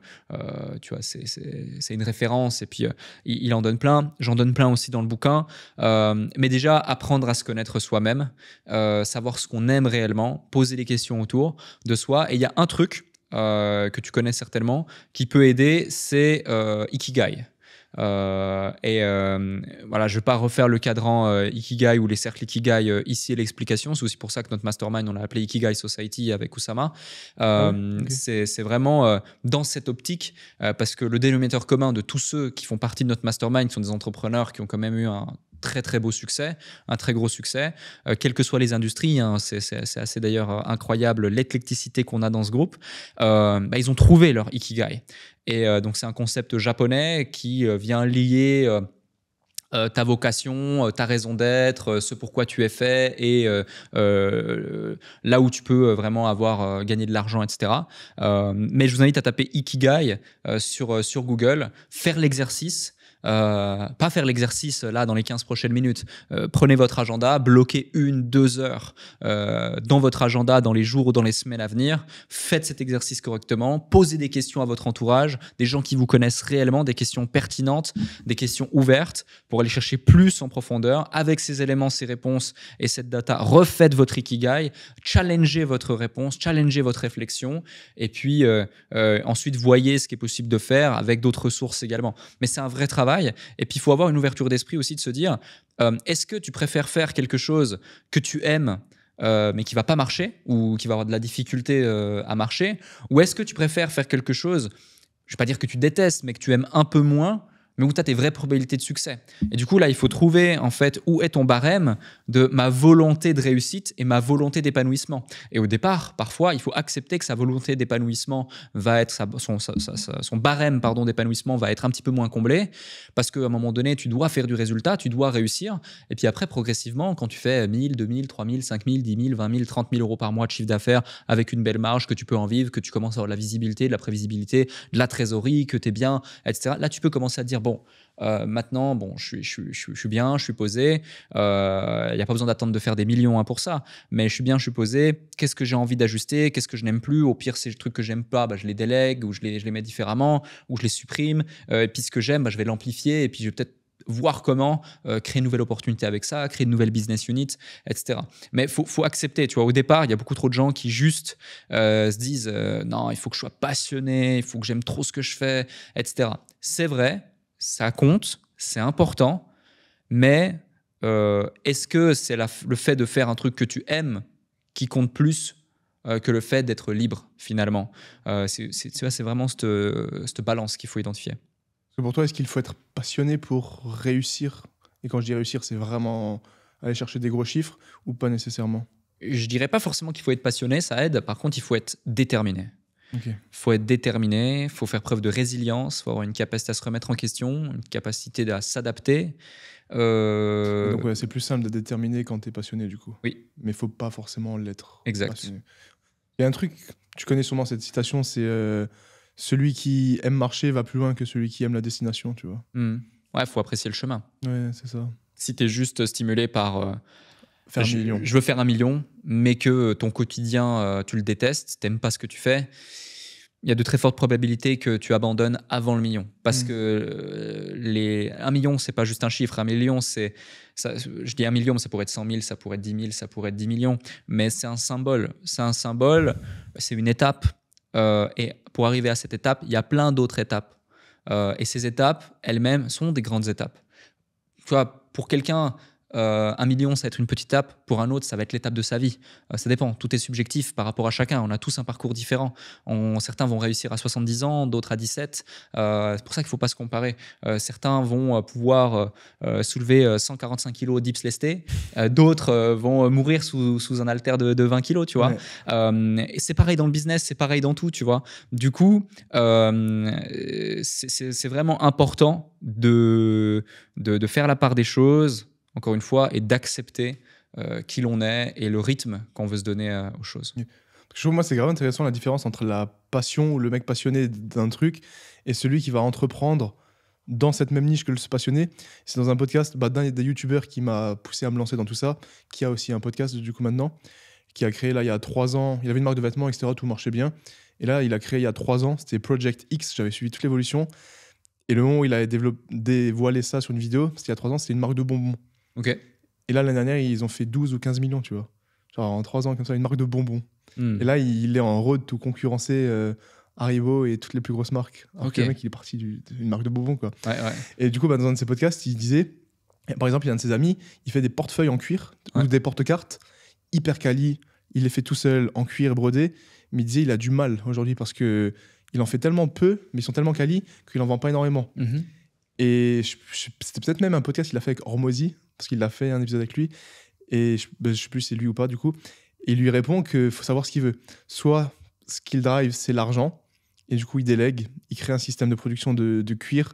Tu vois, c'est une référence. Et puis, il en donne plein. J'en donne plein aussi dans le bouquin. Mais déjà, apprendre à se connaître soi-même, savoir ce qu'on aime réellement, poser des questions autour de soi. Et il y a un truc que tu connais certainement qui peut aider, c'est Ikigai. Voilà, je vais pas refaire le cadran Ikigai ou les cercles Ikigai ici et l'explication. C'est aussi pour ça que notre mastermind, on l'a appelé Ikigai Society avec Oussama. Okay. C'est vraiment dans cette optique parce que le dénominateur commun de tous ceux qui font partie de notre mastermind, qui sont des entrepreneurs qui ont quand même eu un très très beau succès, un très gros succès, quelles que soient les industries, c'est assez d'ailleurs incroyable l'éclecticité qu'on a dans ce groupe, ils ont trouvé leur Ikigai. Et donc c'est un concept japonais qui vient lier ta vocation, ta raison d'être, ce pourquoi tu es fait et là où tu peux vraiment avoir gagné de l'argent, etc. Mais je vous invite à taper Ikigai sur Google, faire l'exercice. Pas faire l'exercice là dans les 15 prochaines minutes. Prenez votre agenda, bloquez 1-2 heures dans votre agenda dans les jours ou dans les semaines à venir. Faites cet exercice correctement. Posez des questions à votre entourage, des gens qui vous connaissent réellement, des questions pertinentes, des questions ouvertes pour aller chercher plus en profondeur. Avec ces éléments, ces réponses et cette data, refaites votre Ikigai, challengez votre réponse, challengez votre réflexion et puis ensuite voyez ce qui est possible de faire avec d'autres sources également. Mais c'est un vrai travail. Et puis, il faut avoir une ouverture d'esprit aussi de se dire, est-ce que tu préfères faire quelque chose que tu aimes, mais qui ne va pas marcher ou qui va avoir de la difficulté à marcher, ou est-ce que tu préfères faire quelque chose, je ne vais pas dire que tu détestes, mais que tu aimes un peu moins, mais où tu as tes vraies probabilités de succès. Et du coup, là, il faut trouver en fait où est ton barème de ma volonté de réussite et ma volonté d'épanouissement. Et au départ, parfois, il faut accepter que sa volonté d'épanouissement va être, son barème d'épanouissement va être un petit peu moins comblé parce qu'à un moment donné, tu dois faire du résultat, tu dois réussir. Et puis après, progressivement, quand tu fais 1000, 2000, 3000, 5000, 10 000, 20 000, 30 000 euros par mois de chiffre d'affaires avec une belle marge, que tu peux en vivre, que tu commences à avoir de la visibilité, de la prévisibilité, de la trésorerie, que tu es bien, etc. Là, tu peux commencer à te dire, bon, maintenant, bon, je suis bien, je suis posé. Il n'y a pas besoin d'attendre de faire des millions pour ça, mais je suis bien, je suis posé. Qu'est-ce que j'ai envie d'ajuster? Qu'est-ce que je n'aime plus? Au pire, ces trucs que j'aime pas, bah, je les délègue ou je les mets différemment ou je les supprime. Et puis ce que j'aime, bah, je vais l'amplifier et puis je vais peut-être voir comment créer une nouvelle opportunité avec ça, créer une nouvelle business unit, etc. Mais faut accepter, tu vois, au départ, il y a beaucoup trop de gens qui juste se disent non, il faut que je sois passionné, il faut que j'aime trop ce que je fais, etc. C'est vrai, ça compte, c'est important, mais est-ce que c'est le fait de faire un truc que tu aimes qui compte plus que le fait d'être libre, finalement? C'est vraiment cette balance qu'il faut identifier. Pour toi, est-ce qu'il faut être passionné pour réussir? Et quand je dis réussir, c'est vraiment aller chercher des gros chiffres ou pas nécessairement? Je dirais pas forcément qu'il faut être passionné, ça aide. Par contre, il faut être déterminé. Ok. Il faut être déterminé, il faut faire preuve de résilience, il faut avoir une capacité à se remettre en question, une capacité à s'adapter. Donc ouais, c'est plus simple d'être déterminé quand tu es passionné du coup. Oui, Mais faut pas forcément l'être. exact. Passionné. Il y a un truc, tu connais sûrement cette citation, c'est celui qui aime marcher va plus loin que celui qui aime la destination, tu vois. Ouais, il faut apprécier le chemin. Ouais, c'est ça. Si tu es juste stimulé par Faire un million. je veux faire 1 million, mais que ton quotidien, tu le détestes, tu n'aimes pas ce que tu fais, il y a de très fortes probabilités que tu abandonnes avant le million. Parce que 1 million, c'est pas juste un chiffre. 1 million, je dis 1 million, mais ça pourrait être 100 000, ça pourrait être 10 000, ça pourrait être 10 millions. Mais c'est un symbole. C'est un symbole, c'est une étape. Et pour arriver à cette étape, il y a plein d'autres étapes. Et ces étapes, elles-mêmes, sont des grandes étapes. Tu vois, pour quelqu'un, 1 million, ça va être une petite étape. Pour un autre, ça va être l'étape de sa vie. Ça dépend. Tout est subjectif par rapport à chacun. On a tous un parcours différent. Certains vont réussir à 70 ans, d'autres à 17. C'est pour ça qu'il ne faut pas se comparer. Certains vont pouvoir soulever 145 kilos dips lestés. D'autres vont mourir sous un haltère de 20 kilos, tu vois. Ouais. Et c'est pareil dans le business, c'est pareil dans tout, tu vois. Du coup, c'est vraiment important de faire la part des choses, encore une fois, et d'accepter qui l'on est et le rythme qu'on veut se donner aux choses. Je trouve, moi, c'est grave intéressant la différence entre la passion ou le mec passionné d'un truc et celui qui va entreprendre dans cette même niche que le passionné. C'est dans un podcast d'un des youtubeurs qui m'a poussé à me lancer dans tout ça, qui a aussi un podcast du coup maintenant, qui a créé là il y a 3 ans. Il avait une marque de vêtements, etc. Tout marchait bien. Et là, il a créé il y a 3 ans, c'était Project X. J'avais suivi toute l'évolution. Et le moment où il a dévoilé ça sur une vidéo, c'était il y a 3 ans, c'était une marque de bonbons. Ok. Et là, l'année dernière, ils ont fait 12 ou 15 millions, tu vois. Genre en 3 ans, comme ça, une marque de bonbons. Et là, il est en road tout concurrencer Haribo et toutes les plus grosses marques. Alors que le mec, il est parti d'une marque de bonbons, quoi. Ouais. Et du coup, dans un de ses podcasts, il disait, par exemple, il y a un de ses amis, il fait des portefeuilles en cuir ou des porte-cartes hyper quali. Il les fait tout seul en cuir brodé. Mais il disait, il a du mal aujourd'hui parce que il en fait tellement peu, mais ils sont tellement quali qu'il en vend pas énormément. Et c'était peut-être même un podcast qu'il a fait avec Hormozy, parce qu'il a fait un épisode avec lui. Et je sais plus si c'est lui ou pas, du coup. Et il lui répond qu'il faut savoir ce qu'il veut. Soit ce qu'il drive, c'est l'argent. Et du coup, il délègue. Il crée un système de production de cuir.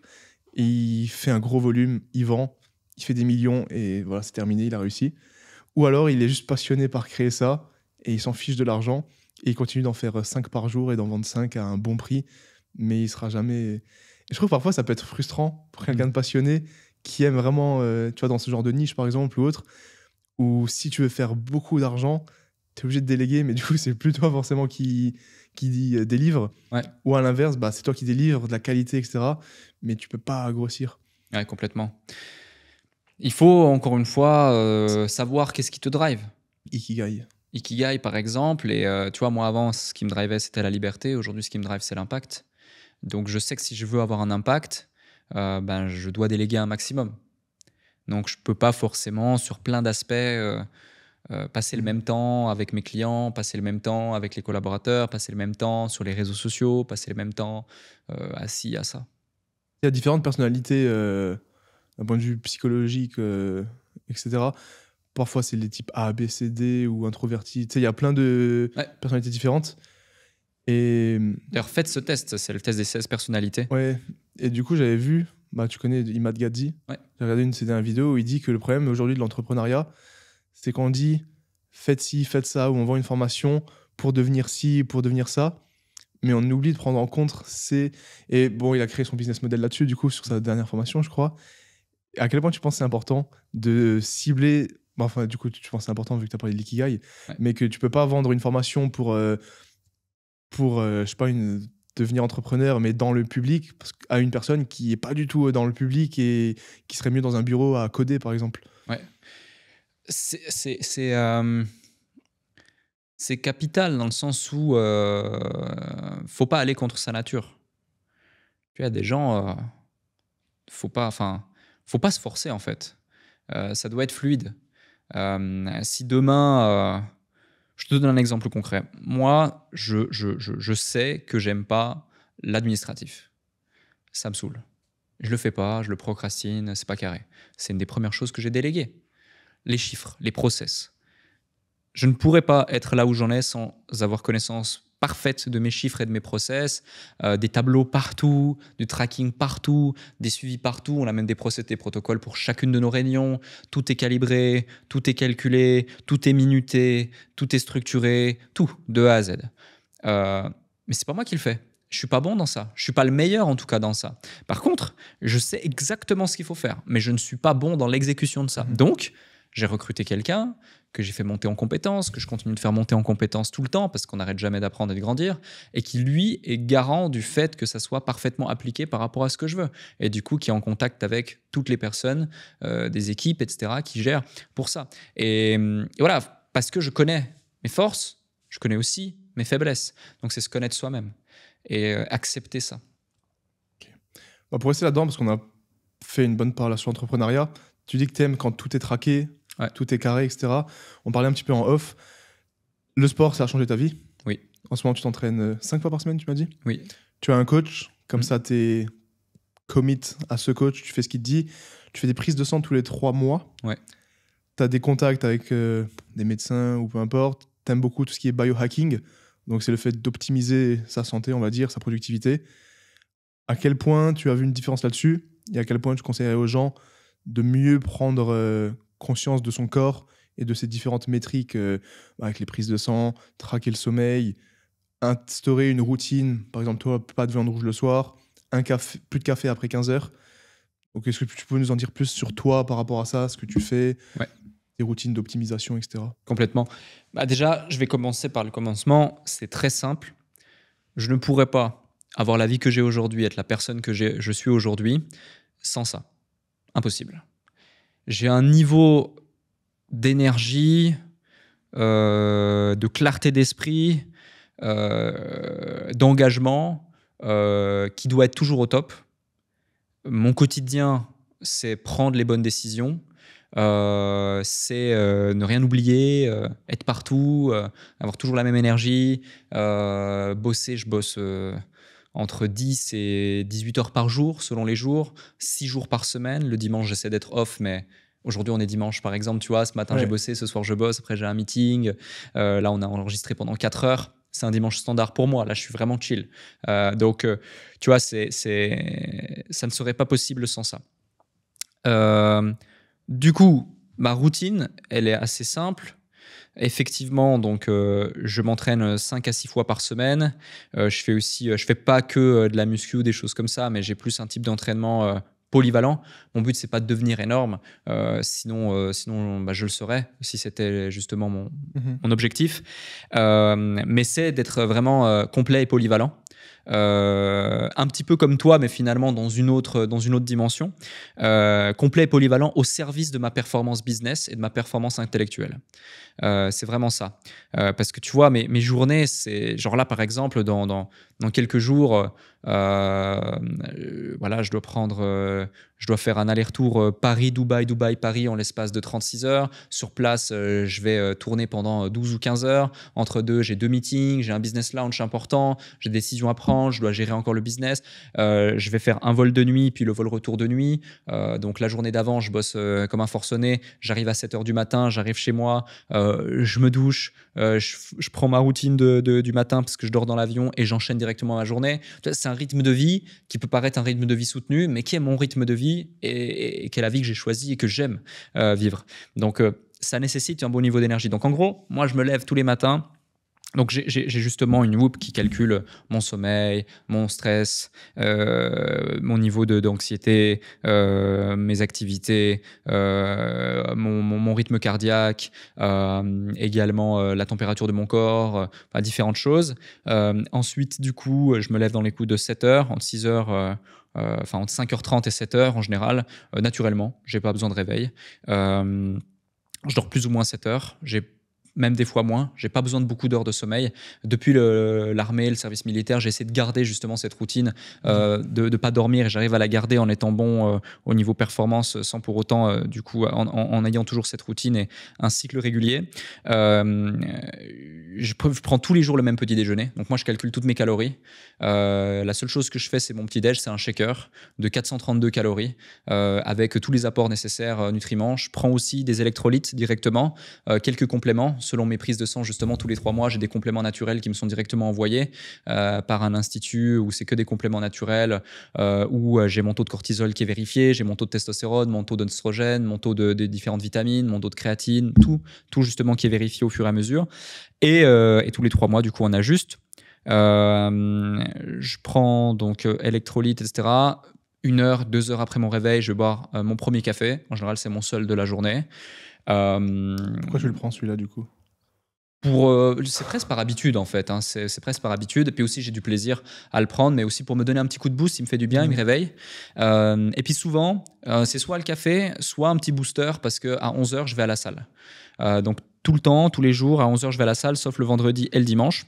Et il fait un gros volume. Il vend. il fait des millions et voilà, c'est terminé, il a réussi. Ou alors, il est juste passionné par créer ça et il s'en fiche de l'argent et il continue d'en faire 5 par jour et d'en vendre 5 à un bon prix, mais il sera jamais. Et je trouve parfois ça peut être frustrant pour quelqu'un de passionné qui aime vraiment, tu vois, dans ce genre de niche par exemple ou autre, où si tu veux faire beaucoup d'argent, tu es obligé de déléguer, mais du coup, c'est plus toi forcément qui délivre. Ouais. Ou à l'inverse, bah, c'est toi qui délivre de la qualité, etc. Mais tu peux pas grossir. Ouais, complètement. Il faut, encore une fois, savoir qu'est-ce qui te drive. Ikigai. Ikigai, par exemple. Et tu vois, moi, avant, ce qui me drivait, c'était la liberté. Aujourd'hui, ce qui me drive, c'est l'impact. Donc, je sais que si je veux avoir un impact, ben, je dois déléguer un maximum. Donc, je peux pas forcément, sur plein d'aspects, passer le même temps avec mes clients, passer le même temps avec les collaborateurs, passer le même temps sur les réseaux sociaux, passer le même temps à ci, à ça. Il y a différentes personnalités d'un point de vue psychologique, etc. Parfois, c'est les types A, B, C, D ou introvertis. Tu sais, il y a plein de Ouais. personnalités différentes. Et D'ailleurs, faites ce test, c'est le test des 16 personnalités. ouais. Et du coup, j'avais vu, bah, tu connais Imad Gadzi. Ouais. J'ai regardé une de ses dernières vidéos où il dit que le problème aujourd'hui de l'entrepreneuriat, c'est qu'on dit faites ci, faites ça, ou on vend une formation pour devenir ci, pour devenir ça. Mais on oublie de prendre en compte ces. Et bon, il a créé son business model là-dessus, du coup, sur sa dernière formation, je crois. À quel point tu penses que c'est important de cibler. Bah, enfin, du coup, tu penses que c'est important vu que tu as parlé de l'ikigai, Ouais. mais que tu peux pas vendre une formation pour je sais pas, devenir entrepreneur, mais dans le public, à une personne qui est pas du tout dans le public et qui serait mieux dans un bureau à coder, par exemple. Ouais. C'est capital dans le sens où faut pas aller contre sa nature. Tu vois, des gens, faut pas se forcer en fait. Ça doit être fluide. Si demain, je te donne un exemple concret. Moi, je sais que j'aime pas l'administratif. Ça me saoule. Je le fais pas, je le procrastine, c'est pas carré. C'est une des premières choses que j'ai déléguées. Les chiffres, les process. Je ne pourrais pas être là où j'en ai sans avoir connaissance parfaite de mes chiffres et de mes process, des tableaux partout, du tracking partout, des suivis partout. On a même des process, des protocoles pour chacune de nos réunions. Tout est calibré, tout est calculé, tout est minuté, tout est structuré, tout, de A à Z. Mais c'est pas moi qui le fais. Je suis pas bon dans ça. Je suis pas le meilleur en tout cas dans ça. Par contre, je sais exactement ce qu'il faut faire, mais je ne suis pas bon dans l'exécution de ça. Donc, j'ai recruté quelqu'un que j'ai fait monter en compétences, que je continue de faire monter en compétences tout le temps parce qu'on n'arrête jamais d'apprendre et de grandir, et qui lui est garant du fait que ça soit parfaitement appliqué par rapport à ce que je veux. Et du coup, qui est en contact avec toutes les personnes, des équipes, etc., qui gèrent pour ça. Et voilà, parce que je connais mes forces, je connais aussi mes faiblesses. Donc c'est se connaître soi-même et accepter ça. Bah, pour rester là-dedans, parce qu'on a fait une bonne part sur l'entrepreneuriat, tu dis que tu aimes quand tout est traqué, Ouais. tout est carré, etc. On parlait un petit peu en off. Le sport, ça a changé ta vie? Oui. En ce moment, tu t'entraînes 5 fois par semaine, tu m'as dit? Oui. Tu as un coach, comme ça, tu es commit à ce coach, tu fais ce qu'il te dit. Tu fais des prises de sang tous les 3 mois. Ouais. Tu as des contacts avec des médecins ou peu importe. Tu aimes beaucoup tout ce qui est biohacking. Donc, c'est le fait d'optimiser sa santé, on va dire, sa productivité. À quel point tu as vu une différence là-dessus et à quel point tu conseillerais aux gens de mieux prendre conscience de son corps et de ses différentes métriques avec les prises de sang, traquer le sommeil, instaurer une routine, par exemple toi, pas de viande rouge le soir, plus de café après 15 heures. Donc est-ce que tu peux nous en dire plus sur toi par rapport à ça, ce que tu fais, Ouais. tes routines d'optimisation, etc. Complètement. Bah déjà, je vais commencer par le commencement. C'est très simple. Je ne pourrais pas avoir la vie que j'ai aujourd'hui, être la personne que je suis aujourd'hui, sans ça. Impossible. J'ai un niveau d'énergie, de clarté d'esprit, d'engagement qui doit être toujours au top. Mon quotidien, c'est prendre les bonnes décisions, c'est ne rien oublier, être partout, avoir toujours la même énergie, bosser, je bosse entre 10 et 18 heures par jour, selon les jours, 6 jours par semaine. Le dimanche, j'essaie d'être off, mais aujourd'hui, on est dimanche, par exemple. Tu vois, ce matin, Ouais. j'ai bossé, ce soir, je bosse, après, j'ai un meeting. Là, on a enregistré pendant 4 heures. C'est un dimanche standard pour moi. Là, je suis vraiment chill. Donc, tu vois, ça ne serait pas possible sans ça. Du coup, ma routine, elle est assez simple. Effectivement, donc je m'entraîne 5 à 6 fois par semaine. Je fais pas que de la muscu ou des choses comme ça, mais j'ai plus un type d'entraînement polyvalent. Mon but, c'est pas de devenir énorme, sinon bah, je le serais si c'était justement mon objectif. Mais c'est d'être vraiment complet et polyvalent. Un petit peu comme toi, mais finalement dans une autre dimension. Complet et polyvalent au service de ma performance business et de ma performance intellectuelle. C'est vraiment ça. Parce que tu vois, mes journées, c'est genre là, par exemple, dans quelques jours, voilà, je dois faire un aller-retour Paris-Dubaï, Dubaï-Paris en l'espace de 36 heures. Sur place, je vais tourner pendant 12 ou 15 heures. Entre deux, j'ai 2 meetings, j'ai un business launch important, j'ai des décisions à prendre, je dois gérer encore le business. Je vais faire un vol de nuit, puis le vol retour de nuit. Donc la journée d'avant, je bosse comme un forcené. J'arrive à 7 heures du matin, j'arrive chez moi, je me douche, je prends ma routine du matin parce que je dors dans l'avion et j'enchaîne directement ma journée. C'est un rythme de vie qui peut paraître un rythme de vie soutenu, mais qui est mon rythme de vie et qui est la vie que j'ai choisie et que j'aime vivre. Donc, ça nécessite un bon niveau d'énergie. Donc, en gros, moi, je me lève tous les matins. Donc, j'ai justement une Whoop qui calcule mon sommeil, mon stress, mon niveau d'anxiété, mes activités, mon rythme cardiaque, également la température de mon corps, différentes choses. Ensuite, du coup, je me lève dans les coups de 7 heures, entre 6 heures, entre 5h30 et 7 heures en général, naturellement. Je n'ai pas besoin de réveil. Je dors plus ou moins 7 heures. J'ai même des fois moins. J'ai pas besoin de beaucoup d'heures de sommeil. Depuis l'armée, le service militaire, j'ai essayé de garder justement cette routine de pas dormir et j'arrive à la garder en étant bon au niveau performance sans pour autant, du coup, en ayant toujours cette routine et un cycle régulier. Je prends tous les jours le même petit déjeuner. Donc moi, je calcule toutes mes calories. La seule chose que je fais, c'est mon petit déj, c'est un shaker de 432 calories avec tous les apports nécessaires nutriments. Je prends aussi des électrolytes directement, quelques compléments. Selon mes prises de sang, justement, tous les 3 mois, j'ai des compléments naturels qui me sont directement envoyés par un institut où c'est que des compléments naturels, où j'ai mon taux de cortisol qui est vérifié, j'ai mon taux de testostérone, mon taux d'œstrogène, mon taux de différentes vitamines, mon taux de créatine, tout justement qui est vérifié au fur et à mesure. Et tous les 3 mois, du coup, on ajuste. Je prends donc électrolytes, etc. 1 heure, 2 heures après mon réveil, je vais boire mon premier café. En général, c'est mon seul de la journée. Pourquoi tu le prends celui-là du coup? C'est presque par habitude en fait, hein. C'est presque par habitude. Et puis aussi, j'ai du plaisir à le prendre, mais aussi pour me donner un petit coup de boost, il me fait du bien, il me réveille. Et puis souvent, c'est soit le café, soit un petit booster parce qu'à 11 heures, je vais à la salle. Donc tout le temps, tous les jours, à 11 heures, je vais à la salle, sauf le vendredi et le dimanche.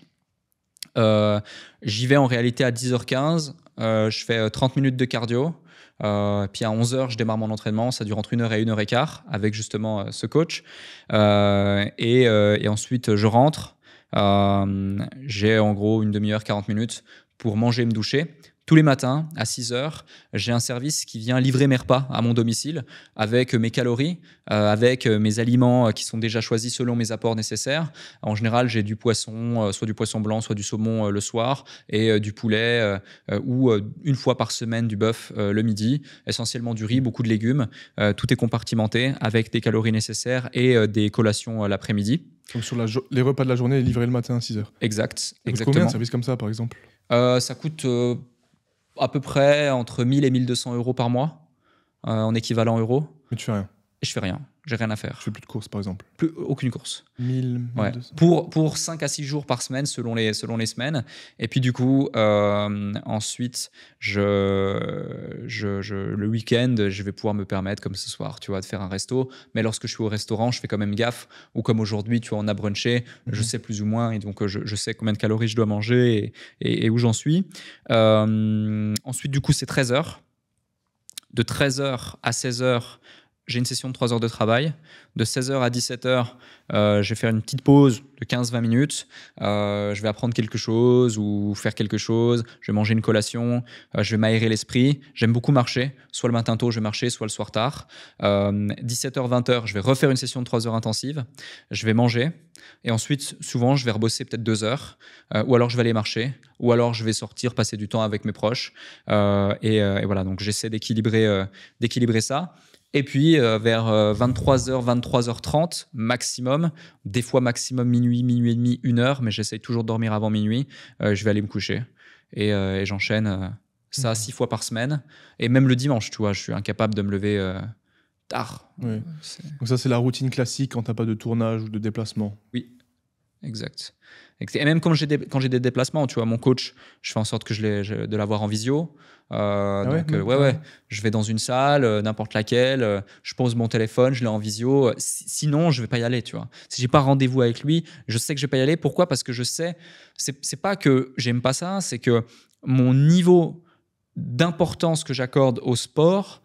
J'y vais en réalité à 10h15. Je fais 30 minutes de cardio. Puis à 11h, je démarre mon entraînement. Ça dure entre 1 heure et 1 heure et quart avec justement ce coach. Et ensuite, je rentre. J'ai en gros une demi-heure, 40 minutes pour manger et me doucher. Tous les matins, à 6 heures, j'ai un service qui vient livrer mes repas à mon domicile avec mes calories, avec mes aliments qui sont déjà choisis selon mes apports nécessaires. En général, j'ai du poisson, soit du poisson blanc, soit du saumon le soir, et du poulet ou une fois par semaine du bœuf le midi, essentiellement du riz, beaucoup de légumes. Tout est compartimenté avec des calories nécessaires et des collations l'après-midi. Donc sur les repas de la journée livrés le matin à 6 heures. Exact. Exactement. Combien de services comme ça, par exemple? Ça coûte à peu près entre 1000 et 1200 euros par mois en équivalent euros. Mais tu fais rien? Et je fais rien. J'ai rien à faire. Tu fais plus de courses, par exemple? Aucune course. 1000, 1200. Ouais. Pour 5 à 6 jours par semaine, selon les semaines. Et puis du coup, ensuite, le week-end, je vais pouvoir me permettre, comme ce soir, tu vois, de faire un resto. Mais lorsque je suis au restaurant, je fais quand même gaffe. Ou comme aujourd'hui, tu vois, on a brunché, je sais plus ou moins. Et donc, je sais combien de calories je dois manger et où j'en suis. Ensuite, du coup, c'est 13 heures. De 13 heures à 16 heures, j'ai une session de 3 heures de travail. De 16h à 17h, je vais faire une petite pause de 15-20 minutes. Je vais apprendre quelque chose ou faire quelque chose. Je vais manger une collation. Je vais m'aérer l'esprit. J'aime beaucoup marcher. Soit le matin tôt, je vais marcher, soit le soir tard. 17h-20h, je vais refaire une session de 3 heures intensive. Je vais manger. Et ensuite, souvent, je vais rebosser peut-être 2 heures. Ou alors, je vais aller marcher. Ou alors, je vais sortir, passer du temps avec mes proches. Et voilà, donc j'essaie d'équilibrer ça. Et puis, vers 23h, 23h30 maximum, des fois maximum minuit, minuit et demi, 1h, mais j'essaye toujours de dormir avant minuit, je vais aller me coucher. Et j'enchaîne ça 6 fois par semaine. Et même le dimanche, tu vois, je suis incapable de me lever tard. Ouais. Donc ça, c'est la routine classique quand tu n'as pas de tournage ou de déplacement. Oui, exact. Et même quand j'ai des déplacements, tu vois, mon coach, je fais en sorte que de l'avoir en visio. Ouais, je vais dans une salle, n'importe laquelle, je pose mon téléphone, je l'ai en visio. Sinon, je vais pas y aller, tu vois. Si j'ai pas rendez-vous avec lui, je sais que je vais pas y aller. Pourquoi ? Parce que je sais, c'est pas que j'aime pas ça, c'est que mon niveau d'importance que j'accorde au sport.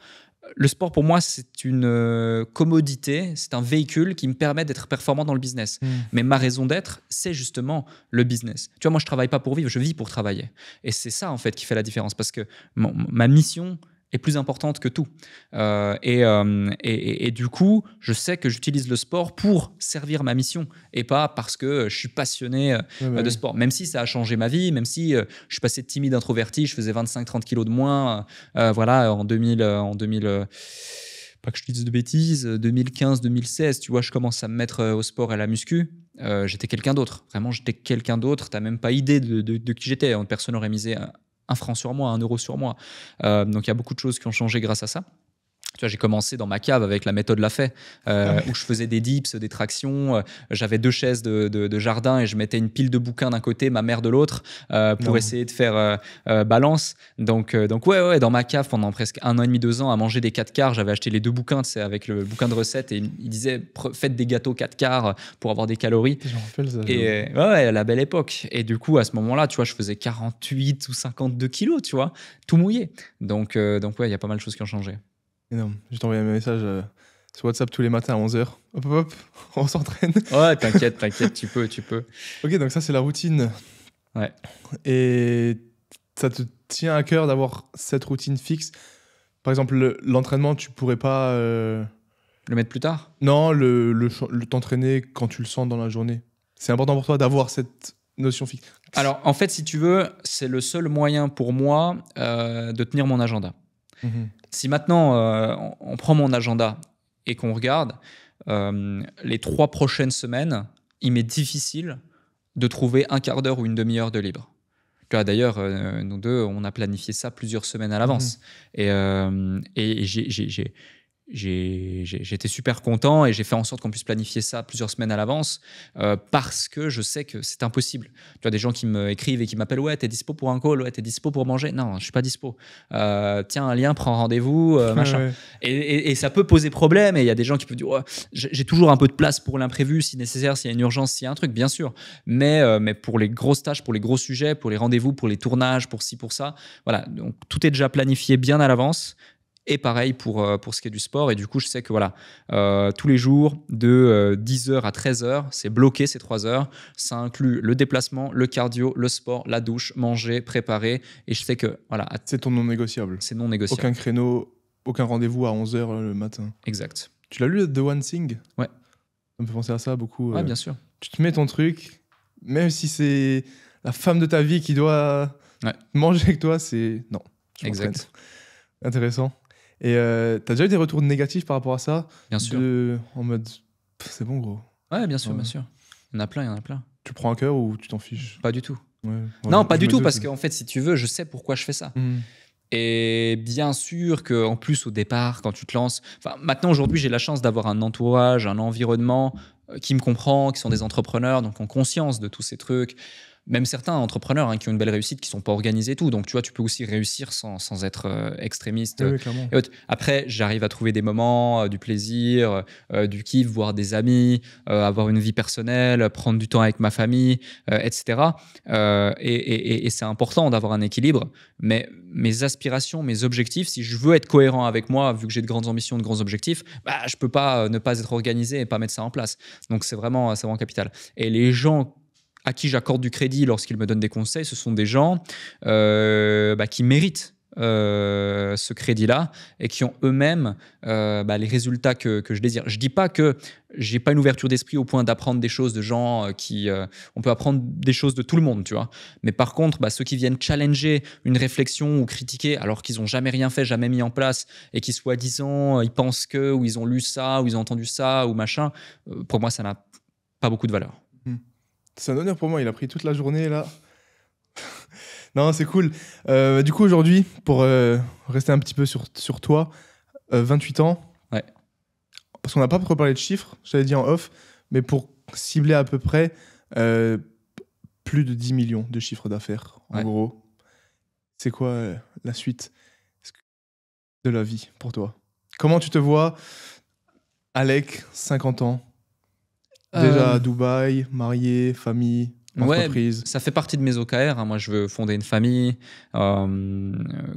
Le sport, pour moi, c'est une commodité, c'est un véhicule qui me permet d'être performant dans le business. Mais ma raison d'être, c'est justement le business. Tu vois, moi, je ne travaille pas pour vivre, je vis pour travailler. Et c'est ça, en fait, qui fait la différence. Parce que ma mission est plus importante que tout. Et du coup, je sais que j'utilise le sport pour servir ma mission et pas parce que je suis passionné de sport. Même si ça a changé ma vie, même si je suis passé de timide introverti, je faisais 25-30 kilos de moins voilà, en 2000, pas que je te dise de bêtises, 2015-2016, tu vois, je commence à me mettre au sport et à la muscu. J'étais quelqu'un d'autre. Vraiment, j'étais quelqu'un d'autre. Tu n'as même pas idée de qui j'étais. Personne n'aurait misé 1 franc sur moi, 1 euro sur moi. Donc, il y a beaucoup de choses qui ont changé grâce à ça. Tu vois, j'ai commencé dans ma cave avec la méthode Lafay, où je faisais des dips, des tractions. J'avais 2 chaises de jardin et je mettais une pile de bouquins d'un côté, ma mère de l'autre, pour essayer de faire balance. Donc ouais, dans ma cave, pendant presque 1 an et demi, 2 ans, à manger des 4 quarts, j'avais acheté les 2 bouquins, tu sais, avec le bouquin de recettes, et il disait faites des gâteaux 4 quarts pour avoir des calories. Je me rappelle ça. Et ouais, la belle époque. Et du coup, à ce moment-là, tu vois, je faisais 48 ou 52 kilos, tu vois, tout mouillé. Donc ouais, il y a pas mal de choses qui ont changé. Énorme. Je vais t'envoyer un message sur WhatsApp tous les matins à 11h. Hop, on s'entraîne. Ouais, t'inquiète, tu peux. Ok, donc ça, c'est la routine. Ouais. Et ça te tient à cœur d'avoir cette routine fixe. Par exemple, l'entraînement, tu pourrais pas... Le mettre plus tard ? Non, le t'entraîner quand tu le sens dans la journée. C'est important pour toi d'avoir cette notion fixe. Alors, en fait, si tu veux, c'est le seul moyen pour moi de tenir mon agenda. Si maintenant, on prend mon agenda et qu'on regarde, les 3 prochaines semaines, il m'est difficile de trouver 1 quart d'heure ou une demi-heure de libre. Tu vois, d'ailleurs, nous deux, on a planifié ça plusieurs semaines à l'avance. Et j'étais super content et j'ai fait en sorte qu'on puisse planifier ça plusieurs semaines à l'avance parce que je sais que c'est impossible. Tu as des gens qui m'écrivent et qui m'appellent « Ouais, t'es dispo pour un call, ouais, t'es dispo pour manger ?» Non, je suis pas dispo. Tiens, un lien, prends rendez-vous, machin. Ouais. Et ça peut poser problème et il y a des gens qui peuvent dire ouais, « J'ai toujours un peu de place pour l'imprévu, si nécessaire, s'il y a une urgence, s'il y a un truc, bien sûr. » Mais pour les grosses tâches, pour les gros sujets, pour les rendez-vous, pour les tournages, pour ci, pour ça, voilà. Donc, tout est déjà planifié bien à l'avance. Et pareil pour ce qui est du sport. Et du coup, je sais que voilà, tous les jours, de 10h à 13h, c'est bloqué ces 3 heures. Ça inclut le déplacement, le cardio, le sport, la douche, manger, préparer. Et je sais que voilà, c'est ton non négociable. C'est non négociable. Aucun créneau, aucun rendez-vous à 11h le matin. Exact. Tu l'as lu, The One Thing ? Ouais. Ça me fait penser à ça beaucoup. Ouais, bien sûr. Tu te mets ton truc, même si c'est la femme de ta vie qui doit manger avec toi, c'est... Non. Exact. Intéressant. Et t'as déjà eu des retours négatifs par rapport à ça ? Bien sûr. En mode, c'est bon gros. Ouais, bien sûr, bien sûr. Il y en a plein. Tu prends à cœur ou tu t'en fiches ? Pas du tout. Ouais. Non, pas du tout, parce qu'en fait, si tu veux, je sais pourquoi je fais ça. Et bien sûr qu'en plus, au départ, quand tu te lances... Maintenant, aujourd'hui, j'ai la chance d'avoir un entourage, un environnement qui me comprend, qui sont des entrepreneurs, donc ont conscience de tous ces trucs. Même certains entrepreneurs qui ont une belle réussite, qui ne sont pas organisés et tout. Donc, tu vois, tu peux aussi réussir sans être extrémiste. Oui, clairement. Après, j'arrive à trouver des moments, du plaisir, du kiff, voir des amis, avoir une vie personnelle, prendre du temps avec ma famille, etc. Et c'est important d'avoir un équilibre. Mais mes aspirations, mes objectifs, si je veux être cohérent avec moi, vu que j'ai de grandes ambitions, de grands objectifs, je ne peux pas ne pas être organisé et pas mettre ça en place. Donc, c'est vraiment capital. Et les gens à qui j'accorde du crédit lorsqu'ils me donnent des conseils, ce sont des gens qui méritent ce crédit-là et qui ont eux-mêmes les résultats que je désire. Je ne dis pas que je n'ai pas une ouverture d'esprit au point d'apprendre des choses de gens on peut apprendre des choses de tout le monde, tu vois. Mais par contre, ceux qui viennent challenger une réflexion ou critiquer alors qu'ils n'ont jamais rien fait, jamais mis en place et qui soi-disant, ils pensent que, ou ils ont lu ça, ou ils ont entendu ça, ou machin, pour moi, ça n'a pas beaucoup de valeur. C'est un honneur pour moi, il a pris toute la journée là. Non, c'est cool. Du coup, aujourd'hui, pour rester un petit peu sur toi, 28 ans. Ouais. Parce qu'on n'a pas préparé de chiffres, je t'avais dit en off, mais pour cibler à peu près plus de 10 millions de chiffres d'affaires, en gros. C'est quoi la suite de la vie pour toi? Comment tu te vois, Alec, 50 ans, déjà à Dubaï, marié, famille, entreprise? Ouais, ça fait partie de mes OKR. Moi, je veux fonder une famille,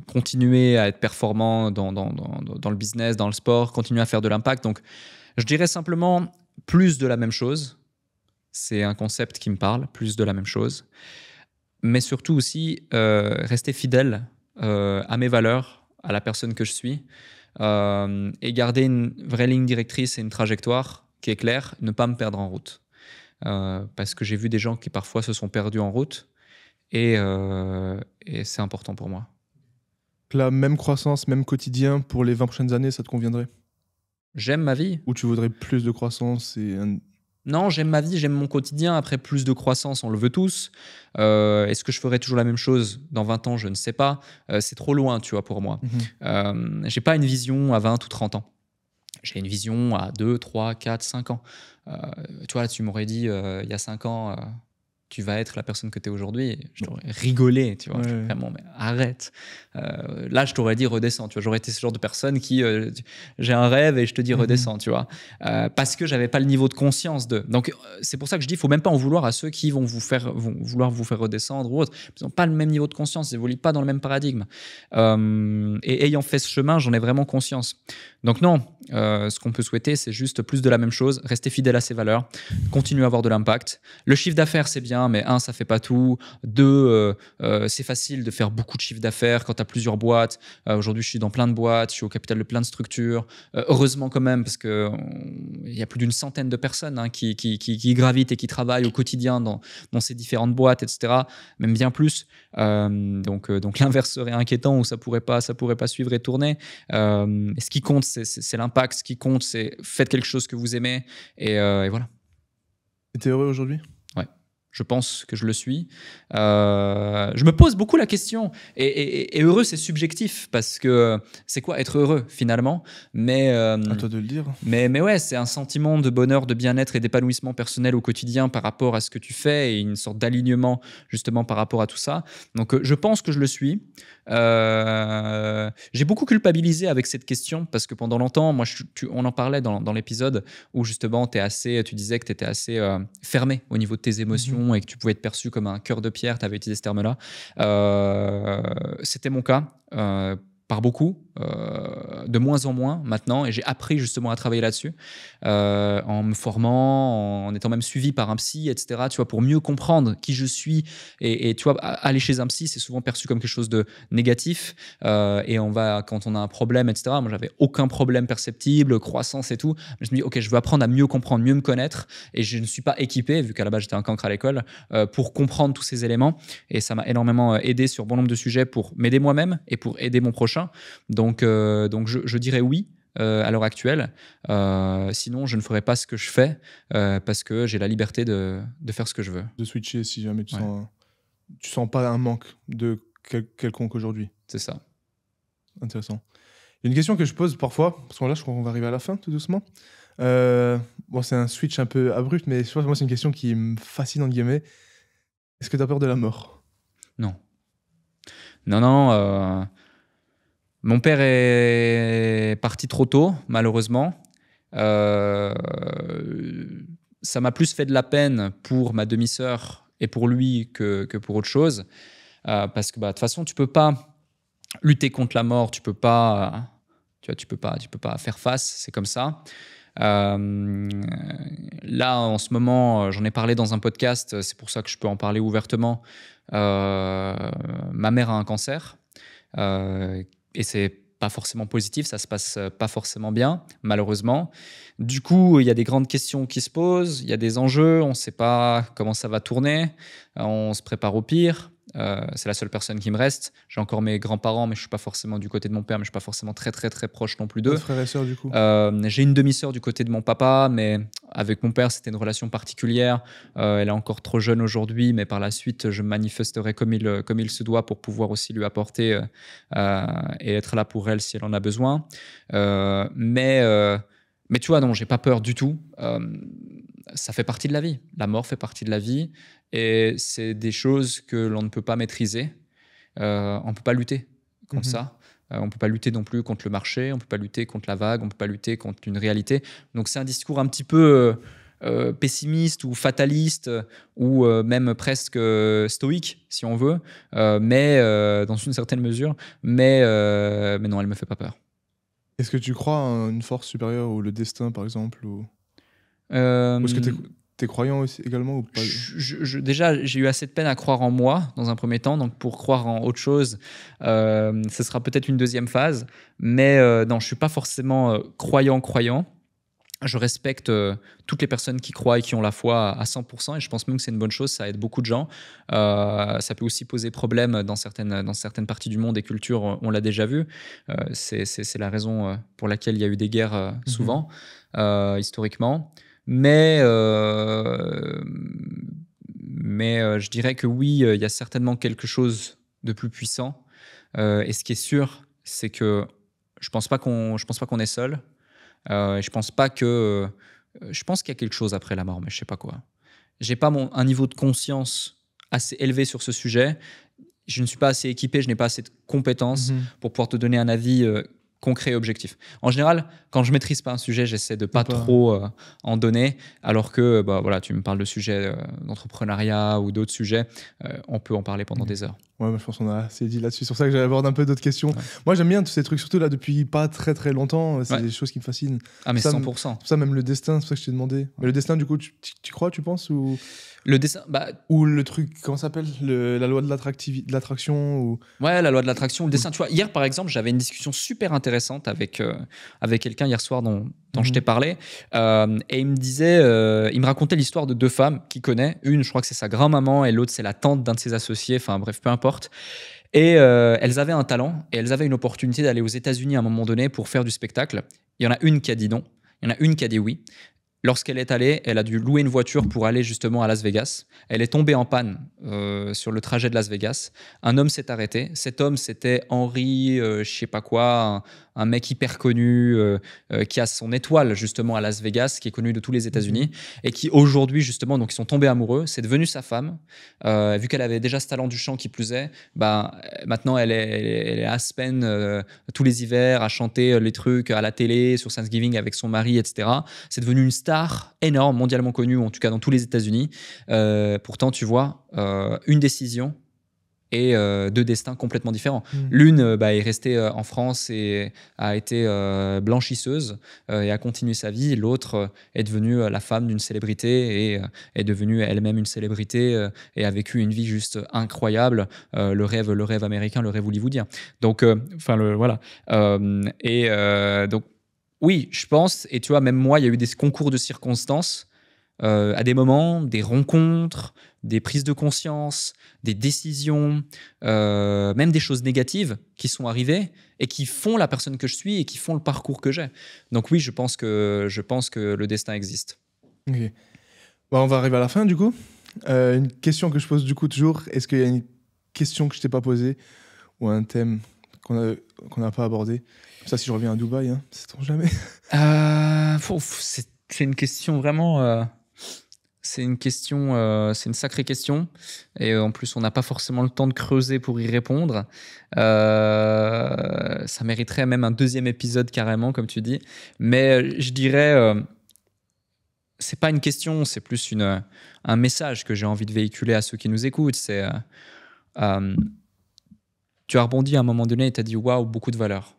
continuer à être performant dans le business, dans le sport, continuer à faire de l'impact. Donc, je dirais simplement plus de la même chose. C'est un concept qui me parle, plus de la même chose. Mais surtout aussi, rester fidèle à mes valeurs, à la personne que je suis, et garder une vraie ligne directrice et une trajectoire qui est claire, ne pas me perdre en route. Parce que j'ai vu des gens qui parfois se sont perdus en route et c'est important pour moi. La même croissance, même quotidien pour les 20 prochaines années, ça te conviendrait? J'aime ma vie. Ou tu voudrais plus de croissance et Non, j'aime ma vie, j'aime mon quotidien. Après, plus de croissance, on le veut tous. Est-ce que je ferai toujours la même chose dans 20 ans? Je ne sais pas. C'est trop loin, tu vois, pour moi. J'ai pas une vision à 20 ou 30 ans. J'ai une vision à 2, 3, 4, 5 ans. Tu vois, tu m'aurais dit il y a 5 ans, tu vas être la personne que tu es aujourd'hui. Je t'aurais rigolé, tu vois. Ouais. Vraiment, mais arrête. Là, je t'aurais dit redescends. Tu vois, j'aurais été ce genre de personne qui, j'ai un rêve et je te dis redescends, tu vois. Parce que j'avais pas le niveau de conscience de. Donc, c'est pour ça que je dis, il faut même pas en vouloir à ceux qui vont vouloir vous faire redescendre ou autre. Ils n'ont pas le même niveau de conscience, ils n'évoluent pas dans le même paradigme. Et ayant fait ce chemin, j'en ai vraiment conscience. Donc non, ce qu'on peut souhaiter, c'est juste plus de la même chose, rester fidèle à ses valeurs, continuer à avoir de l'impact. Le chiffre d'affaires, c'est bien, mais un, ça fait pas tout. Deux, c'est facile de faire beaucoup de chiffre d'affaires quand tu as plusieurs boîtes. Aujourd'hui, je suis dans plein de boîtes, je suis au capital de plein de structures. Heureusement quand même, parce qu'il y a plus d'une centaine de personnes qui gravitent et qui travaillent au quotidien dans ces différentes boîtes, etc. Même bien plus. Donc l'inverse serait inquiétant où ça pourrait pas suivre et tourner. Ce qui compte, c'est l'impact. Ce qui compte, c'est faites quelque chose que vous aimez et voilà. Et t'es heureux aujourd'hui? Ouais, je pense que je le suis. Je me pose beaucoup la question. Et heureux, c'est subjectif parce que c'est quoi être heureux finalement? Mais à toi de le dire. Mais ouais, c'est un sentiment de bonheur, de bien-être et d'épanouissement personnel au quotidien par rapport à ce que tu fais et une sorte d'alignement justement par rapport à tout ça. Donc je pense que je le suis. J'ai beaucoup culpabilisé avec cette question parce que pendant longtemps, moi, on en parlait dans l'épisode où justement tu disais que tu étais assez fermé au niveau de tes émotions et que tu pouvais être perçu comme un cœur de pierre. Tu avais utilisé ce terme-là. C'était mon cas. Par beaucoup, de moins en moins maintenant, et j'ai appris justement à travailler là-dessus, en me formant, en étant même suivi par un psy, etc., tu vois, pour mieux comprendre qui je suis, et tu vois, aller chez un psy, c'est souvent perçu comme quelque chose de négatif, et quand on a un problème, etc., moi j'avais aucun problème perceptible, croissance et tout, je me dis, ok, je veux apprendre à mieux comprendre, mieux me connaître, et je ne suis pas équipé, vu qu'à la base j'étais un cancre à l'école, pour comprendre tous ces éléments, et ça m'a énormément aidé sur bon nombre de sujets pour m'aider moi-même et pour aider mon prochain. Donc je dirais oui à l'heure actuelle. Sinon, je ne ferais pas ce que je fais parce que j'ai la liberté de faire ce que je veux. De switcher si jamais tu sens pas un manque de quelconque aujourd'hui. C'est ça. Intéressant. Il y a une question que je pose parfois, parce que là, je crois qu'on va arriver à la fin tout doucement. Bon, c'est un switch un peu abrupt, mais je pense que moi, c'est une question qui me fascine, entre guillemets. Est-ce que tu as peur de la mort? Non. Non. Mon père est parti trop tôt, malheureusement. Ça m'a plus fait de la peine pour ma demi-sœur et pour lui que pour autre chose. Parce que de toute façon, tu peux pas lutter contre la mort, tu peux pas faire face, c'est comme ça. Là, en ce moment, j'en ai parlé dans un podcast, c'est pour ça que je peux en parler ouvertement. Ma mère a un cancer. Et c'est pas forcément positif, ça se passe pas forcément bien, malheureusement. Du coup, il y a des grandes questions qui se posent, il y a des enjeux, on ne sait pas comment ça va tourner, on se prépare au pire. C'est la seule personne qui me reste. J'ai encore mes grands-parents, mais je suis pas forcément du côté de mon père, mais je suis pas forcément très très très proche non plus d'eux. Frères et sœurs, du coup. J'ai une demi-sœur du côté de mon papa, mais avec mon père, c'était une relation particulière. Elle est encore trop jeune aujourd'hui, mais par la suite, je me manifesterai comme il se doit pour pouvoir aussi lui apporter et être là pour elle si elle en a besoin. Mais tu vois, non, j'ai pas peur du tout. Ça fait partie de la vie. La mort fait partie de la vie et c'est des choses que l'on ne peut pas maîtriser. On ne peut pas lutter contre ça. On ne peut pas lutter non plus contre le marché, on ne peut pas lutter contre la vague, on ne peut pas lutter contre une réalité. Donc c'est un discours un petit peu pessimiste ou fataliste ou même presque stoïque, si on veut, mais dans une certaine mesure. Mais non, elle ne me fait pas peur. Est-ce que tu crois en une force supérieure ou le destin, par exemple ou est-ce que t'es croyant aussi également ou pas? Déjà, j'ai eu assez de peine à croire en moi dans un premier temps. Donc, pour croire en autre chose, ce sera peut-être une deuxième phase. Mais non, je ne suis pas forcément croyant. Je respecte toutes les personnes qui croient et qui ont la foi à 100%. Et je pense même que c'est une bonne chose. Ça aide beaucoup de gens. Ça peut aussi poser problème dans certaines parties du monde et cultures. On l'a déjà vu. C'est la raison pour laquelle il y a eu des guerres souvent, historiquement. Mais je dirais que oui, il y a certainement quelque chose de plus puissant. Et ce qui est sûr, c'est que je pense pas qu'on est seul. Je pense qu'il y a quelque chose après la mort, mais je sais pas quoi. J'ai pas un niveau de conscience assez élevé sur ce sujet. Je ne suis pas assez équipé, je n'ai pas assez de compétences pour pouvoir te donner un avis concret et objectif. En général, quand je maîtrise pas un sujet, j'essaie de pas trop en donner, alors que voilà, tu me parles de sujets d'entrepreneuriat ou d'autres sujets, on peut en parler pendant des heures. Ouais, je pense qu'on a assez dit là-dessus. C'est pour ça que j'aborde un peu d'autres questions. Ouais. Moi, j'aime bien tous ces trucs, surtout là depuis pas très très longtemps. C'est des choses qui me fascinent. Ah, mais 100%. Ça, même le destin, c'est pour ça que je t'ai demandé. Mais le destin, du coup, tu crois, tu penses ou... Le dessin, ou le truc, comment ça s'appelle, la loi de l'attraction ou... Ouais, la loi de l'attraction, le dessin. Tu vois, hier, par exemple, j'avais une discussion super intéressante avec quelqu'un hier soir dont je t'ai parlé. Et il me racontait l'histoire de deux femmes qu'il connaît. Une, je crois que c'est sa grand-maman, et l'autre, c'est la tante d'un de ses associés. Enfin, bref, peu importe. Et elles avaient un talent, et elles avaient une opportunité d'aller aux États-Unis à un moment donné pour faire du spectacle. Il y en a une qui a dit non, il y en a une qui a dit oui. Lorsqu'elle est allée, elle a dû louer une voiture pour aller justement à Las Vegas. Elle est tombée en panne sur le trajet de Las Vegas. Un homme s'est arrêté. Cet homme, c'était Henry, je sais pas quoi, un mec hyper connu qui a son étoile justement à Las Vegas, qui est connu de tous les États-Unis et qui aujourd'hui justement, donc ils sont tombés amoureux. C'est devenu sa femme. Vu qu'elle avait déjà ce talent du chant qui plus est, maintenant elle est à Aspen tous les hivers à chanter les trucs à la télé sur Thanksgiving avec son mari, etc. C'est devenu une star énorme, mondialement connue, en tout cas dans tous les États-Unis. Pourtant, tu vois, une décision et deux destins complètement différents. L'une est restée en France et a été blanchisseuse et a continué sa vie. L'autre est devenue la femme d'une célébrité et est devenue elle-même une célébrité et a vécu une vie juste incroyable. Le rêve américain, le rêve hollywoodien. Donc, voilà. Donc, oui, je pense. Et tu vois, même moi, il y a eu des concours de circonstances à des moments, des rencontres, des prises de conscience, des décisions, même des choses négatives qui sont arrivées et qui font la personne que je suis et qui font le parcours que j'ai. Donc oui, je pense que le destin existe. Ok. On va arriver à la fin du coup. Une question que je pose du coup toujours, est-ce qu'il y a une question que je t'ai pas posée ou un thème qu'on n'a pas abordé? Ça, si je reviens à Dubaï, hein, sait-on jamais. C'est une question vraiment... c'est une sacrée question. Et en plus, on n'a pas forcément le temps de creuser pour y répondre. Ça mériterait même un deuxième épisode carrément, comme tu dis. Mais je dirais... c'est pas une question, c'est plus un message que j'ai envie de véhiculer à ceux qui nous écoutent. C'est... tu as rebondi à un moment donné et tu as dit « Waouh, beaucoup de valeur ».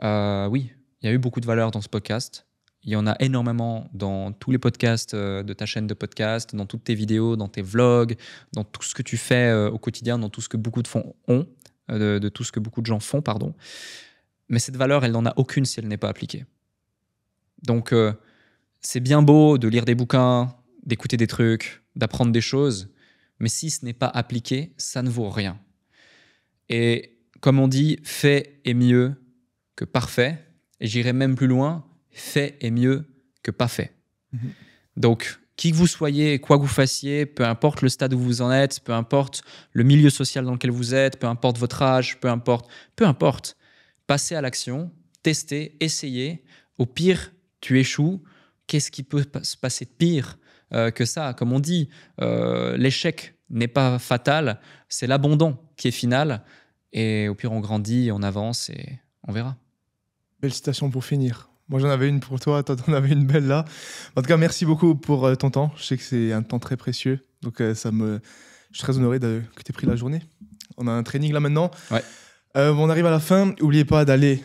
Oui, il y a eu beaucoup de valeur dans ce podcast. Il y en a énormément dans tous les podcasts de ta chaîne de podcast, dans toutes tes vidéos, dans tes vlogs, dans tout ce que tu fais au quotidien, dans tout ce que beaucoup de gens ont. de tout ce que beaucoup de gens font, pardon. Mais cette valeur, elle n'en a aucune si elle n'est pas appliquée. Donc, c'est bien beau de lire des bouquins, d'écouter des trucs, d'apprendre des choses, mais si ce n'est pas appliqué, ça ne vaut rien. Et comme on dit, fait est mieux que parfait, et j'irai même plus loin, fait est mieux que pas fait. Donc, qui que vous soyez, quoi que vous fassiez, peu importe le stade où vous en êtes, peu importe le milieu social dans lequel vous êtes, peu importe votre âge, peu importe, passez à l'action, testez, essayez. Au pire, tu échoues. Qu'est-ce qui peut se passer de pire que ça? Comme on dit, l'échec n'est pas fatal, c'est l'abandon qui est final. Et au pire, on grandit, on avance et on verra. Belle citation pour finir. Moi, j'en avais une pour toi, toi, t'en avais une belle là. En tout cas, merci beaucoup pour ton temps. Je sais que c'est un temps très précieux. Donc, je suis très honoré que tu aies pris la journée. On a un training là maintenant. Ouais. On arrive à la fin. N'oubliez pas d'aller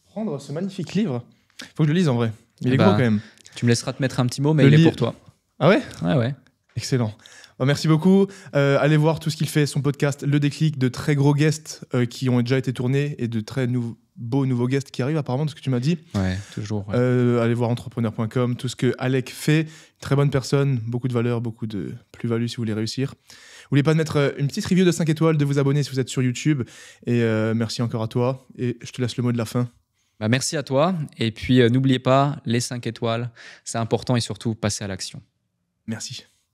prendre ce magnifique livre. Il faut que je le lise en vrai. Il est gros quand même. Tu me laisseras te mettre un petit mot, mais il est pour toi. Ah ouais? Ouais. Excellent. Merci beaucoup. Allez voir tout ce qu'il fait, son podcast Le Déclic, de très gros guests qui ont déjà été tournés et de très beaux nouveaux guests qui arrivent apparemment de ce que tu m'as dit. Ouais, toujours. Ouais. Allez voir entrepreneur.com, tout ce que Alec fait. Très bonne personne, beaucoup de valeur, beaucoup de plus-value si vous voulez réussir. N'oubliez pas de mettre une petite review de 5 étoiles, de vous abonner si vous êtes sur YouTube. Et merci encore à toi. Et je te laisse le mot de la fin. Merci à toi. Et puis, n'oubliez pas, les 5 étoiles, c'est important et surtout, passez à l'action. Merci.